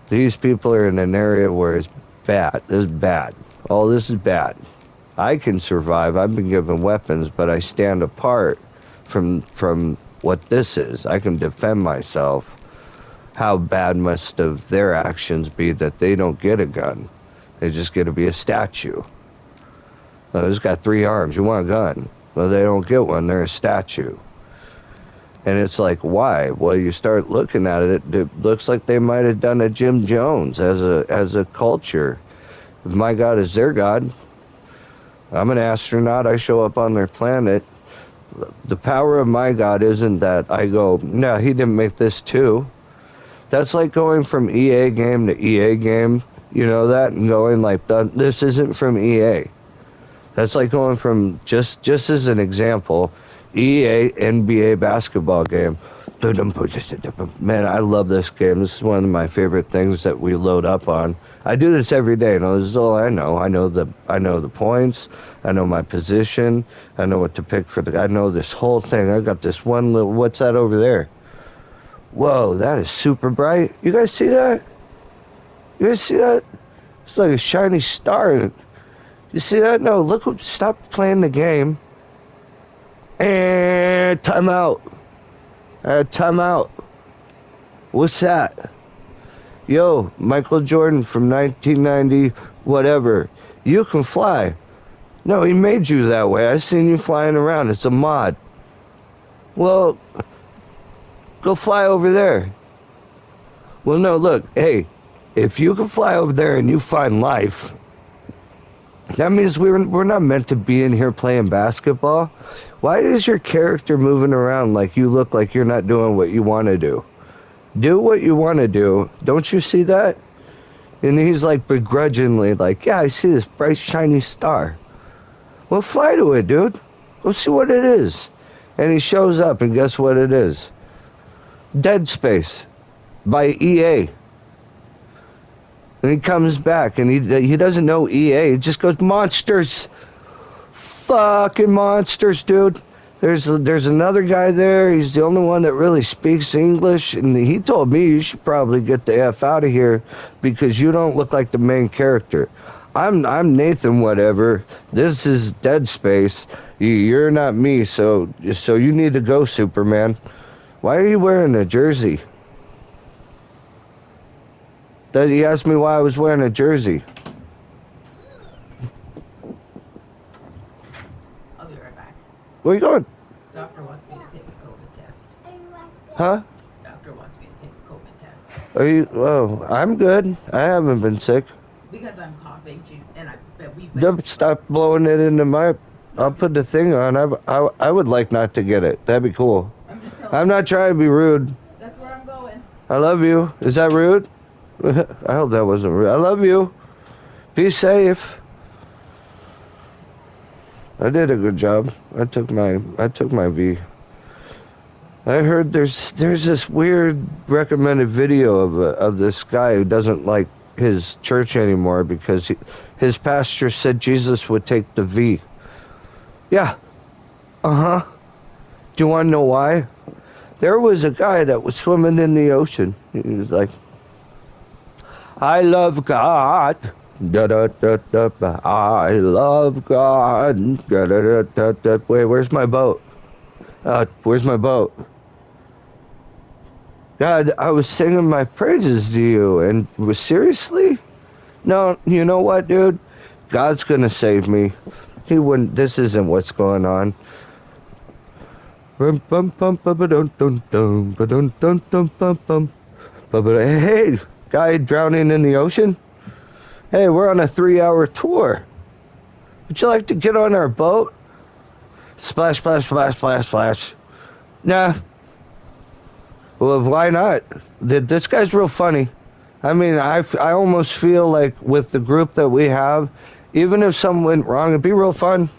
These people are in an area where it's bad. This is bad. All this is bad. I can survive. I've been given weapons, but I stand apart from what this is. I can defend myself. How bad must of their actions be that they don't get a gun? They just get to be a statue. Well, it's got 3 arms. You want a gun? Well, they don't get one. They're a statue. And it's like, why? Well, you start looking at it, it looks like they might have done a Jim Jones as a culture. If my God is their God, I'm an astronaut. I show up on their planet. The power of my God isn't that I go, no, he didn't make this too. That's like going from EA game to EA game, you know that, and going like, this isn't from EA. That's like going from, just as an example, EA NBA basketball game. Man, I love this game. This is one of my favorite things that we load up on. I do this every day. No, this is all I know. I know the points. I know my position. I know what to pick for I know this whole thing. I got this one little, what's that over there? Whoa, that is super bright. You guys see that? You guys see that? It's like a shiny star. You see that? No, look, stop playing the game. And time out. Time out. What's that? Yo, Michael Jordan from 1990, whatever. You can fly. No, he made you that way. I seen you flying around. It's a mod. Well, go fly over there. Well, no, look, hey, if you can fly over there and you find life, that means we're not meant to be in here playing basketball. Why is your character moving around like you look like you're not doing what you want to do? Do what you want to do. Don't you see that? And he's like begrudgingly like, yeah, I see this bright shiny star. Well, fly to it, dude. Go see what it is. And he shows up, and guess what it is? Dead Space by EA. And he comes back, and he doesn't know EA. He just goes, monsters. Fucking monsters, dude. There's another guy there. He's the only one that really speaks English. And he told me you should probably get the F out of here because you don't look like the main character. I'm Nathan whatever. This is Dead Space. You're not me, so you need to go, Superman. Why are you wearing a jersey? He asked me why I was wearing a jersey. I'll be right back. Where are you going? Doctor wants me to take a COVID test. Huh? Doctor wants me to take a COVID test. Are you? Oh, I'm good. I haven't been sick. Because I'm coughing, and I bet we've Don't stop blowing it into my. I'll put the thing on. I would like not to get it. That'd be cool. I'm not trying to be rude. That's where I'm going. I love you. Is that rude? I hope that wasn't rude. I love you. Be safe. I did a good job. I took my V. I heard there's this weird recommended video of this guy who doesn't like his church anymore because his pastor said Jesus would take the V. Yeah. Uh-huh. Do you want to know why? There was a guy that was swimming in the ocean. He was like, I love God. Da, da, da, da, da. I love God. Da, da, da, da, da. Wait, where's my boat? Where's my boat? God, I was singing my praises to you, and was seriously? No, you know what, dude? God's gonna save me. He wouldn't. This isn't what's going on. Hey, guy drowning in the ocean? Hey, we're on a 3-hour tour. Would you like to get on our boat? Splash, splash, splash, splash, splash. Nah. Well, why not? This guy's real funny. I mean, I almost feel like with the group that we have, even if something went wrong, it'd be real fun.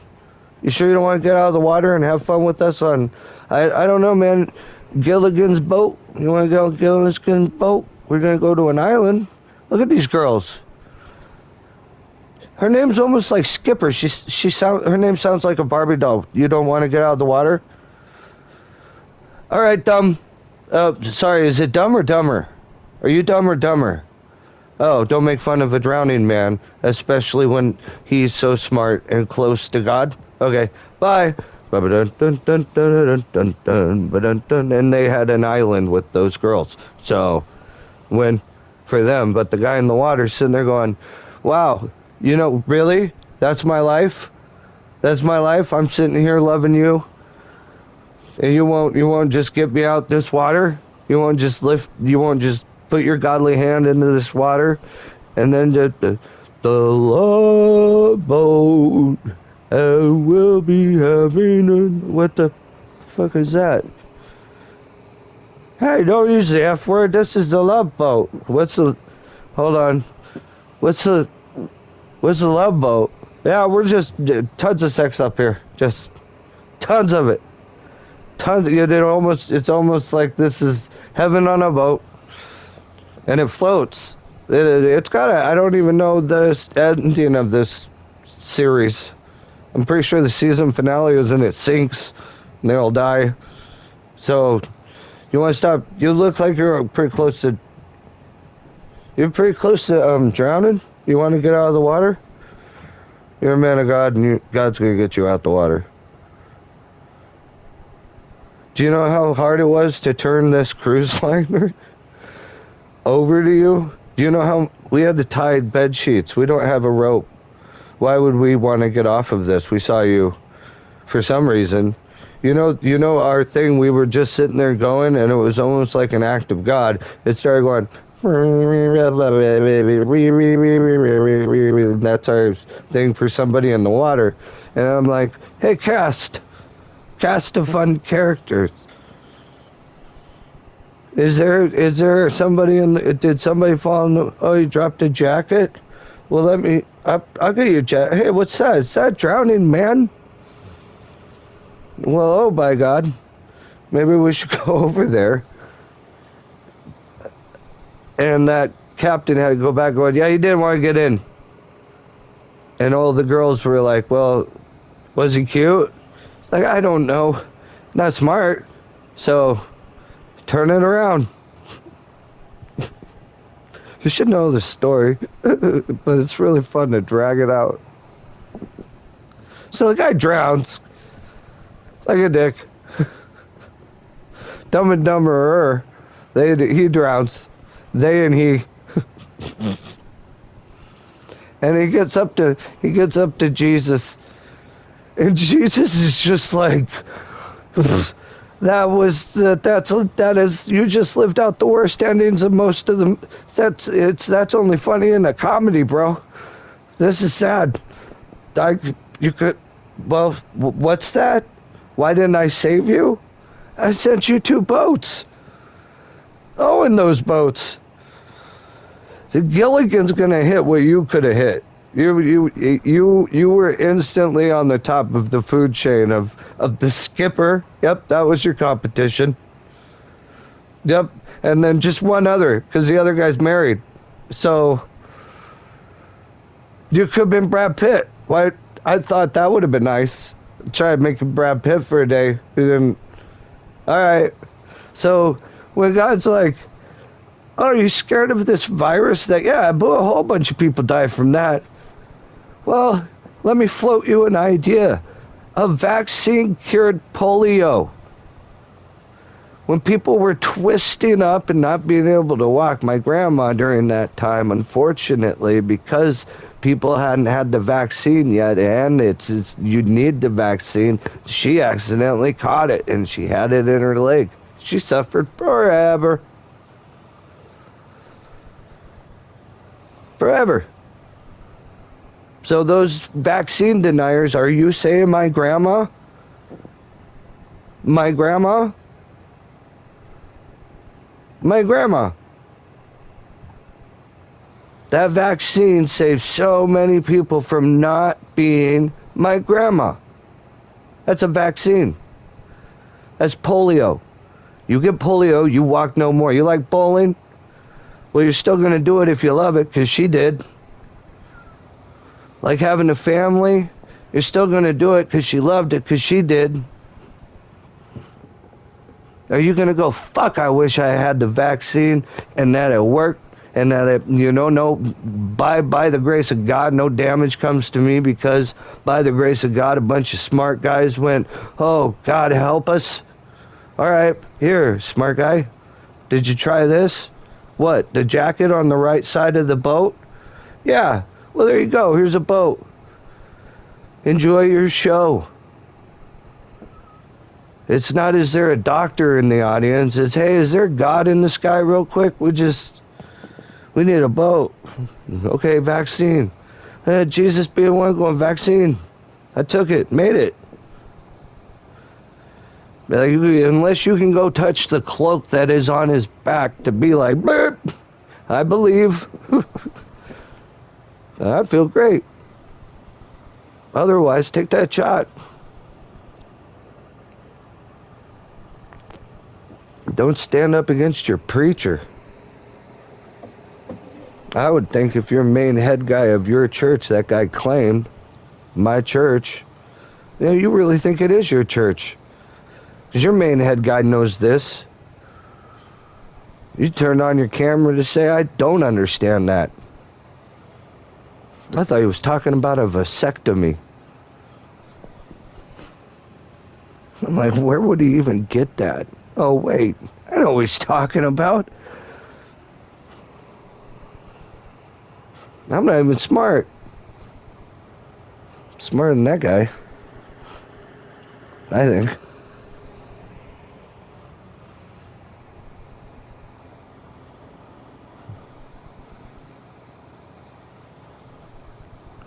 You sure you don't want to get out of the water and have fun with us on, I don't know, man, Gilligan's boat? You want to go on Gilligan's boat? We're going to go to an island. Look at these girls. Her name's almost like Skipper. Her name sounds like a Barbie doll. You don't want to get out of the water? All right, dumb. Sorry, is it dumb or dumber? Are you dumb or dumber? Oh, don't make fun of a drowning man, especially when he's so smart and close to God. Okay, bye. And they had an island with those girls. So, win for them. But the guy in the water sitting there going, wow, you know, really? That's my life? That's my life? I'm sitting here loving you? And you won't just get me out this water? You won't just put your godly hand into this water? And then the love boat, and we'll be having what the fuck is that? Hey, don't use the F word. This is the love boat. Hold on. What's the love boat? Yeah, we're just tons of sex up here. Just tons of it. Tons. It's almost like this is heaven on a boat, and it floats. It's got. I don't even know the ending of this series. I'm pretty sure the season finale is and it sinks, and they all die. So, you want to stop? You look like you're pretty close to. You're pretty close to drowning. You want to get out of the water? You're a man of God, and God's gonna get you out the water. Do you know how hard it was to turn this cruise liner over to you? Do you know how we had to tie bed sheets? We don't have a rope. Why would we want to get off of this? We saw you for some reason. You know our thing, we were just sitting there going, and it was almost like an act of God. It started going, that's our thing for somebody in the water. And I'm like, hey, cast of fun characters. Is there somebody did somebody fall in the, oh, you dropped a jacket? Well, I'll get you a jacket. Hey, what's that? Is that drowning man? Well, oh, by God. Maybe we should go over there. And that captain had to go back going, yeah, he didn't want to get in. And all the girls were like, well, was he cute? Like, I don't know. Not smart. So, turn it around. You should know the story. But it's really fun to drag it out. So the guy drowns. Like a dick. Dumb and Dumberer. He drowns. They and he. And he gets up to Jesus. And Jesus is just like, that is, you just lived out the worst endings of most of them. That's only funny in a comedy, bro. This is sad. Well, what's that? Why didn't I save you? I sent you 2 boats. Oh, in those boats. The Gilligan's gonna hit what you could have hit. You were instantly on the top of the food chain of the skipper. Yep, that was your competition. Yep. And then just one other, because the other guy's married. So, you could have been Brad Pitt. Why? I thought that would have been nice. Try making Brad Pitt for a day. Then, all right. So, when God's like, oh, are you scared of this virus? That, yeah, a whole bunch of people die from that. Well, let me float you an idea. A vaccine cured polio. When people were twisting up and not being able to walk, my grandma during that time, unfortunately, because people hadn't had the vaccine yet, and it's you need the vaccine, she accidentally caught it, and she had it in her leg. She suffered forever. Forever. So those vaccine deniers, are you saying my grandma? My grandma? My grandma. That vaccine saved so many people from not being my grandma. That's a vaccine. That's polio. You get polio, you walk no more. You like bowling? Well, you're still going to do it if you love it, because she did. Like having a family, you're still going to do it because she loved it, because she did. Are you going to go, fuck, I wish I had the vaccine and that it worked and that it, by the grace of God, no damage comes to me because by the grace of God, a bunch of smart guys went, oh, God help us. All right, here, smart guy, did you try this? What, the jacket on the right side of the boat? Yeah, well, there you go, here's a boat. Enjoy your show. It's not, is there a doctor in the audience? It's, hey, is there God in the sky real quick? We need a boat. Okay, vaccine. Jesus being one going, vaccine. I took it, made it. Like, unless you can go touch the cloak that is on his back to be like, burp, I believe. I feel great. Otherwise, take that shot. Don't stand up against your preacher. I would think if your main head guy of your church, that guy claimed, my church, you really think it is your church. Because your main head guy knows this. You turned on your camera to say, I don't understand that. I thought he was talking about a vasectomy. I'm like, where would he even get that? Oh, wait, I know what he's talking about. I'm not even smart. Smarter than that guy, I think.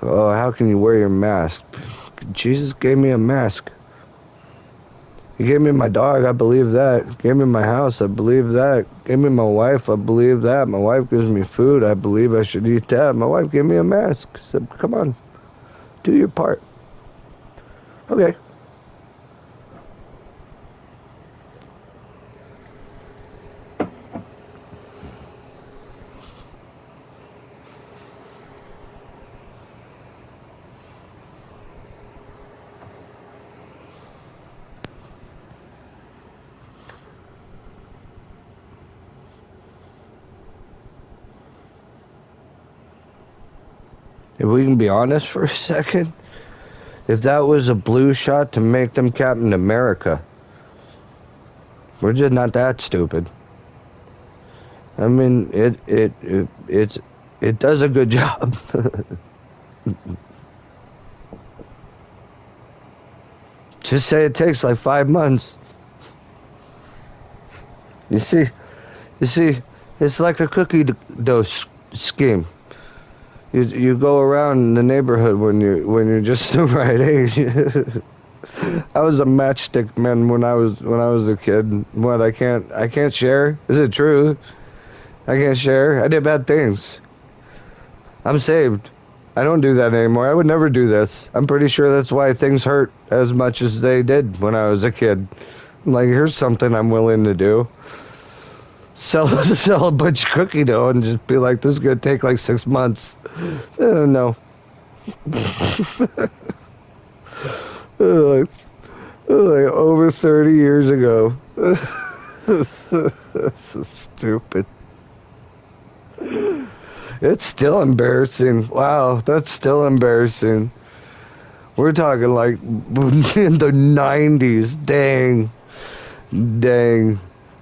Oh, how can you wear your mask? Jesus gave me a mask. He gave me my dog, I believe that. Gave me my house, I believe that. Gave me my wife, I believe that. My wife gives me food, I believe I should eat that. My wife gave me a mask. Said, come on, do your part. Okay. If we can be honest for a second, if that was a blue shot to make them Captain America, we're just not that stupid. I mean, it does a good job. Just say it takes like 5 months. You see, it's like a cookie dough scheme. You go around the neighborhood when you're just the right age. I was a matchstick man when I was a kid. What, I can't share? Is it true? I can't share. I did bad things. I'm saved. I don't do that anymore. I would never do this. I'm pretty sure that's why things hurt as much as they did when I was a kid. I'm like, here's something I'm willing to do. sell a bunch of cookie dough and just be like, this is gonna take like 6 months. No. like, like over 30 years ago. This is stupid. It's still embarrassing. Wow, that's still embarrassing. We're talking like in the 90s. Dang.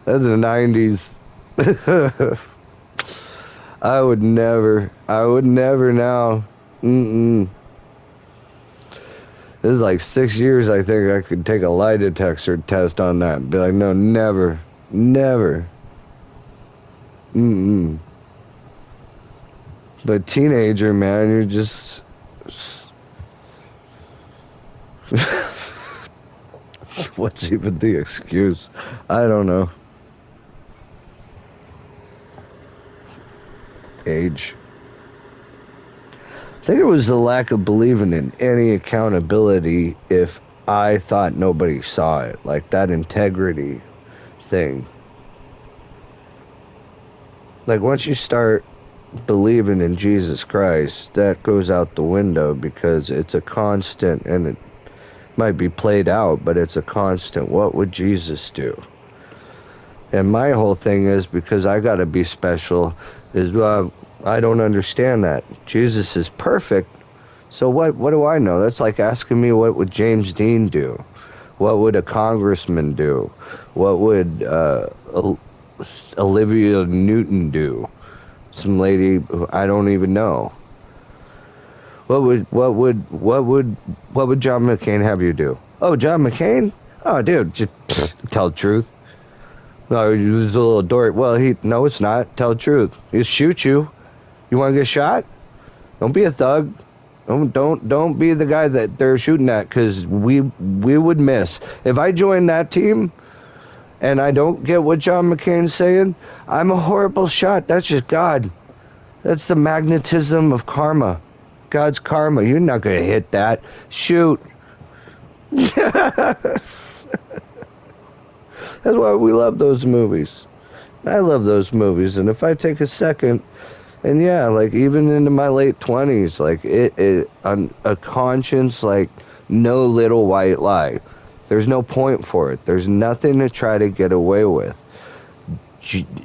That's the 90s. I would never now. This is like 6 years. I think I could take a lie detector test on that and be like, no, never. But teenager, man, you're just what's even the excuse? I don't know. Age. I think it was the lack of believing in any accountability if I thought nobody saw it. Like that integrity thing. Like once you start believing in Jesus Christ, that goes out the window because it's a constant, and it might be played out, but it's a constant. What would Jesus do? And my whole thing is, because I gotta be special, is I don't understand that. Jesus is perfect, so what do I know? That's like asking me what would James Dean do? What would a congressman do? What would Olivia Newton do? Some lady who I don't even know. What would John McCain have you do? Oh, John McCain? Oh, dude, just tell the truth. No, he was a little dork. Well, no, it's not. Tell the truth. He'll shoot you. You want to get shot? Don't be a thug. Don't be the guy that they're shooting at, because we would miss. If I join that team and I don't get what John McCain's saying, I'm a horrible shot. That's just God. That's the magnetism of karma. God's karma. You're not going to hit that. Shoot. That's why we love those movies. I love those movies. And if I take a second, and yeah, like even into my late 20s, like a conscience, like no little white lie. There's no point for it. There's nothing to try to get away with.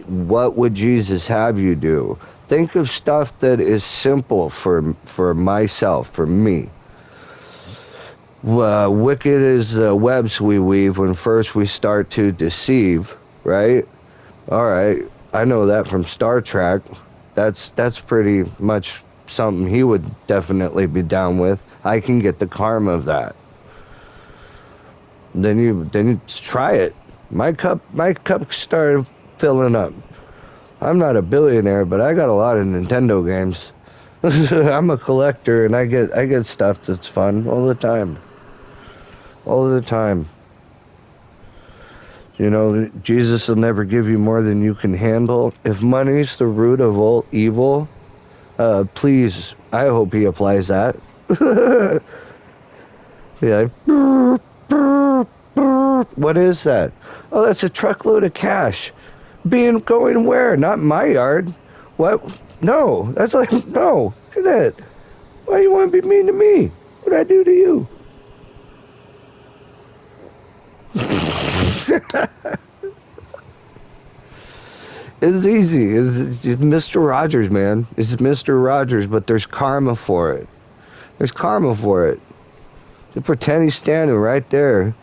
What would Jesus have you do? Think of stuff that is simple for myself, for me. Wicked is the webs we weave when first we start to deceive, right? All right, I know that from Star Trek. That's pretty much something he would definitely be down with. I can get the karma of that. Then you try it. My cup started filling up. I'm not a billionaire, but I got a lot of Nintendo games. I'm a collector, and I get stuff that's fun all the time. All the time. You know, Jesus will never give you more than you can handle. If money's the root of all evil, please, I hope he applies that. Yeah. What is that? Oh, that's a truckload of cash. Going where? Not in my yard. What? No. That's like, no. Look at that. Why do you want to be mean to me? What did I do to you? It's easy. It's Mr. Rogers, man. It's Mr. Rogers, but there's karma for it. There's karma for it. Just pretend he's standing right there.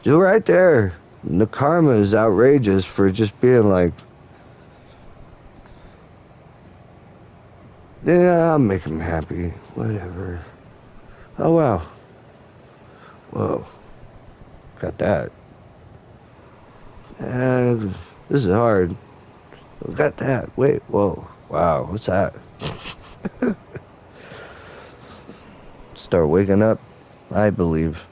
Just right there. And the karma is outrageous for just being like, yeah, I'll make him happy. Whatever. Oh, wow. Whoa. Got that. And this is hard. Got that. Wait, whoa. Wow, what's that? Start waking up, I believe.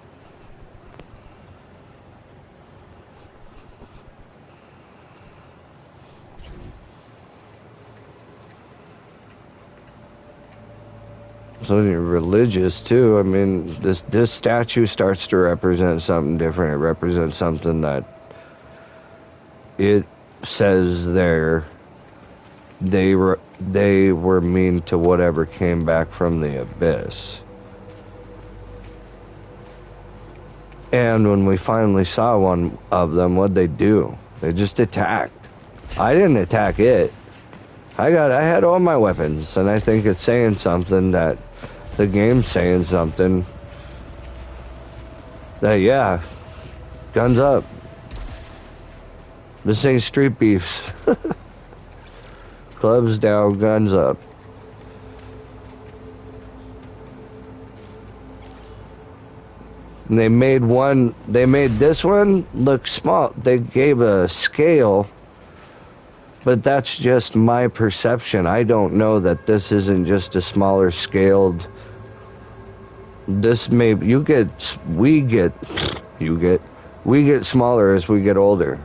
So you're religious too. I mean, this statue starts to represent something different. It represents something that it says they were mean to whatever came back from the abyss. And when we finally saw one of them, what'd they do? They just attacked. I didn't attack it. I had all my weapons, and I think it's saying something, that the game's saying something. That, yeah, guns up. This ain't street beefs. Clubs down, guns up. And they made this one look small. They gave a scale, but that's just my perception. I don't know that this isn't just a smaller scaled. We get smaller as we get older.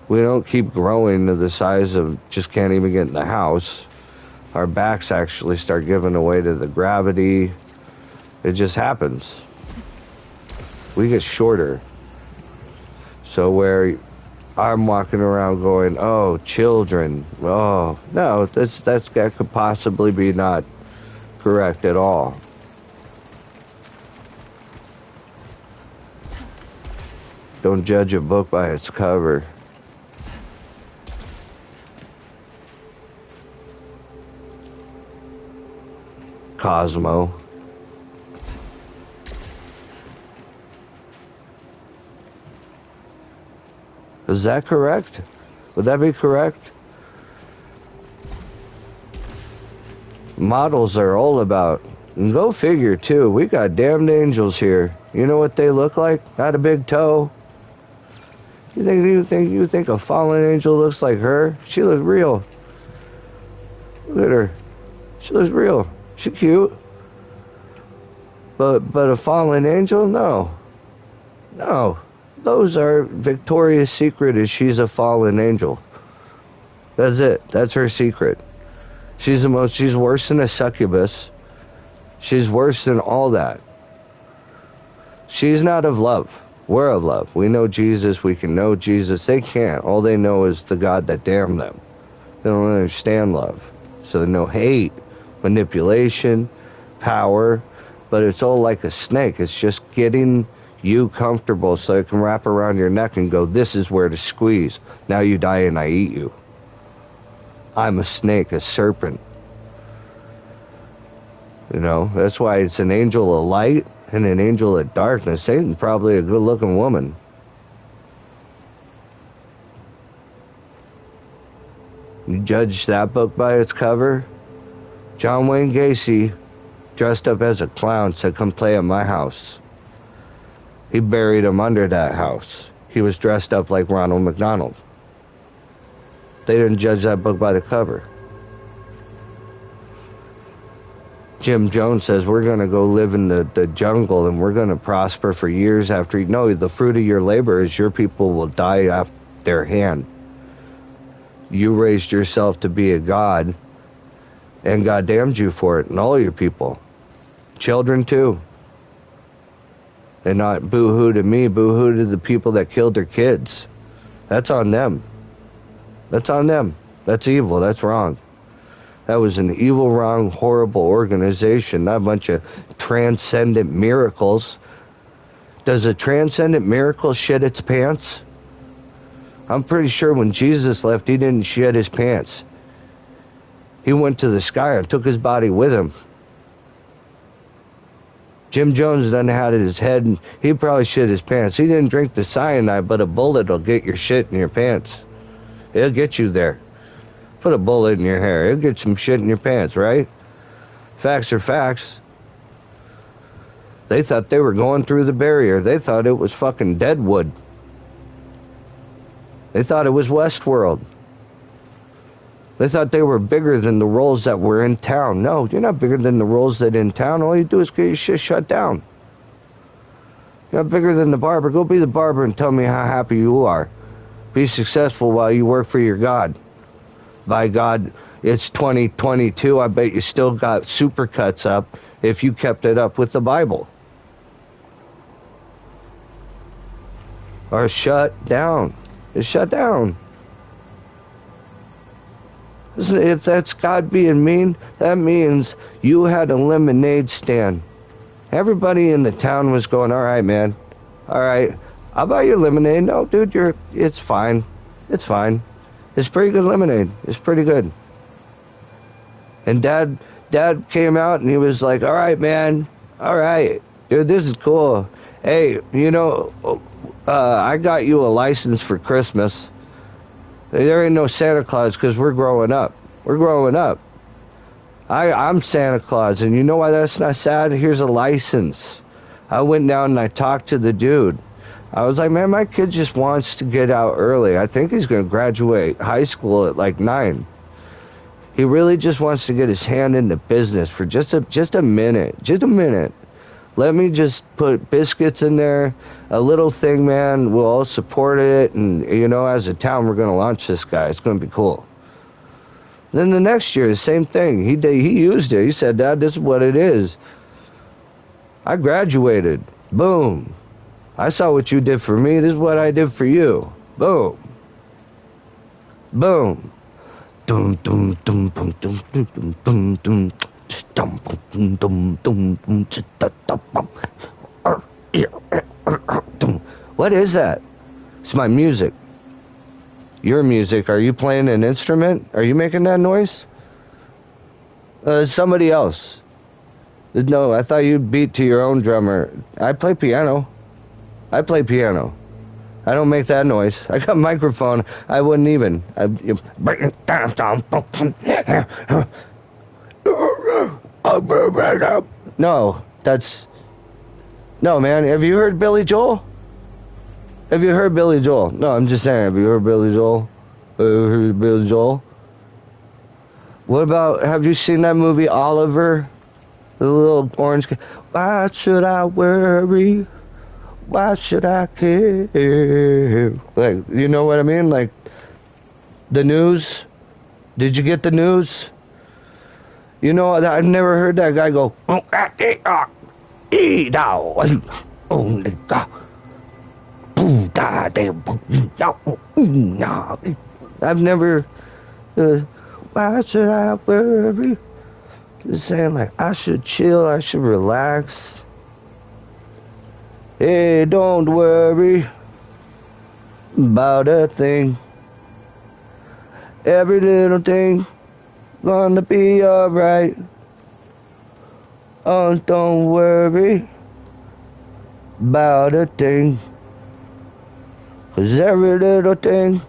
We don't keep growing to the size of just can't even get in the house. Our backs actually start giving away to the gravity. It just happens. We get shorter. So where I'm walking around going, oh, children. Oh, no, that could possibly be not correct at all. Don't judge a book by its cover. Cosmo. Is that correct? Would that be correct? Models are all about, and go figure too, we got damned angels here. You know what they look like? Not a big toe. You think a fallen angel looks like her? She looks real. Look at her. She looks real. She cute. But a fallen angel? No. No. Those are Victoria's Secret, is she's a fallen angel. That's it. That's her secret. She's worse than a succubus. She's worse than all that. She's not of love. We're of love. We know Jesus. We can know Jesus. They can't. All they know is the God that damned them. They don't understand love. So they know hate, manipulation, power, but it's all like a snake. It's just getting you comfortable so it can wrap around your neck and go, this is where to squeeze. Now you die and I eat you. I'm a snake, a serpent. You know, that's why it's an angel of light and an angel of darkness. Satan's probably a good-looking woman. You judge that book by its cover? John Wayne Gacy, dressed up as a clown, said, come play at my house. He buried him under that house. He was dressed up like Ronald McDonald. They didn't judge that book by the cover. Jim Jones says, we're going to go live in the jungle and we're going to prosper for years after. No, the fruit of your labor is your people will die off their hand. You raised yourself to be a god, and God damned you for it, and all your people. Children, too. And not boo-hoo to me, boo-hoo to the people that killed their kids. That's on them. That's on them. That's evil. That's wrong. That was an evil, wrong, horrible organization, not a bunch of transcendent miracles. Does a transcendent miracle shit its pants? I'm pretty sure when Jesus left, he didn't shed his pants. He went to the sky and took his body with him. Jim Jones done had his head, and he probably shit his pants. He didn't drink the cyanide, but a bullet will get your shit in your pants. It'll get you there. Put a bullet in your hair. It'll get some shit in your pants, right? Facts are facts. They thought they were going through the barrier. They thought it was fucking Deadwood. They thought it was Westworld. They thought they were bigger than the roles that were in town. No, you're not bigger than the roles that are in town. All you do is get your shit shut down. You're not bigger than the barber. Go be the barber and tell me how happy you are. Be successful while you work for your God. By God, it's 2022. I bet you still got supercuts up if you kept it up with the Bible. Or shut down. It's shut down. If that's God being mean, that means you had a lemonade stand. Everybody in the town was going, all right, man. All right. I'll buy you lemonade. No, dude, it's fine. It's fine. It's pretty good lemonade. It's pretty good. And Dad came out and he was like, all right, man. All right. Dude, this is cool. Hey, I got you a license for Christmas. There ain't no Santa Claus because we're growing up. We're growing up. I'm Santa Claus, and you know why that's not sad? Here's a license. I went down and I talked to the dude. I was like, man, my kid just wants to get out early. I think he's going to graduate high school at like 9. He really just wants to get his hand into business for just a minute. Just a minute. Let me just put biscuits in there, a little thing, man. We'll all support it, and, as a town, we're going to launch this guy. It's going to be cool. Then the next year, the same thing. He used it. He said, Dad, this is what it is. I graduated. Boom. I saw what you did for me. This is what I did for you. Boom. Boom. Dum dum dum dum dum dum dum dum. What is that? It's my music. Your music. Are you playing an instrument? Are you making that noise? Somebody else. No, I thought you'd beat to your own drummer. I play piano. I don't make that noise. I got a microphone. I wouldn't even. No, no, man. Have you heard Billy Joel? No, I'm just saying. Have you heard Billy Joel? What about? Have you seen that movie Oliver? The little orange kid. Why should I worry? Why should I care? Like, you know what I mean? Like, the news. Did you get the news? I've never heard that guy go. I've never. Why should I worry? Just saying, like, I should chill. I should relax. Hey, don't worry about a thing. Every little thing gonna be alright. Oh, don't worry about a thing. 'Cause every little thing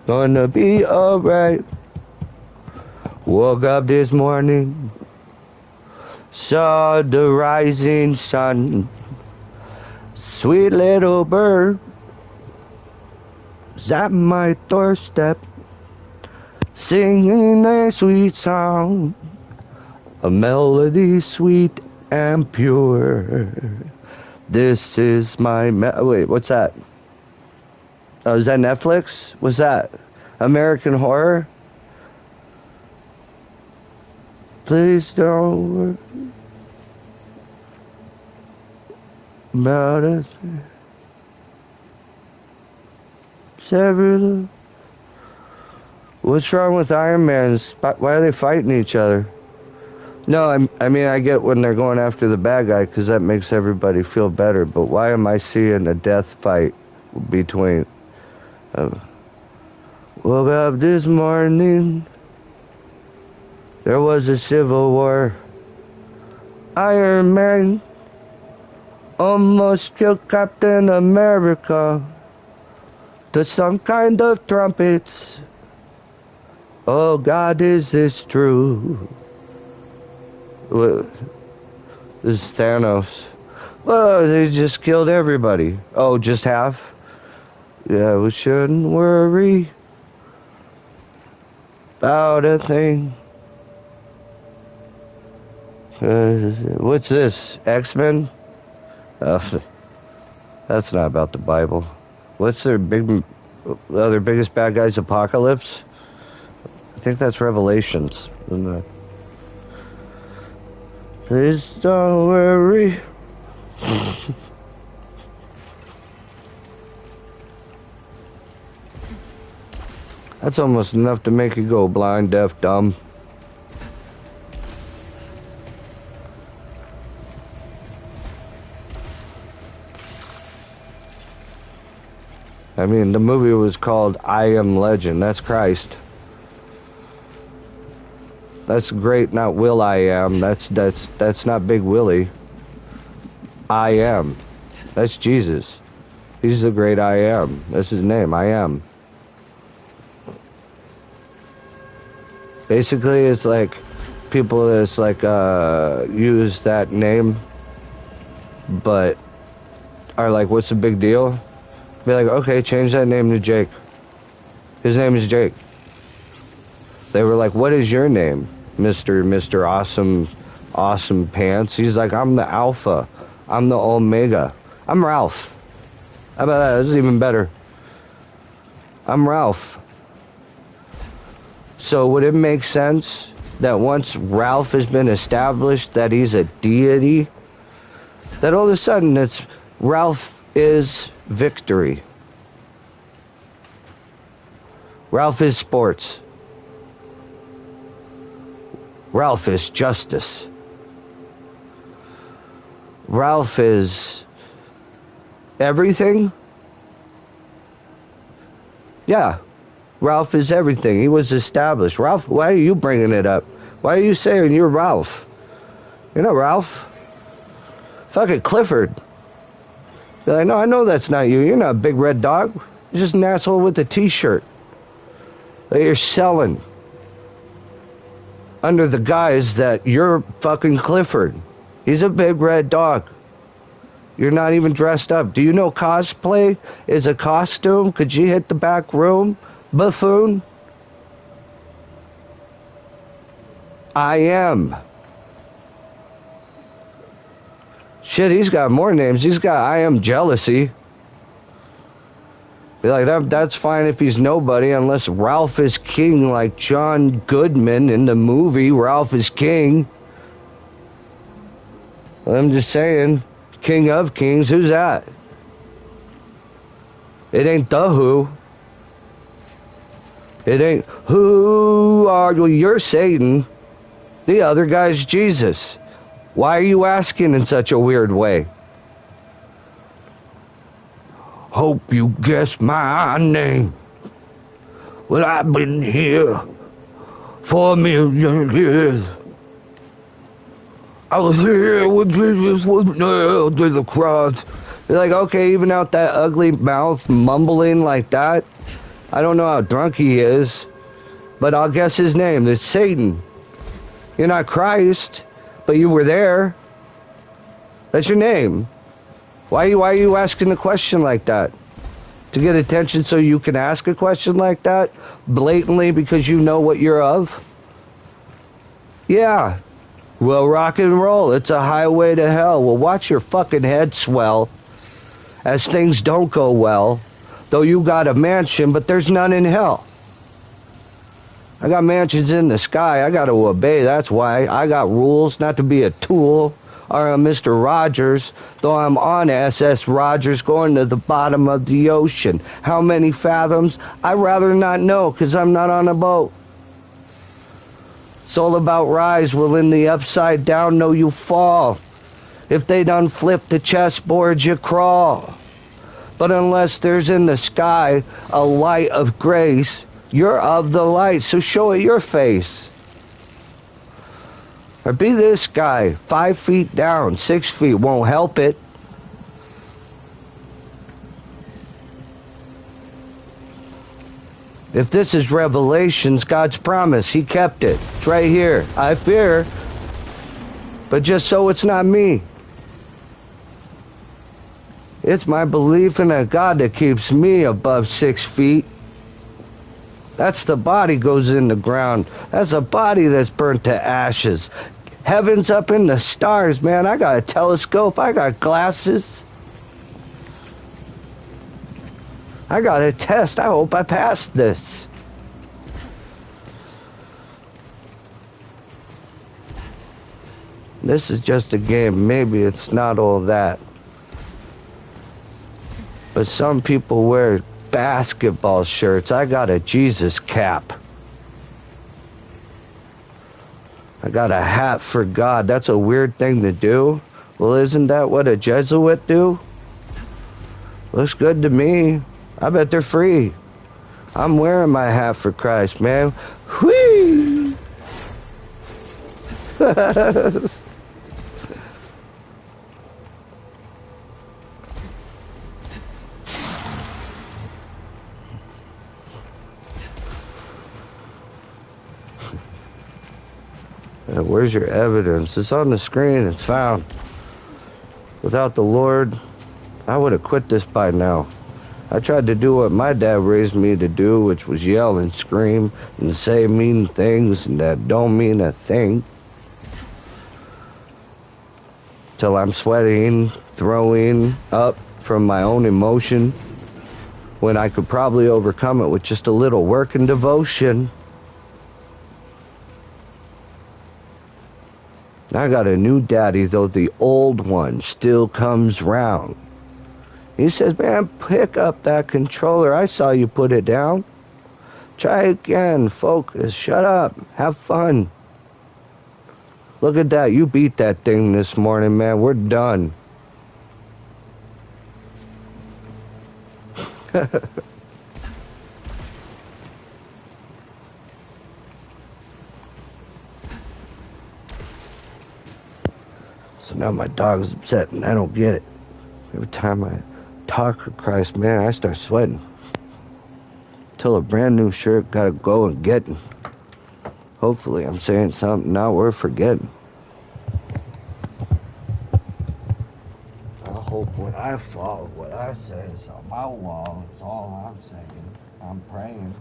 gonna be alright. Woke up this morning, saw the rising sun. Sweet little bird is at my doorstep, singing a sweet song, a melody sweet and pure. This is my wait, what's that? Oh, is that Netflix? What's that? American Horror? Please don't worry about it. What's wrong with Iron Man? Why are they fighting each other? No, I mean, I get when they're going after the bad guy because that makes everybody feel better. But why am I seeing a death fight between... woke up this morning, there was a civil war. Iron Man almost killed Captain America to some kind of trumpets. Oh God, is this true? This is Thanos. Well, they just killed everybody. Oh, just half? Yeah, we shouldn't worry about a thing. What's this? X-Men? That's not about the Bible. What's their biggest bad guys? Apocalypse? I think that's Revelations, isn't it? Please don't worry. That's almost enough to make you go blind, deaf, dumb. I mean, the movie was called I Am Legend. That's Christ. That's great, not Will I Am. That's not Big Willie. I Am. That's Jesus. He's the great I Am. That's his name, I Am. Basically, it's like people that's like use that name, but are like, what's the big deal? Be like, okay, change that name to Jake. His name is Jake. They were like, what is your name, Mr. Awesome Pants? He's like, I'm the Alpha. I'm the Omega. I'm Ralph. How about that? This is even better. I'm Ralph. So would it make sense that once Ralph has been established that he's a deity, that all of a sudden it's Ralph is victory. Ralph is sports. Ralph is justice. Ralph is everything? Yeah. Ralph is everything. He was established. Ralph, why are you bringing it up? Why are you saying you're Ralph? You're not Ralph. Fucking Clifford. They're like, no, I know that's not you. You're not a big red dog. You're just an asshole with a t-shirt that you're selling under the guise that you're fucking Clifford. He's a big red dog. You're not even dressed up. Do you know cosplay is a costume? Could you hit the back room, buffoon? I am. Shit, he's got more names. He's got I Am Jealousy. Be like, that's fine if he's nobody, unless Ralph is king like John Goodman in the movie Ralph is King. I'm just saying, King of Kings, who's that? It ain't the Who. It ain't who are you? You're Satan. The other guy's Jesus. Why are you asking in such a weird way? Hope you guess my name. Well, I've been here for 1,000,000 years. I was here when Jesus was nailed to the cross. You're like, okay, even out that ugly mouth mumbling like that. I don't know how drunk he is, but I'll guess his name. It's Satan. You're not Christ, but you were there. That's your name. Why are you asking a question like that? To get attention so you can ask a question like that? Blatantly because you know what you're of? Yeah. Well, rock and roll. It's a highway to hell. Well, watch your fucking head swell as things don't go well. Though you got a mansion, but there's none in hell. I got mansions in the sky. I got to obey. That's why. I got rules, not to be a tool or a Mr. Rogers, though I'm on SS Rogers going to the bottom of the ocean. How many fathoms? I'd rather not know, because I'm not on a boat. It's all about rise. Well, in the upside down, no, you fall. If they done flip the chessboard, you crawl. But unless there's in the sky a light of grace, you're of the light, so show it your face. Or be this guy, 5 feet down, 6 feet, won't help it. If this is Revelations, God's promise, he kept it. It's right here. I fear, but just so it's not me. It's my belief in a God that keeps me above 6 feet. That's the body goes in the ground. That's a body that's burnt to ashes. Heaven's up in the stars, man. I got a telescope. I got glasses. I got a test. I hope I pass this. This is just a game. Maybe it's not all that. But some people wear basketball shirts. I got a Jesus cap. I got a hat for God. That's a weird thing to do. Well, isn't that what a Jesuit do? Looks good to me. I bet they're free. I'm wearing my hat for Christ, man. Whee! Where's your evidence? It's on the screen. It's found. Without the Lord, I would have quit this by now. I tried to do what my dad raised me to do, which was yell and scream and say mean things that don't mean a thing. Till I'm sweating, throwing up from my own emotion, when I could probably overcome it with just a little work and devotion. I got a new daddy, though the old one still comes round. He says, man, pick up that controller. I saw you put it down. Try again. Focus. Shut up. Have fun. Look at that. You beat that thing this morning, man. We're done. So now my dog's upset and I don't get it. Every time I talk to Christ, man, I start sweating. Till a brand new shirt gotta go and get. Hopefully I'm saying something not worth forgetting. I hope when I follow what I say is on my wall, it's all I'm saying. I'm praying.